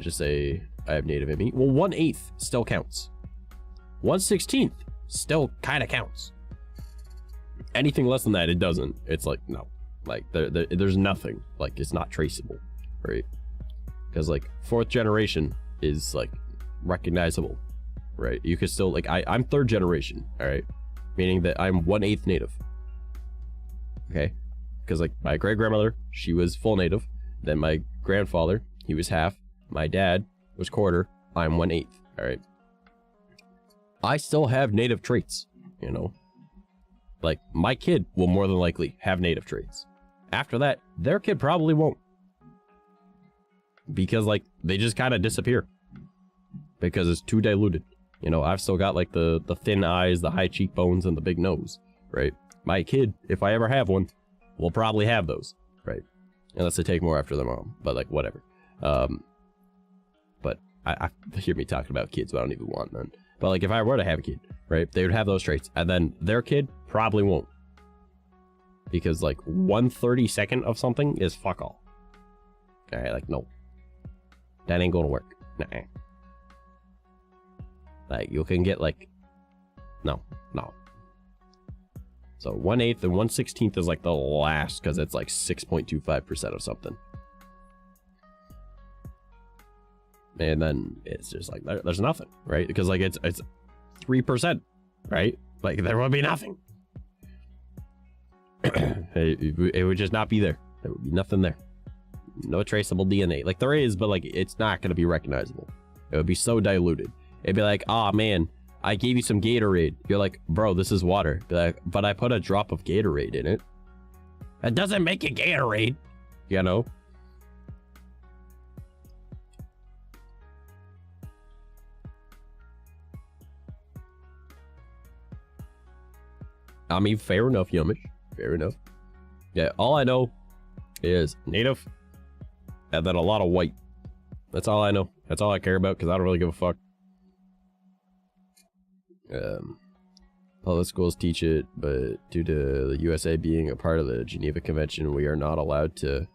Just say I have native in me. Well, 1/8 still counts. 1/16 still kind of counts. Anything less than that, it doesn't. It's like, no. Like, there's nothing. Like, it's not traceable, right? Because, like, 4th generation is, like, recognizable, right? You could still, like, I'm 3rd generation, all right? Meaning that I'm 1/8 native. Okay? Because, like, my great-grandmother, she was full native. Then my grandfather, he was half. My dad was 1/4. I'm 1/8, all right? I still have native traits, you know? Like, my kid will more than likely have native traits. After that, their kid probably won't. Because, like, they just kind of disappear. Because it's too diluted. You know, I've still got like the thin eyes, the high cheekbones, and the big nose, right? My kid, if I ever have one, will probably have those, right? Unless they take more after their mom, but like whatever. But I hear me talking about kids, but I don't even want none. But like if I were to have a kid, right, they would have those traits, and then their kid probably won't, because like 1/32 of something is fuck all. All right, like no, that ain't gonna work. Nah. Like you can get like no. So 1/8 and 1/16 is like the last, because it's like 6.25% of something. And then it's just like there's nothing, right? Because like it's 3%, right? Like there would be nothing. It would just not be there. There would be nothing there. No traceable DNA. Like there is, but like it's not going to be recognizable. It would be so diluted. It'd be like, oh man, I gave you some Gatorade. You're like, bro, this is water. Be like, but I put a drop of Gatorade in it. That doesn't make it Gatorade, you know? I mean, fair enough, Yumish. Fair enough. Yeah, all I know is native and then a lot of white. That's all I know. That's all I care about, because I don't really give a fuck. Public schools teach it, but due to the USA being a part of the Geneva Convention, we are not allowed to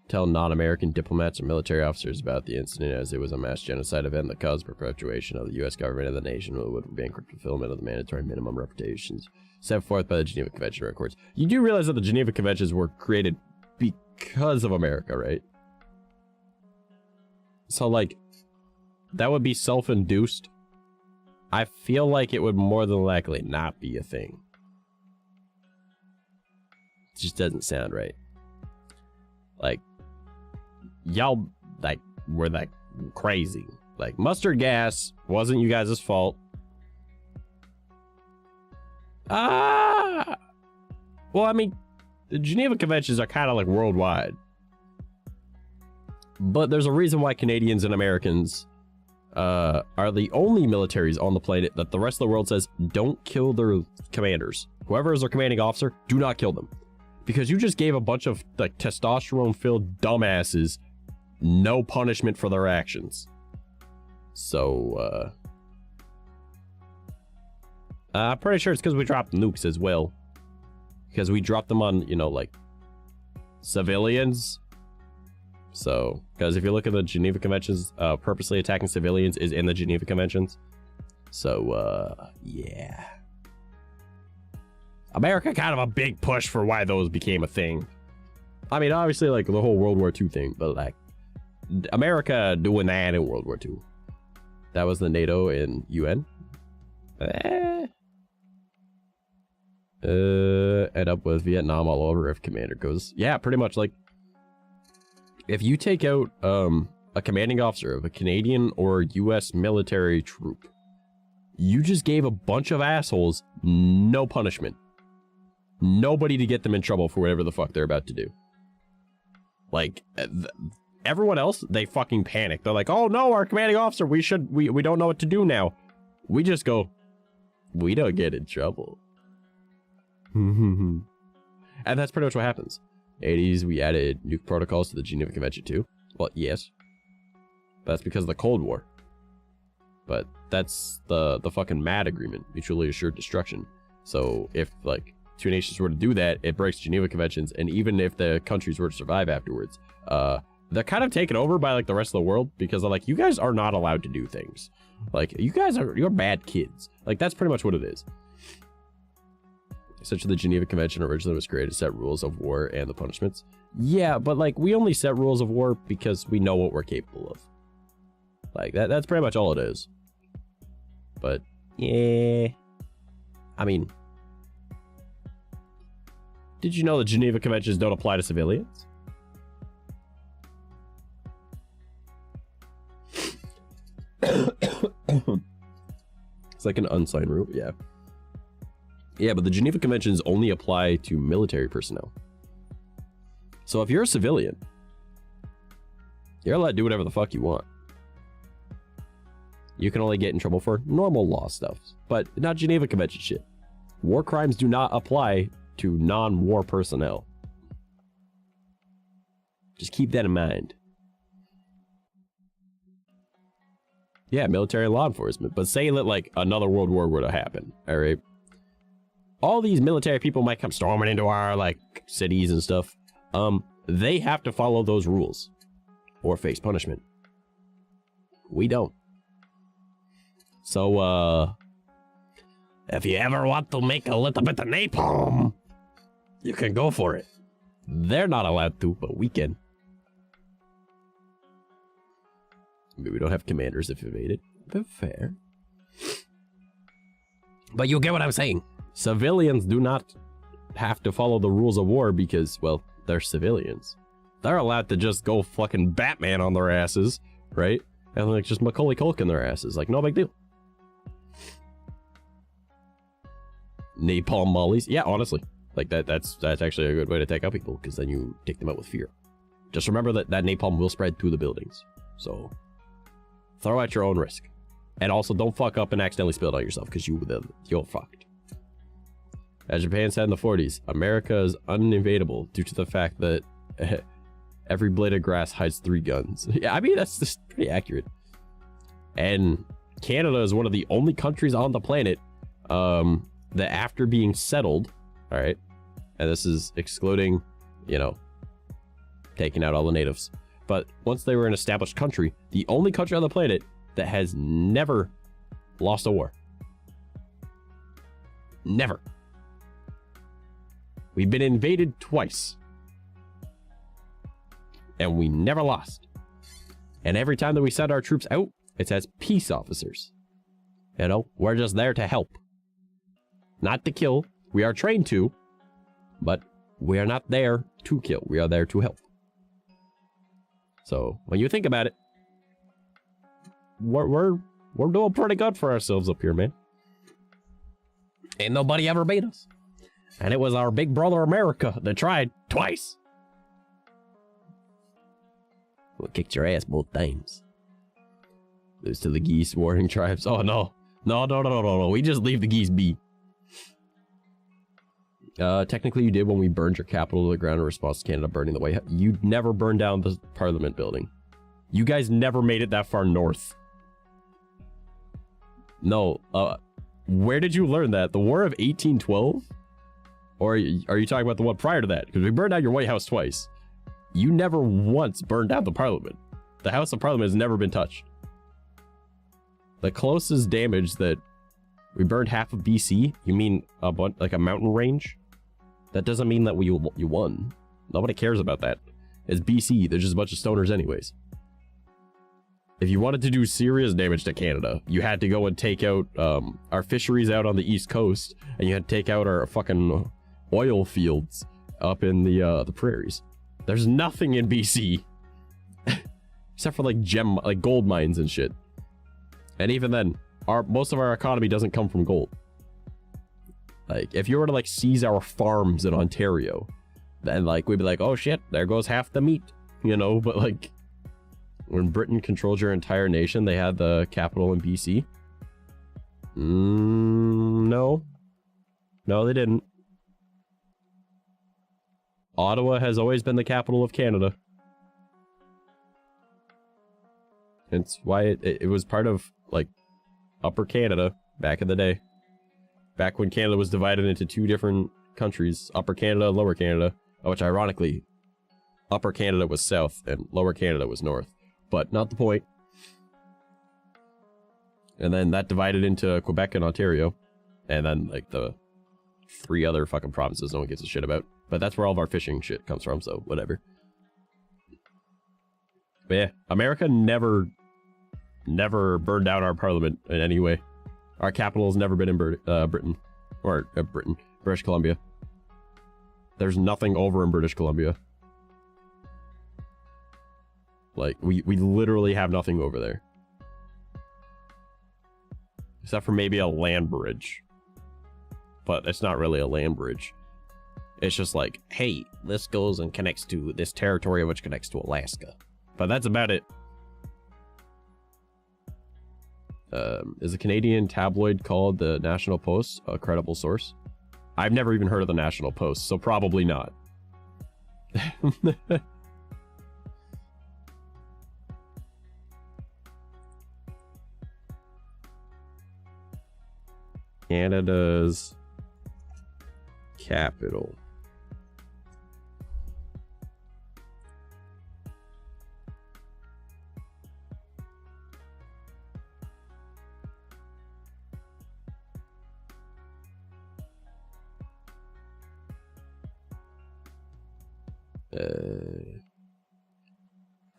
tell non-American diplomats or military officers about the incident, as it was a mass genocide event that caused perpetuation of the U.S. government and the nation, would bankrupt fulfillment of the mandatory minimum reputations set forth by the Geneva Convention records. You do realize that the Geneva Conventions were created because of America, right? So, like, that would be self-induced. I feel like it would more than likely not be a thing. It just doesn't sound right. Like, y'all, like, were like crazy. Like, mustard gas wasn't you guys' fault. Well, I mean, the Geneva Conventions are kind of like worldwide. But there's a reason why Canadians and Americans are the only militaries on the planet that the rest of the world says don't kill their commanders. Whoever is their commanding officer, do not kill them. Because you just gave a bunch of like testosterone-filled dumbasses no punishment for their actions. So, I'm pretty sure it's because we dropped nukes as well. Because we dropped them on, you know, like, civilians. So, because if you look at the Geneva Conventions, purposely attacking civilians is in the Geneva Conventions. So, yeah. America kind of a big push for why those became a thing. I mean, obviously, like, the whole World War II thing, but, like, America doing that in World War II. That was the NATO and UN. End up with Vietnam all over if commander goes. Yeah, pretty much, like, if you take out a commanding officer of a Canadian or US military troop, you just gave a bunch of assholes no punishment. Nobody to get them in trouble for whatever the fuck they're about to do. Like, everyone else, they fucking panic. They're like, oh no, our commanding officer, we don't know what to do now. We just go, we don't get in trouble. And that's pretty much what happens. 80s, we added nuke protocols to the Geneva Convention too. Well, yes. But that's because of the Cold War. But that's the fucking MAD agreement, mutually assured destruction. So if, like, two nations were to do that, it breaks Geneva Conventions, and even if the countries were to survive afterwards, they're kind of taken over by, like, the rest of the world, because they're like, you guys are not allowed to do things. Like, you're bad kids. Like, that's pretty much what it is. Essentially, the Geneva Convention originally was created to set rules of war and the punishments. Yeah, but, like, we only set rules of war because we know what we're capable of. Like, that's pretty much all it is. But, yeah. I mean, did you know the Geneva Conventions don't apply to civilians? It's like an unsigned rule, yeah. Yeah, but the Geneva Conventions only apply to military personnel. So if you're a civilian, you're allowed to do whatever the fuck you want. You can only get in trouble for normal law stuff, but not Geneva Convention shit. War crimes do not apply to non-war personnel. Just keep that in mind. Yeah, military law enforcement. But say that, like, another world war were to happen, all right? All these military people might come storming into our, like, cities and stuff. They have to follow those rules or face punishment. We don't. So, if you ever want to make a little bit of napalm, you can go for it. They're not allowed to, but we can. Maybe we don't have commanders if invaded. But fair. But you get what I'm saying. Civilians do not have to follow the rules of war because, well, they're civilians. They're allowed to just go fucking Batman on their asses, right? And like just Macaulay Culkin their asses. Like, no big deal. Napalm mollies. Yeah, honestly. Like that's actually a good way to take out people because then you take them out with fear. Just remember that napalm will spread to the buildings. So throw at your own risk. And also don't fuck up and accidentally spill it on yourself because you're fucked. As Japan said in the 40s, America is uninvadable due to the fact that every blade of grass hides 3 guns. Yeah, I mean, that's just pretty accurate. And Canada is one of the only countries on the planet that after being settled, all right, and this is excluding, you know, taking out all the natives, but once they were an established country, the only country on the planet that has never lost a war. Never. We've been invaded twice. And we never lost. And every time that we send our troops out, it's as peace officers. You know, we're just there to help. Not to kill. We are trained to. But we are not there to kill. We are there to help. So, when you think about it, we're doing pretty good for ourselves up here, man. Ain't nobody ever beat us. And it was our big brother America that tried twice. We kicked your ass both times. Lose to the geese warring tribes. Oh no. No. We just leave the geese be. Technically you did when we burned your capital to the ground in response to Canada burning the White House. You never burned down the Parliament building. You guys never made it that far north. No, where did you learn that? The War of 1812? Or are you talking about the one prior to that? Because we burned down your White House twice. You never once burned down the Parliament. The House of Parliament has never been touched. The closest damage that we burned half of BC, you mean like a mountain range? That doesn't mean that you won. Nobody cares about that. It's BC. There's just a bunch of stoners anyways. If you wanted to do serious damage to Canada, you had to go and take out our fisheries out on the East Coast, and you had to take out our fucking oil fields up in the prairies. There's nothing in BC except for like gold mines and shit. And even then, most of our economy doesn't come from gold. Like if you were to like seize our farms in Ontario, then like we'd be like, oh shit, there goes half the meat, you know. But like when Britain controlled your entire nation, they had the capital in BC. No, they didn't. Ottawa has always been the capital of Canada. It's why it was part of, like, Upper Canada back in the day. Back when Canada was divided into 2 different countries, Upper Canada and Lower Canada, which ironically, Upper Canada was south and Lower Canada was north. But not the point. And then that divided into Quebec and Ontario. And then, like, the 3 other fucking provinces no one gives a shit about. But that's where all of our fishing shit comes from, so whatever. But yeah, America never burned down our parliament in any way. Our capital has never been in Britain. Or British Columbia. There's nothing over in British Columbia. Like, we literally have nothing over there. Except for maybe a land bridge. But it's not really a land bridge. It's just like, hey, this goes and connects to this territory, which connects to Alaska. But that's about it. Is a Canadian tabloid called the National Post a credible source? I've never even heard of the National Post, so probably not. Canada's capital.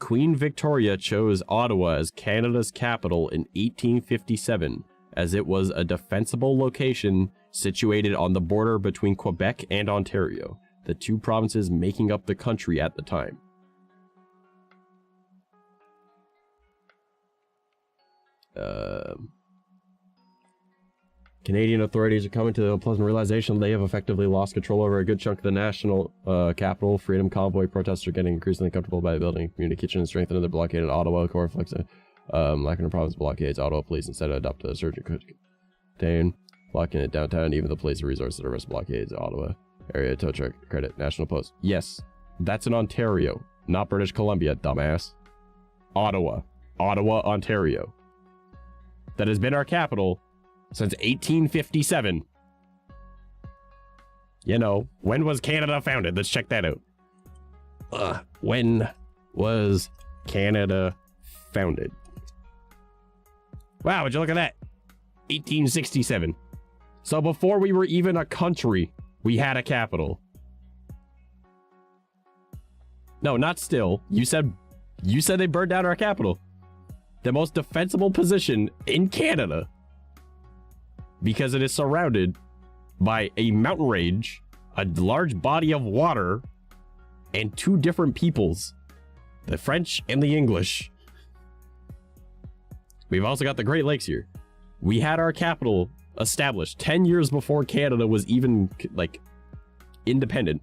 Queen Victoria chose Ottawa as Canada's capital in 1857, as it was a defensible location situated on the border between Quebec and Ontario, the two provinces making up the country at the time. Canadian authorities are coming to the unpleasant realization they have effectively lost control over a good chunk of the national capital. Freedom convoy protests are getting increasingly comfortable by building a community kitchen and strengthening their blockade in Ottawa. Core reflects lacking the province blockades. Ottawa police instead adopt a surge and contain, blocking it downtown. Even the police resources to arrest blockades. Ottawa area tow truck credit. National Post. Yes, that's in Ontario, not British Columbia, dumbass. Ottawa, Ontario. That has been our capital since 1857. You know, when was Canada founded? Let's check that out. When was Canada founded? Wow, would you look at that? 1867. So before we were even a country, we had a capital. No, not still. You said they burned down our capital. The most defensible position in Canada, because it is surrounded by a mountain range, a large body of water, and two different peoples, the French and the English. We've also got the Great Lakes here. We had our capital established 10 years before Canada was even, like, independent.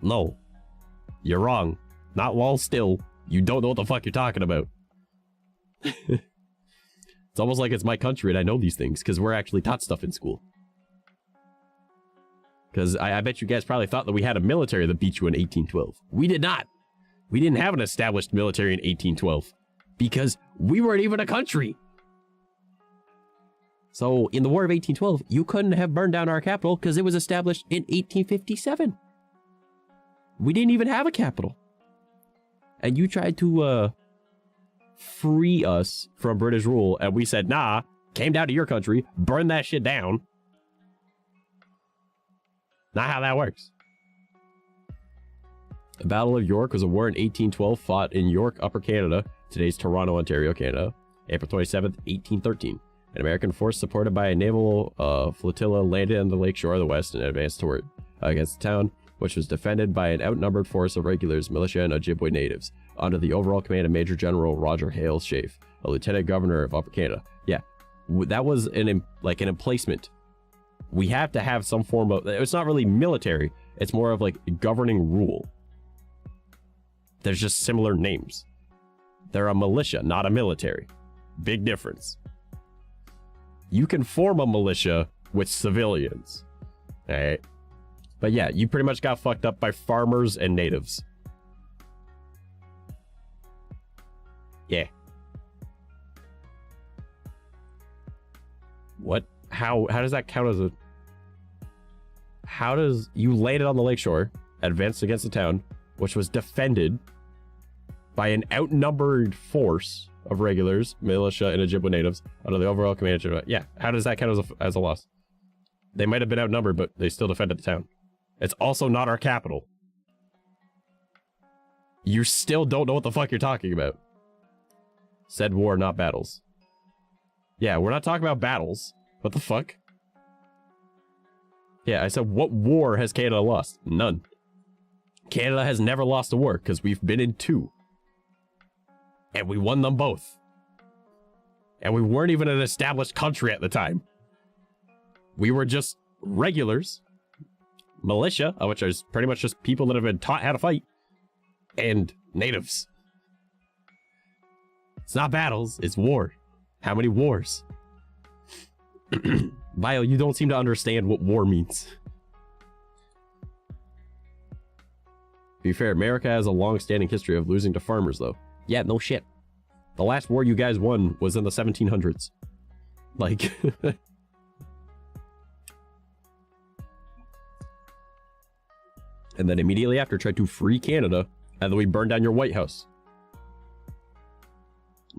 No, you're wrong. Not while still. You don't know what the fuck you're talking about. It's almost like it's my country and I know these things because we're actually taught stuff in school. Because I bet you guys probably thought that we had a military that beat you in 1812. We did not. We didn't have an established military in 1812 because we weren't even a country. So in the War of 1812, you couldn't have burned down our capital because it was established in 1857. We didn't even have a capital. And you tried to free us from British rule, and we said, nah, came down to your country, burned that shit down. Not how that works. The Battle of York was a war in 1812 fought in York, Upper Canada, today's Toronto, Ontario, Canada, April 27th, 1813. An American force supported by a naval flotilla landed on the lakeshore of the west and advanced toward against the town, which was defended by an outnumbered force of regulars, militia, and Ojibwe natives, under the overall command of Major General Roger Hale Schaeff, a Lieutenant Governor of Upper Canada. Yeah, that was an emplacement. We have to have some form of... It's not really military. It's more of like governing rule. There's just similar names. They're a militia, not a military. Big difference. You can form a militia with civilians. All right. But yeah, you pretty much got fucked up by farmers and natives. Yeah. What? How does that count as a... How does... You landed on the lakeshore, advanced against the town, which was defended by an outnumbered force of regulars, militia, and Ojibwe natives under the overall command of... Yeah, how does that count as a loss? They might have been outnumbered, but they still defended the town. It's also not our capital. You still don't know what the fuck you're talking about. Said war, not battles. Yeah, we're not talking about battles. What the fuck? Yeah, I said, what war has Canada lost? None. Canada has never lost a war because we've been in 2. And we won them both. And we weren't even an established country at the time. We were just regulars. Militia, which is pretty much just people that have been taught how to fight, and natives. It's not battles, it's war. How many wars? Bio, you don't seem to understand what war means. To be fair, America has a long-standing history of losing to farmers, though. Yeah, no shit. The last war you guys won was in the 1700s. Like... And then immediately after, tried to free Canada, and then we burned down your White House.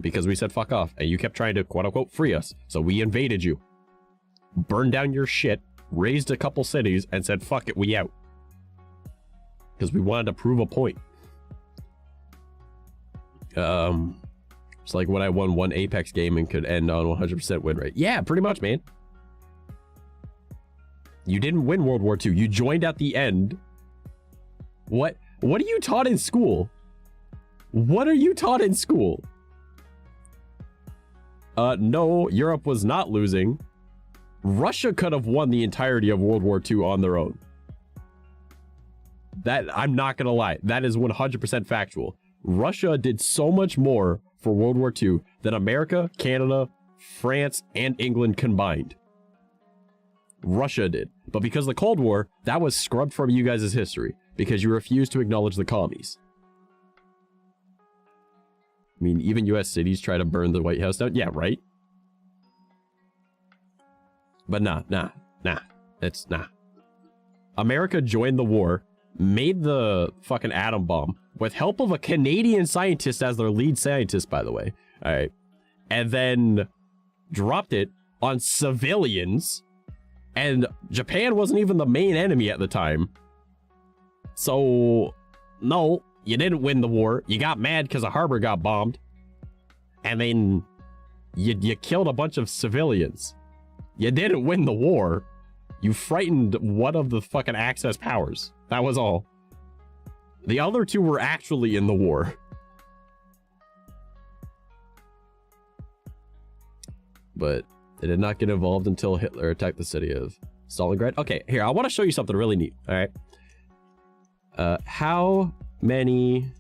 Because we said fuck off, and you kept trying to quote-unquote free us, so we invaded you. Burned down your shit, raised a couple cities, and said fuck it, we out. Because we wanted to prove a point. It's like when I won one Apex game and could end on 100% win rate. Yeah, pretty much, man. You didn't win World War II. You joined at the end. What are you taught in school? What are you taught in school? No, Europe was not losing. Russia could have won the entirety of World War II on their own. That, I'm not gonna lie, that is 100% factual. Russia did so much more for World War II than America, Canada, France, and England combined. Russia did. But because of the Cold War, that was scrubbed from you guys' history, because you refused to acknowledge the commies. I mean, even US cities try to burn the White House down. Yeah, right? But nah. It's nah. America joined the war, made the fucking atom bomb, with help of a Canadian scientist as their lead scientist, by the way. Alright. And then dropped it on civilians. And Japan wasn't even the main enemy at the time. So, no, you didn't win the war. You got mad because a harbor got bombed. And then you killed a bunch of civilians. You didn't win the war. You frightened one of the fucking Axis powers. That was all. The other two were actually in the war. But they did not get involved until Hitler attacked the city of Stalingrad. Okay, here, I want to show you something really neat, all right? How many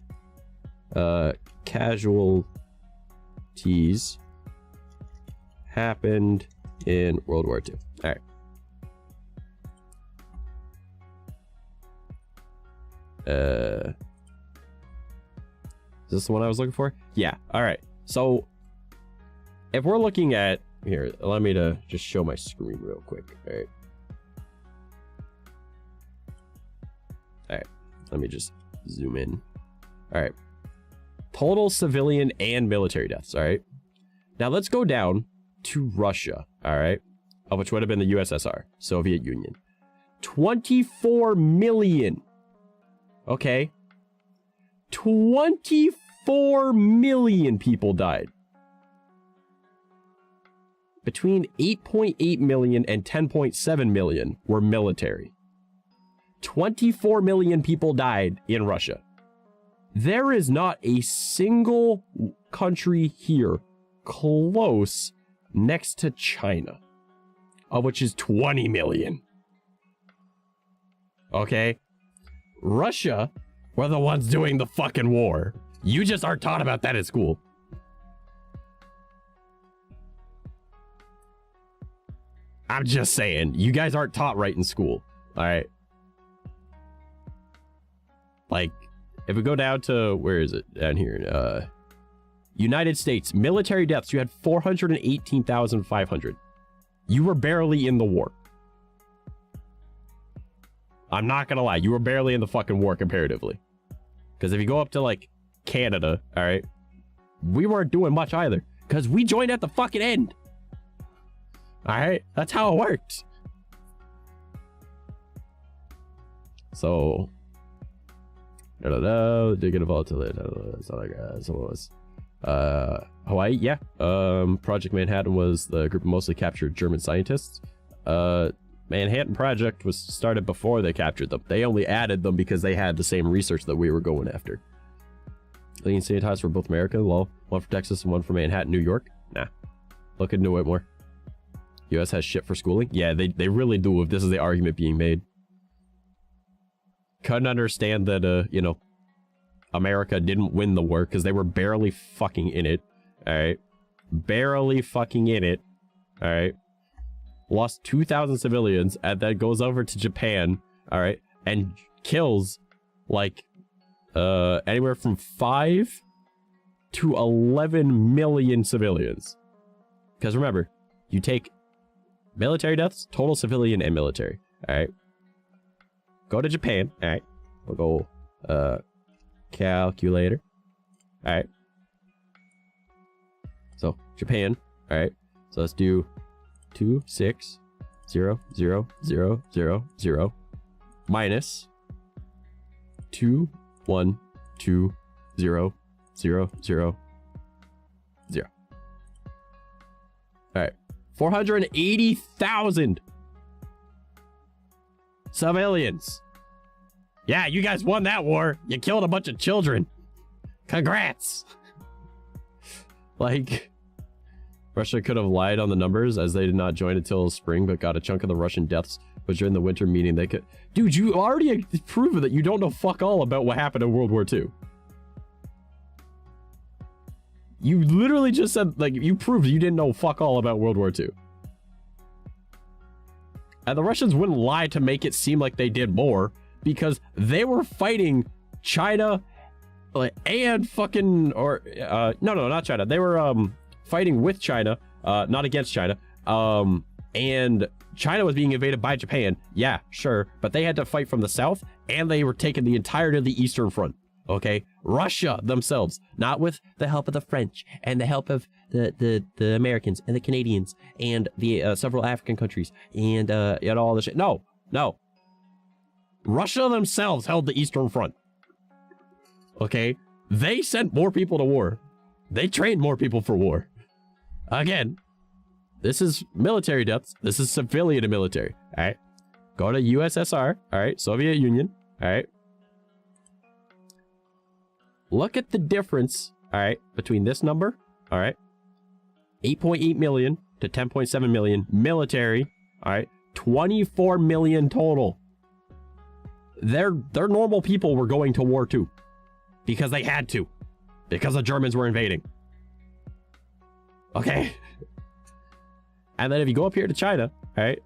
casualties happened in World War II? All right. Is this the one I was looking for? Yeah, all right. So if we're looking at here, allow me to just show my screen real quick. All right, let me just zoom in. All right, total civilian and military deaths. All right, now let's go down to Russia. All right, which would have been the USSR, Soviet Union. 24 million. Okay, 24 million people died. Between 8.8 million and 10.7 million were military. 24 million people died in Russia. There is not a single country here close next to China, which is 20 million. Okay? Russia were the ones doing the fucking war. You just aren't taught about that at school. I'm just saying, you guys aren't taught right in school. All right. Like, if we go down to, where is it? Down here. United States, military deaths, you had 418,500. You were barely in the war. I'm not gonna lie, you were barely in the fucking war comparatively. Because if you go up to, like, Canada, all right, we weren't doing much either. Because we joined at the fucking end. All right, that's how it worked. So, did get involved to Hawaii, yeah. Project Manhattan was the group of mostly captured German scientists. Manhattan Project was started before they captured them. They only added them because they had the same research that we were going after. Leading scientists for both America, well, one for Texas and one for Manhattan, New York. Nah, look into it more. US has shit for schooling. Yeah, they really do if this is the argument being made. Couldn't understand that, you know, America didn't win the war because they were barely fucking in it. All right. Barely fucking in it. All right. Lost 2,000 civilians and then goes over to Japan. All right. And kills like anywhere from 5 to 11 million civilians. Because remember, you take military deaths, total civilian and military. All right. Go to Japan. All right. We'll go calculator. All right. So Japan. All right. So let's do 2,6,0,0,0,0 minus 2,1,2,0,0,0. All right. 480,000 civilians. Yeah, you guys won that war. You killed a bunch of children. Congrats. Like, Russia could have lied on the numbers as they did not join until spring, but got a chunk of the Russian deaths. But during the winter meeting, they could... Dude, you already proved that you don't know fuck all about what happened in World War II. You literally just said, like, you proved you didn't know fuck all about World War II. And the Russians wouldn't lie to make it seem like they did more, because they were fighting China, like, and fucking, or, no, not China. They were, fighting with China, not against China. And China was being invaded by Japan. Yeah, sure. But they had to fight from the south, and they were taking the entirety of the Eastern Front. Okay? Russia themselves, not with the help of the French and the help of the Americans and the Canadians and the several African countries and all this shit. No. Russia themselves held the Eastern Front. Okay? They sent more people to war. They trained more people for war. Again, this is military deaths. This is civilian and military. All right. Go to USSR. All right. Soviet Union. All right. Look at the difference. All right. Between this number. All right. 8.8 million to 10.7 million military. All right. 24 million total. Their normal people were going to war too. Because they had to. Because the Germans were invading. Okay. And then if you go up here to China, all right,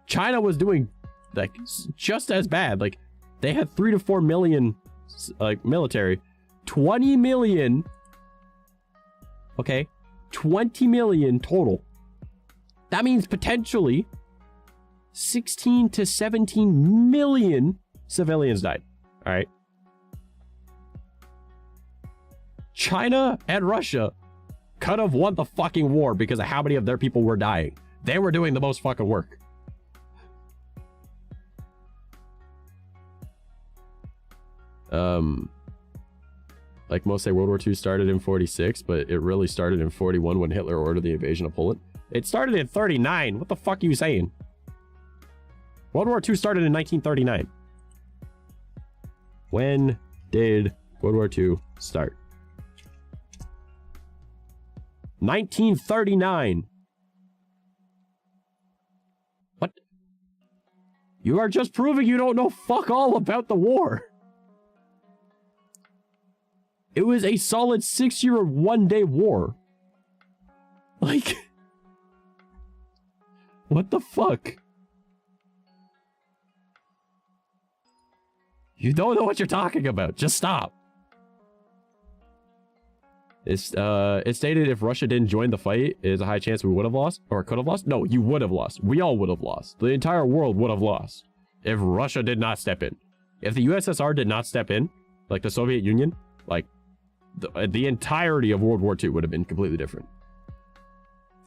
China was doing like just as bad. Like they had 3 to 4 million like military, 20 million. Okay. 20 million total. That means potentially 16 to 17 million civilians died. All right. China and Russia could have won the fucking war because of how many of their people were dying. They were doing the most fucking work. Like most say World War II started in 46, but it really started in 41 when Hitler ordered the invasion of Poland. It started in 39. What the fuck are you saying? World War II started in 1939. When did World War II start? 1939. What? You are just proving you don't know fuck all about the war. It was a solid 6-year, 1-day war. Like, what the fuck? You don't know what you're talking about. Just stop. It stated if Russia didn't join the fight, there's a high chance we would have lost or could have lost. No, you would have lost. We all would have lost. The entire world would have lost if Russia did not step in. If the USSR did not step in, like the Soviet Union, like the entirety of World War II would have been completely different.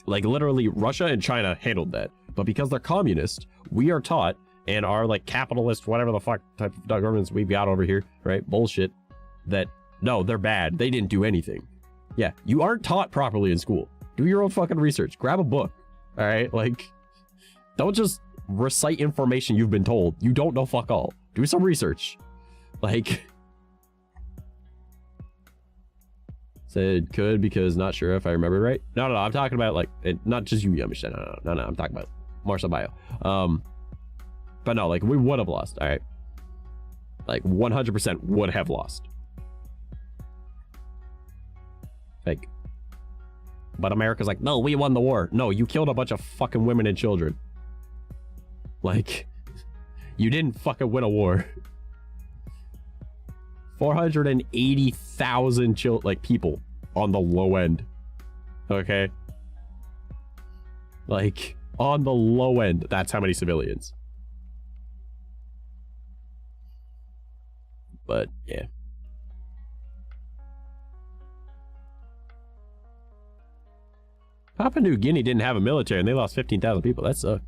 Like literally Russia and China handled that. But because they're communist, we are taught and are like capitalist, whatever the fuck type of governments we've got over here, right? Bullshit. That, no, they're bad. They didn't do anything. Yeah, you aren't taught properly in school. Do your own fucking research. Grab a book. All right? Like, don't just recite information you've been told. You don't know fuck all. Do some research. Like, said could because not sure if I remember right. No, I'm talking about like, not just you, Yamisha. No, I'm talking about Marcel Bio. But no, like we would have lost. All right. Like 100% would have lost. Like But America's like, no, we won the war. No, you killed a bunch of fucking women and children. Like, you didn't fucking win a war. 480,000 people on the low end. Okay? Like, on the low end, that's how many civilians. But, yeah. Papua New Guinea didn't have a military and they lost 15,000 people. That sucks.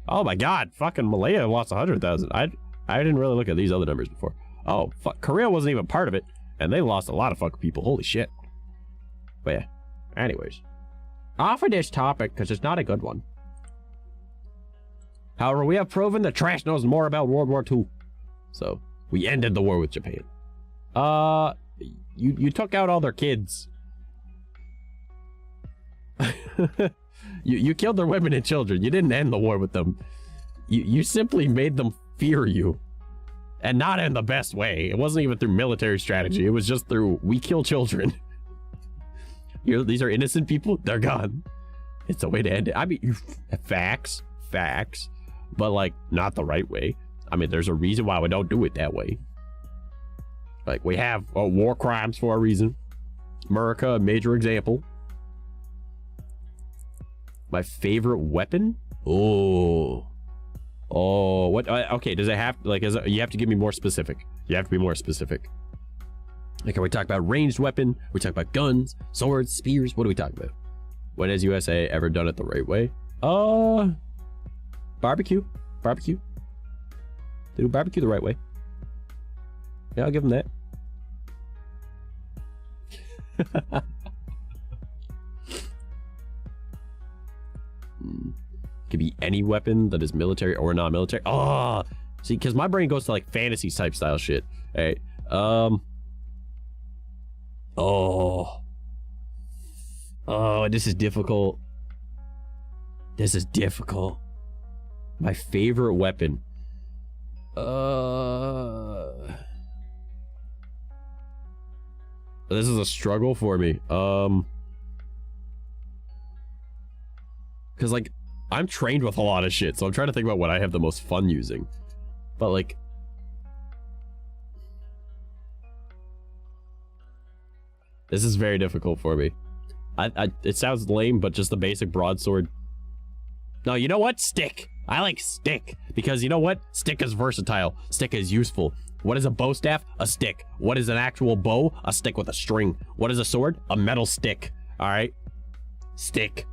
Oh my god, fucking Malaya lost 100,000. I didn't really look at these other numbers before. Oh, fuck, Korea wasn't even part of it, and they lost a lot of fucking people. Holy shit. But yeah, anyways. Off of this topic, because it's not a good one. However, we have proven that Trash knows more about World War II. So, we ended the war with Japan. You took out all their kids. You killed their women and children. You didn't end the war with them. You simply made them fear you. And not in the best way. It wasn't even through military strategy. It was just through, we kill children. These are innocent people. They're gone. It's a way to end it. I mean, facts. But like, not the right way. I mean, there's a reason why we don't do it that way. Like, we have war crimes for a reason. America, a major example. My favorite weapon? Oh, what? Okay, does it have, like, you have to give me more specific. You have to be more specific. Like, are we talking about ranged weapon? We talk about guns, swords, spears? What are we talking about? When has USA ever done it the right way? Barbecue. They do barbecue the right way. Yeah, I'll give them that. Could be any weapon that is military or non-military. Oh, see, because my brain goes to like fantasy type style shit. Hey, oh, this is difficult. My favorite weapon. This is a struggle for me. Because like, I'm trained with a lot of shit, so I'm trying to think about what I have the most fun using. But like, this is very difficult for me. It sounds lame, but just the basic broadsword. No, you know what? Stick. I like stick because you know what? Stick is versatile. Stick is useful. What is a bow staff? A stick. What is an actual bow? A stick with a string. What is a sword? A metal stick. All right. Stick.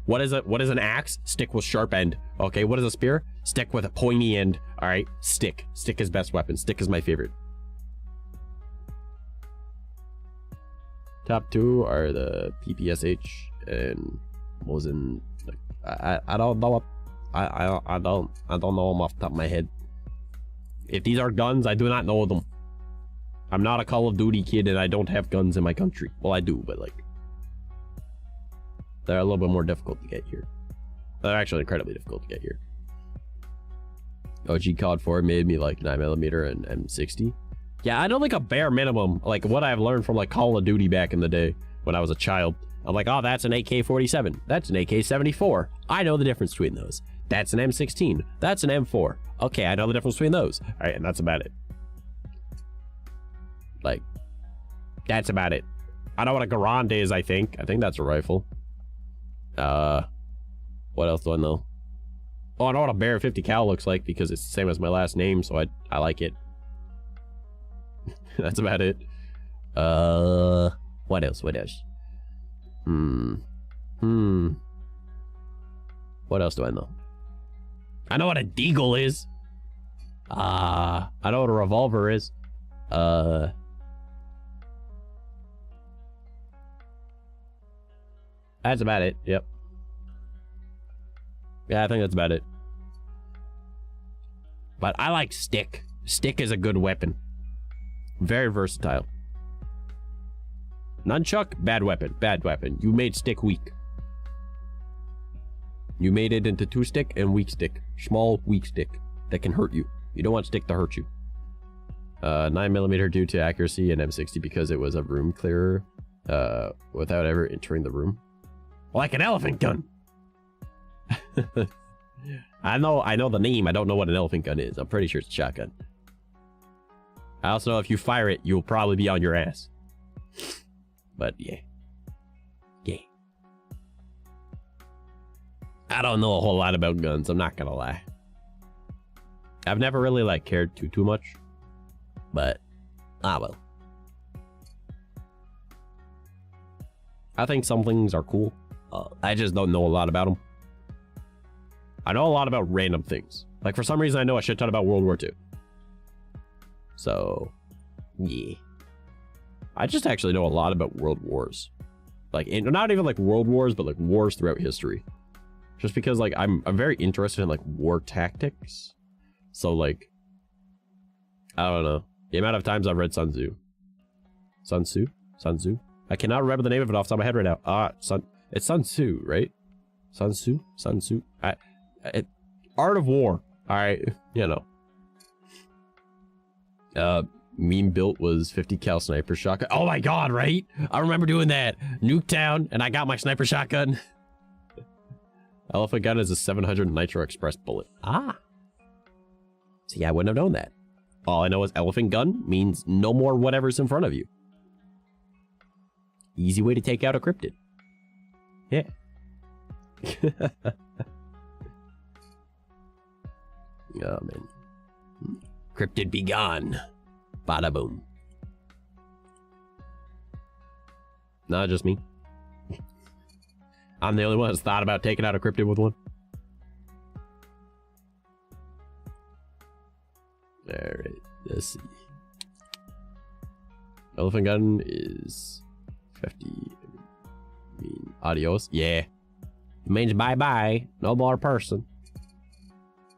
What is an axe? Stick with sharp end. Okay, what is a spear? Stick with a pointy end. All right, stick. Stick is best weapon. Stick is my favorite. Top two are the PPSH and Mosin. I don't know. I don't know them off the top of my head. If these are guns, I do not know them. I'm not a Call of Duty kid, and I don't have guns in my country. Well, I do, but like, they're a little bit more difficult to get here. They're actually incredibly difficult to get here. OG COD 4 made me like 9mm and M60. Yeah, I know like a bare minimum, like what I've learned from like Call of Duty back in the day when I was a child. I'm like, oh, that's an AK-47. That's an AK-74. I know the difference between those. That's an M16. That's an M4. Okay, I know the difference between those. All right, and that's about it. Like, that's about it. I know what a Garand is, I think. I think that's a rifle. What else do I know? Oh, I know what a Bear 50 cal looks like because it's the same as my last name, so I like it. That's about it. What else? What else? What else do I know? I know what a deagle is. I know what a revolver is. That's about it. Yep. Yeah, I think that's about it. But I like stick. Stick is a good weapon. Very versatile. Nunchuck, bad weapon. Bad weapon. You made stick weak. You made it into 2-stick and weak stick. Small, weak stick that can hurt you. You don't want stick to hurt you. 9mm due to accuracy and M60 because it was a room clearer without ever entering the room. Like an elephant gun. I know the name. I don't know what an elephant gun is. I'm pretty sure it's a shotgun. I also know if you fire it, you'll probably be on your ass. But yeah. Yeah. I don't know a whole lot about guns, I'm not gonna lie. I've never really like cared too much. But well. I think some things are cool. I just don't know a lot about them. I know a lot about random things. Like, for some reason, I know a shit ton about World War II. So, yeah. I just actually know a lot about world wars. Like, not even like world wars, but like wars throughout history. Just because, like, I'm very interested in, like, war tactics. So, like, I don't know. The amount of times I've read Sun Tzu. Sun Tzu? Sun Tzu? I cannot remember the name of it off the top of my head right now. It's Sun Tzu, right? Sun Tzu? Sun Tzu? Art of War. Alright, you know. Meme built was 50 cal sniper shotgun. Oh my god, right? I remember doing that. Nuketown, and I got my sniper shotgun. Elephant gun is a 700 Nitro Express bullet. Ah. See, I wouldn't have known that. All I know is elephant gun means no more whatever's in front of you. Easy way to take out a cryptid. Yeah. Oh, man. Cryptid be gone. Bada boom. Not just me. I'm the only one that's thought about taking out a cryptid with one. Alright, let's see. Elephant gun is 50. I mean, adios. Yeah. It means bye-bye. No more person.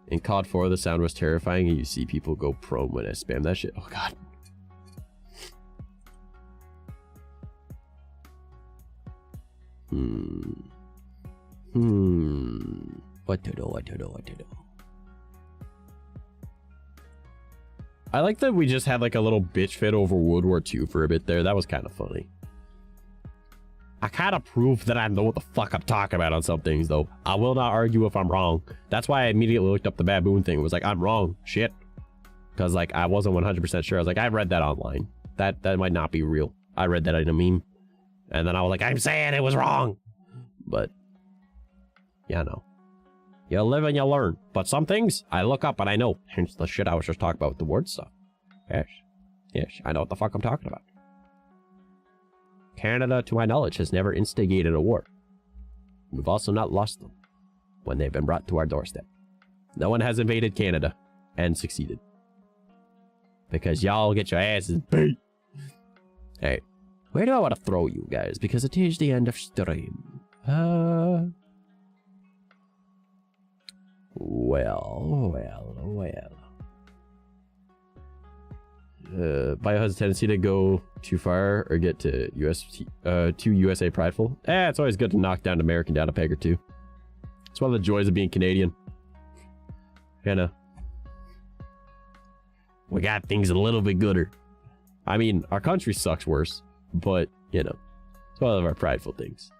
In COD 4, the sound was terrifying, and you see people go prone when I spam that shit. Oh, God. What to do? I like that we just had like a little bitch fit over World War II for a bit there. That was kind of funny. I kind of proved that I know what the fuck I'm talking about on some things, though. I will not argue if I'm wrong. That's why I immediately looked up the baboon thing. It was like, I'm wrong. Shit. Because, like, I wasn't 100% sure. I was like, I read that online. That might not be real. I read that in a meme. And then I was like, I'm saying it was wrong. But, yeah, no. You live and you learn. But some things, I look up and I know. Hence the shit I was just talking about with the word stuff. Yes. Yes, I know what the fuck I'm talking about. Canada, to my knowledge, has never instigated a war. We've also not lost them when they've been brought to our doorstep. No one has invaded Canada and succeeded. Because y'all get your asses beat. Hey, where do I want to throw you guys? Because it is the end of stream. Well. Bio has a tendency to go too far or get to too USA prideful. It's always good to knock down American down a peg or two. It's one of the joys of being Canadian. You know, we got things a little bit gooder. I mean, our country sucks worse, but you know, it's one of our prideful things.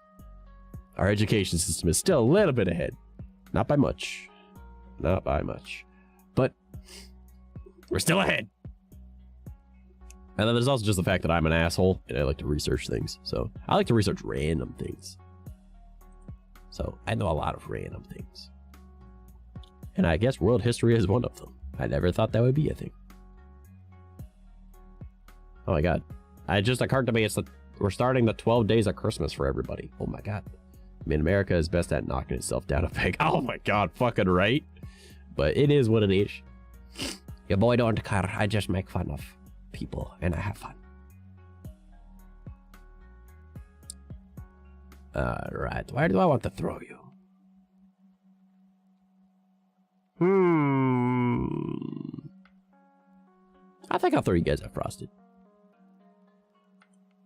Our education system is still a little bit ahead. Not by much. Not by much. But we're still ahead. And then there's also just the fact that I'm an asshole and I like to research things. So I like to research random things. So I know a lot of random things. And I guess world history is one of them. I never thought that would be a thing. Oh my god. It just occurred to me we're starting the 12 days of Christmas for everybody. Oh my god. I mean, America is best at knocking itself down a peg. Oh my god, fucking right. But it is what it is. Your boy don't care. I just make fun of people and I have fun. Alright, where do I want to throw you? I think I'll throw you guys at Frosted.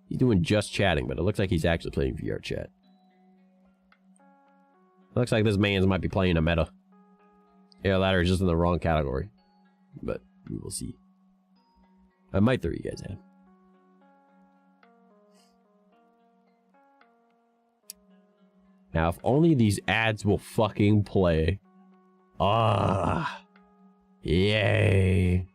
He's doing just chatting, but it looks like he's actually playing VR chat. Looks like this man's might be playing a meta. Yeah, ladder is just in the wrong category. But we will see. I might throw you guys at him. Now, if only these ads will fucking play. Ah. Yay.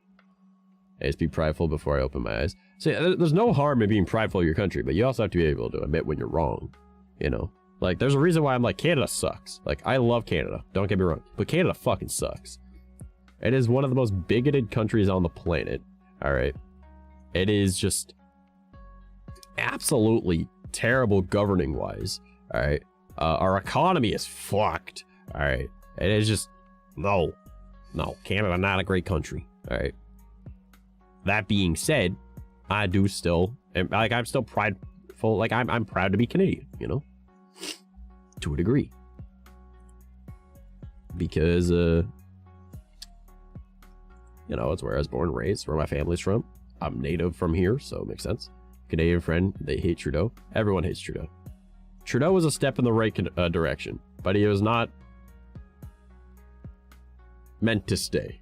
I just be prideful before I open my eyes. See, there's no harm in being prideful of your country, but you also have to be able to admit when you're wrong. You know? Like, there's a reason why I'm like, Canada sucks. Like, I love Canada. Don't get me wrong. But Canada fucking sucks. It is one of the most bigoted countries on the planet. Alright? It is just absolutely terrible governing-wise. Alright? Our economy is fucked. Alright? It is just... No. No. Canada, not a great country. Alright? That being said, I do still... Like, I'm still prideful. Like, I'm proud to be Canadian, you know? To a degree. Because, you know, it's where I was born and raised, where my family's from. I'm native from here, so it makes sense. Canadian friend, they hate Trudeau. Everyone hates Trudeau. Trudeau was a step in the right direction, but he was not meant to stay.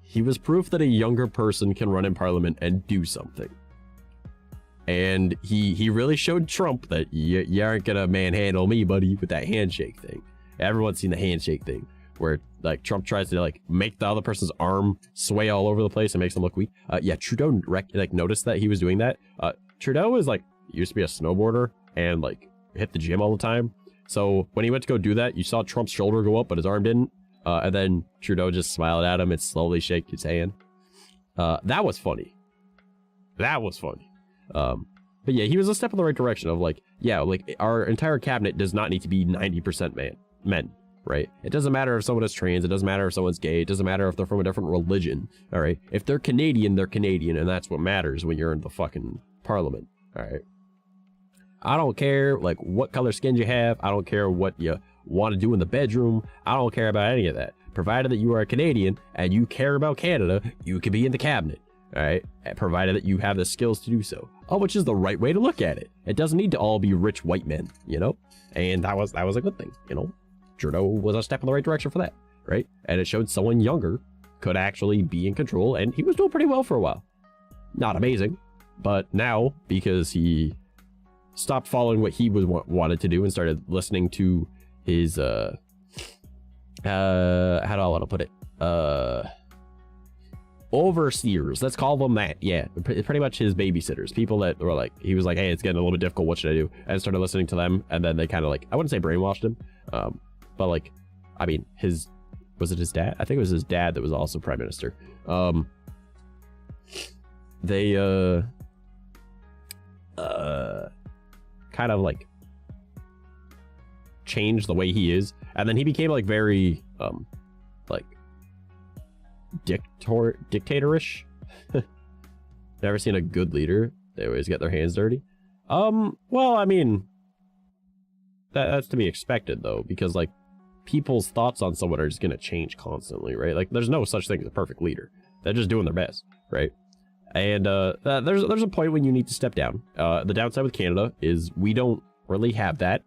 He was proof that a younger person can run in parliament and do something. And he really showed Trump that you aren't gonna manhandle me, buddy, with that handshake thing. Everyone's seen the handshake thing, where like Trump tries to like make the other person's arm sway all over the place and makes them look weak. Yeah, Trudeau like noticed that he was doing that. Trudeau was like used to be a snowboarder and like hit the gym all the time. So when he went to go do that, you saw Trump's shoulder go up, but his arm didn't. And then Trudeau just smiled at him and slowly shake his hand. That was funny. That was funny. But yeah, he was a step in the right direction of like, yeah, like our entire cabinet does not need to be 90% men, right? It doesn't matter if someone is trans. It doesn't matter if someone's gay. It doesn't matter if they're from a different religion. All right. If they're Canadian, they're Canadian. And that's what matters when you're in the fucking parliament. All right. I don't care like what color skin you have. I don't care what you want to do in the bedroom. I don't care about any of that. Provided that you are a Canadian and you care about Canada, you can be in the cabinet. All right, provided that you have the skills to do so. Oh, which is the right way to look at it. It doesn't need to all be rich white men, you know. And that was a good thing, you know. Trudeau was a step in the right direction for that, right? And it showed someone younger could actually be in control, and he was doing pretty well for a while. Not amazing, but now because he stopped following what he was wanted to do and started listening to his how do I want to put it? Overseers, let's call them that. Yeah, pretty much his babysitters, people that were like, he was like, hey, it's getting a little bit difficult, what should I do? And started listening to them, and then they kind of like, I wouldn't say brainwashed him, but like, I mean, was it his dad? I think it was his dad that was also prime minister. They kind of like changed the way he is, and then he became like very like dictatorish. Never seen a good leader. They always get their hands dirty. Well, I mean, that's to be expected though, because like people's thoughts on someone are just gonna change constantly, right? Like there's no such thing as a perfect leader. They're just doing their best, right? And there's a point when you need to step down. The downside with Canada is we don't really have that.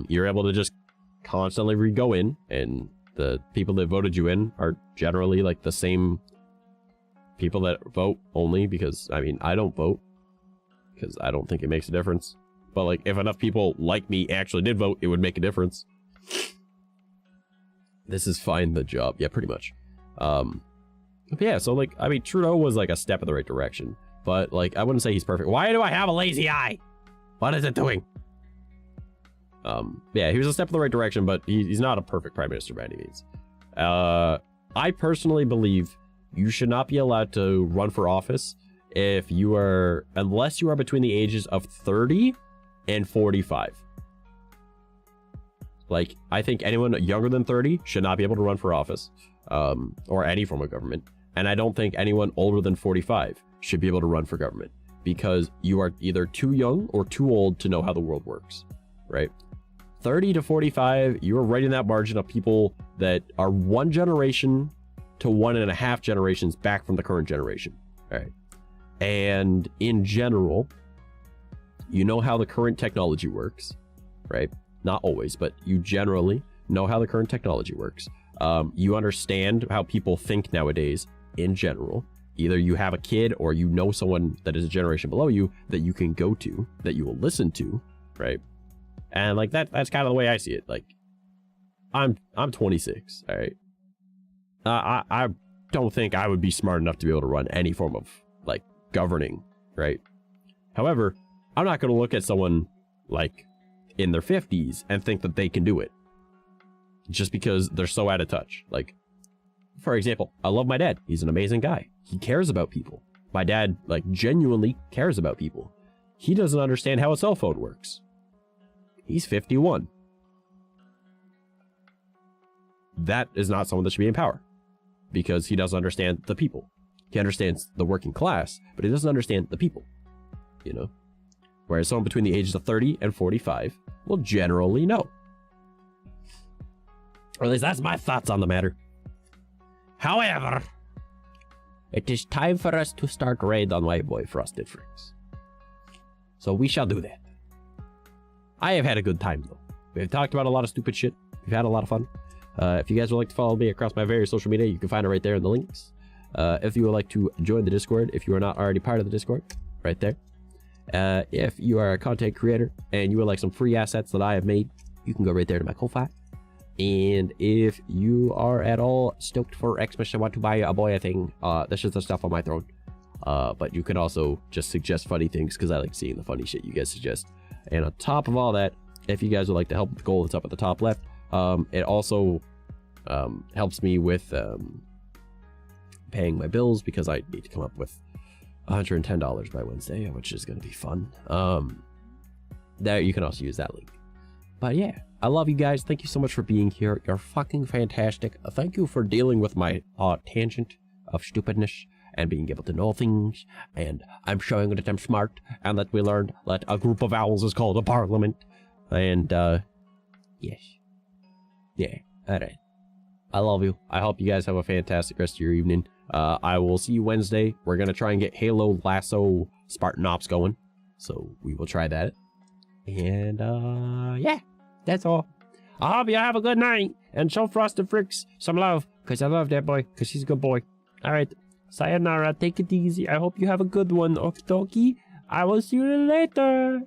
You're able to just constantly go in, and the people that voted you in are generally like the same people that vote only because, I mean, I don't vote because I don't think it makes a difference. But like if enough people like me actually did vote, it would make a difference. This is find the job. Yeah, pretty much. But yeah, so like, I mean, Trudeau was like a step in the right direction, but like, I wouldn't say he's perfect. Why do I have a lazy eye? What is it doing? Yeah, he was a step in the right direction, but he's not a perfect prime minister by any means. I personally believe you should not be allowed to run for office if you are, unless you are between the ages of 30 and 45. Like, I think anyone younger than 30 should not be able to run for office, or any form of government. And I don't think anyone older than 45 should be able to run for government, because you are either too young or too old to know how the world works, right? 30 to 45, you are right in that margin of people that are one generation to 1.5 generations back from the current generation. All right. And in general, you know how the current technology works, right? Not always, but you generally know how the current technology works. You understand how people think nowadays in general. Either you have a kid or you know someone that is a generation below you that you can go to, that you will listen to, right? And like that's kind of the way I see it. Like I'm 26, all right. I don't think I would be smart enough to be able to run any form of like governing, right? However, I'm not going to look at someone like in their 50s and think that they can do it just because they're so out of touch. Like, for example, I love my dad. He's an amazing guy. He cares about people. My dad, like, genuinely cares about people. He doesn't understand how a cell phone works. He's 51. That is not someone that should be in power because he doesn't understand the people. He understands the working class, but he doesn't understand the people, you know? Whereas someone between the ages of 30 and 45 will generally know. Or at least that's my thoughts on the matter. However, it is time for us to start raid on my boy Frosted Fricks. So we shall do that. I have had a good time though. We've talked about a lot of stupid shit. We've had a lot of fun. If you guys would like to follow me across my various social media, you can find it right there in the links. If you would like to join the Discord, if you are not already part of the Discord, right there. If you are a content creator and you would like some free assets that I have made, you can go right there to my Ko-Fi. And if you are at all stoked for Xmas and want to buy a boy a thing, that's just the stuff on my throne. But you can also just suggest funny things because I like seeing the funny shit you guys suggest. And on top of all that, if you guys would like to help with the goal that's up at the top left, it also helps me with paying my bills because I need to come up with $110 by Wednesday, which is going to be fun. There, you can also use that link. But yeah, I love you guys. Thank you so much for being here. You're fucking fantastic. Thank you for dealing with my tangent of stupidness and being able to know things. And I'm showing that I'm smart and that we learned that a group of owls is called a parliament. And yes. Yeah, alright. I love you. I hope you guys have a fantastic rest of your evening. I will see you Wednesday. We're going to try and get Halo Lasso Spartan Ops going. So we will try that. And yeah, that's all. I hope you have a good night. And show Frosted Fricks some love. Because I love that boy. Because he's a good boy. Alright. Sayonara. Take it easy. I hope you have a good one. Okie dokie. I will see you later.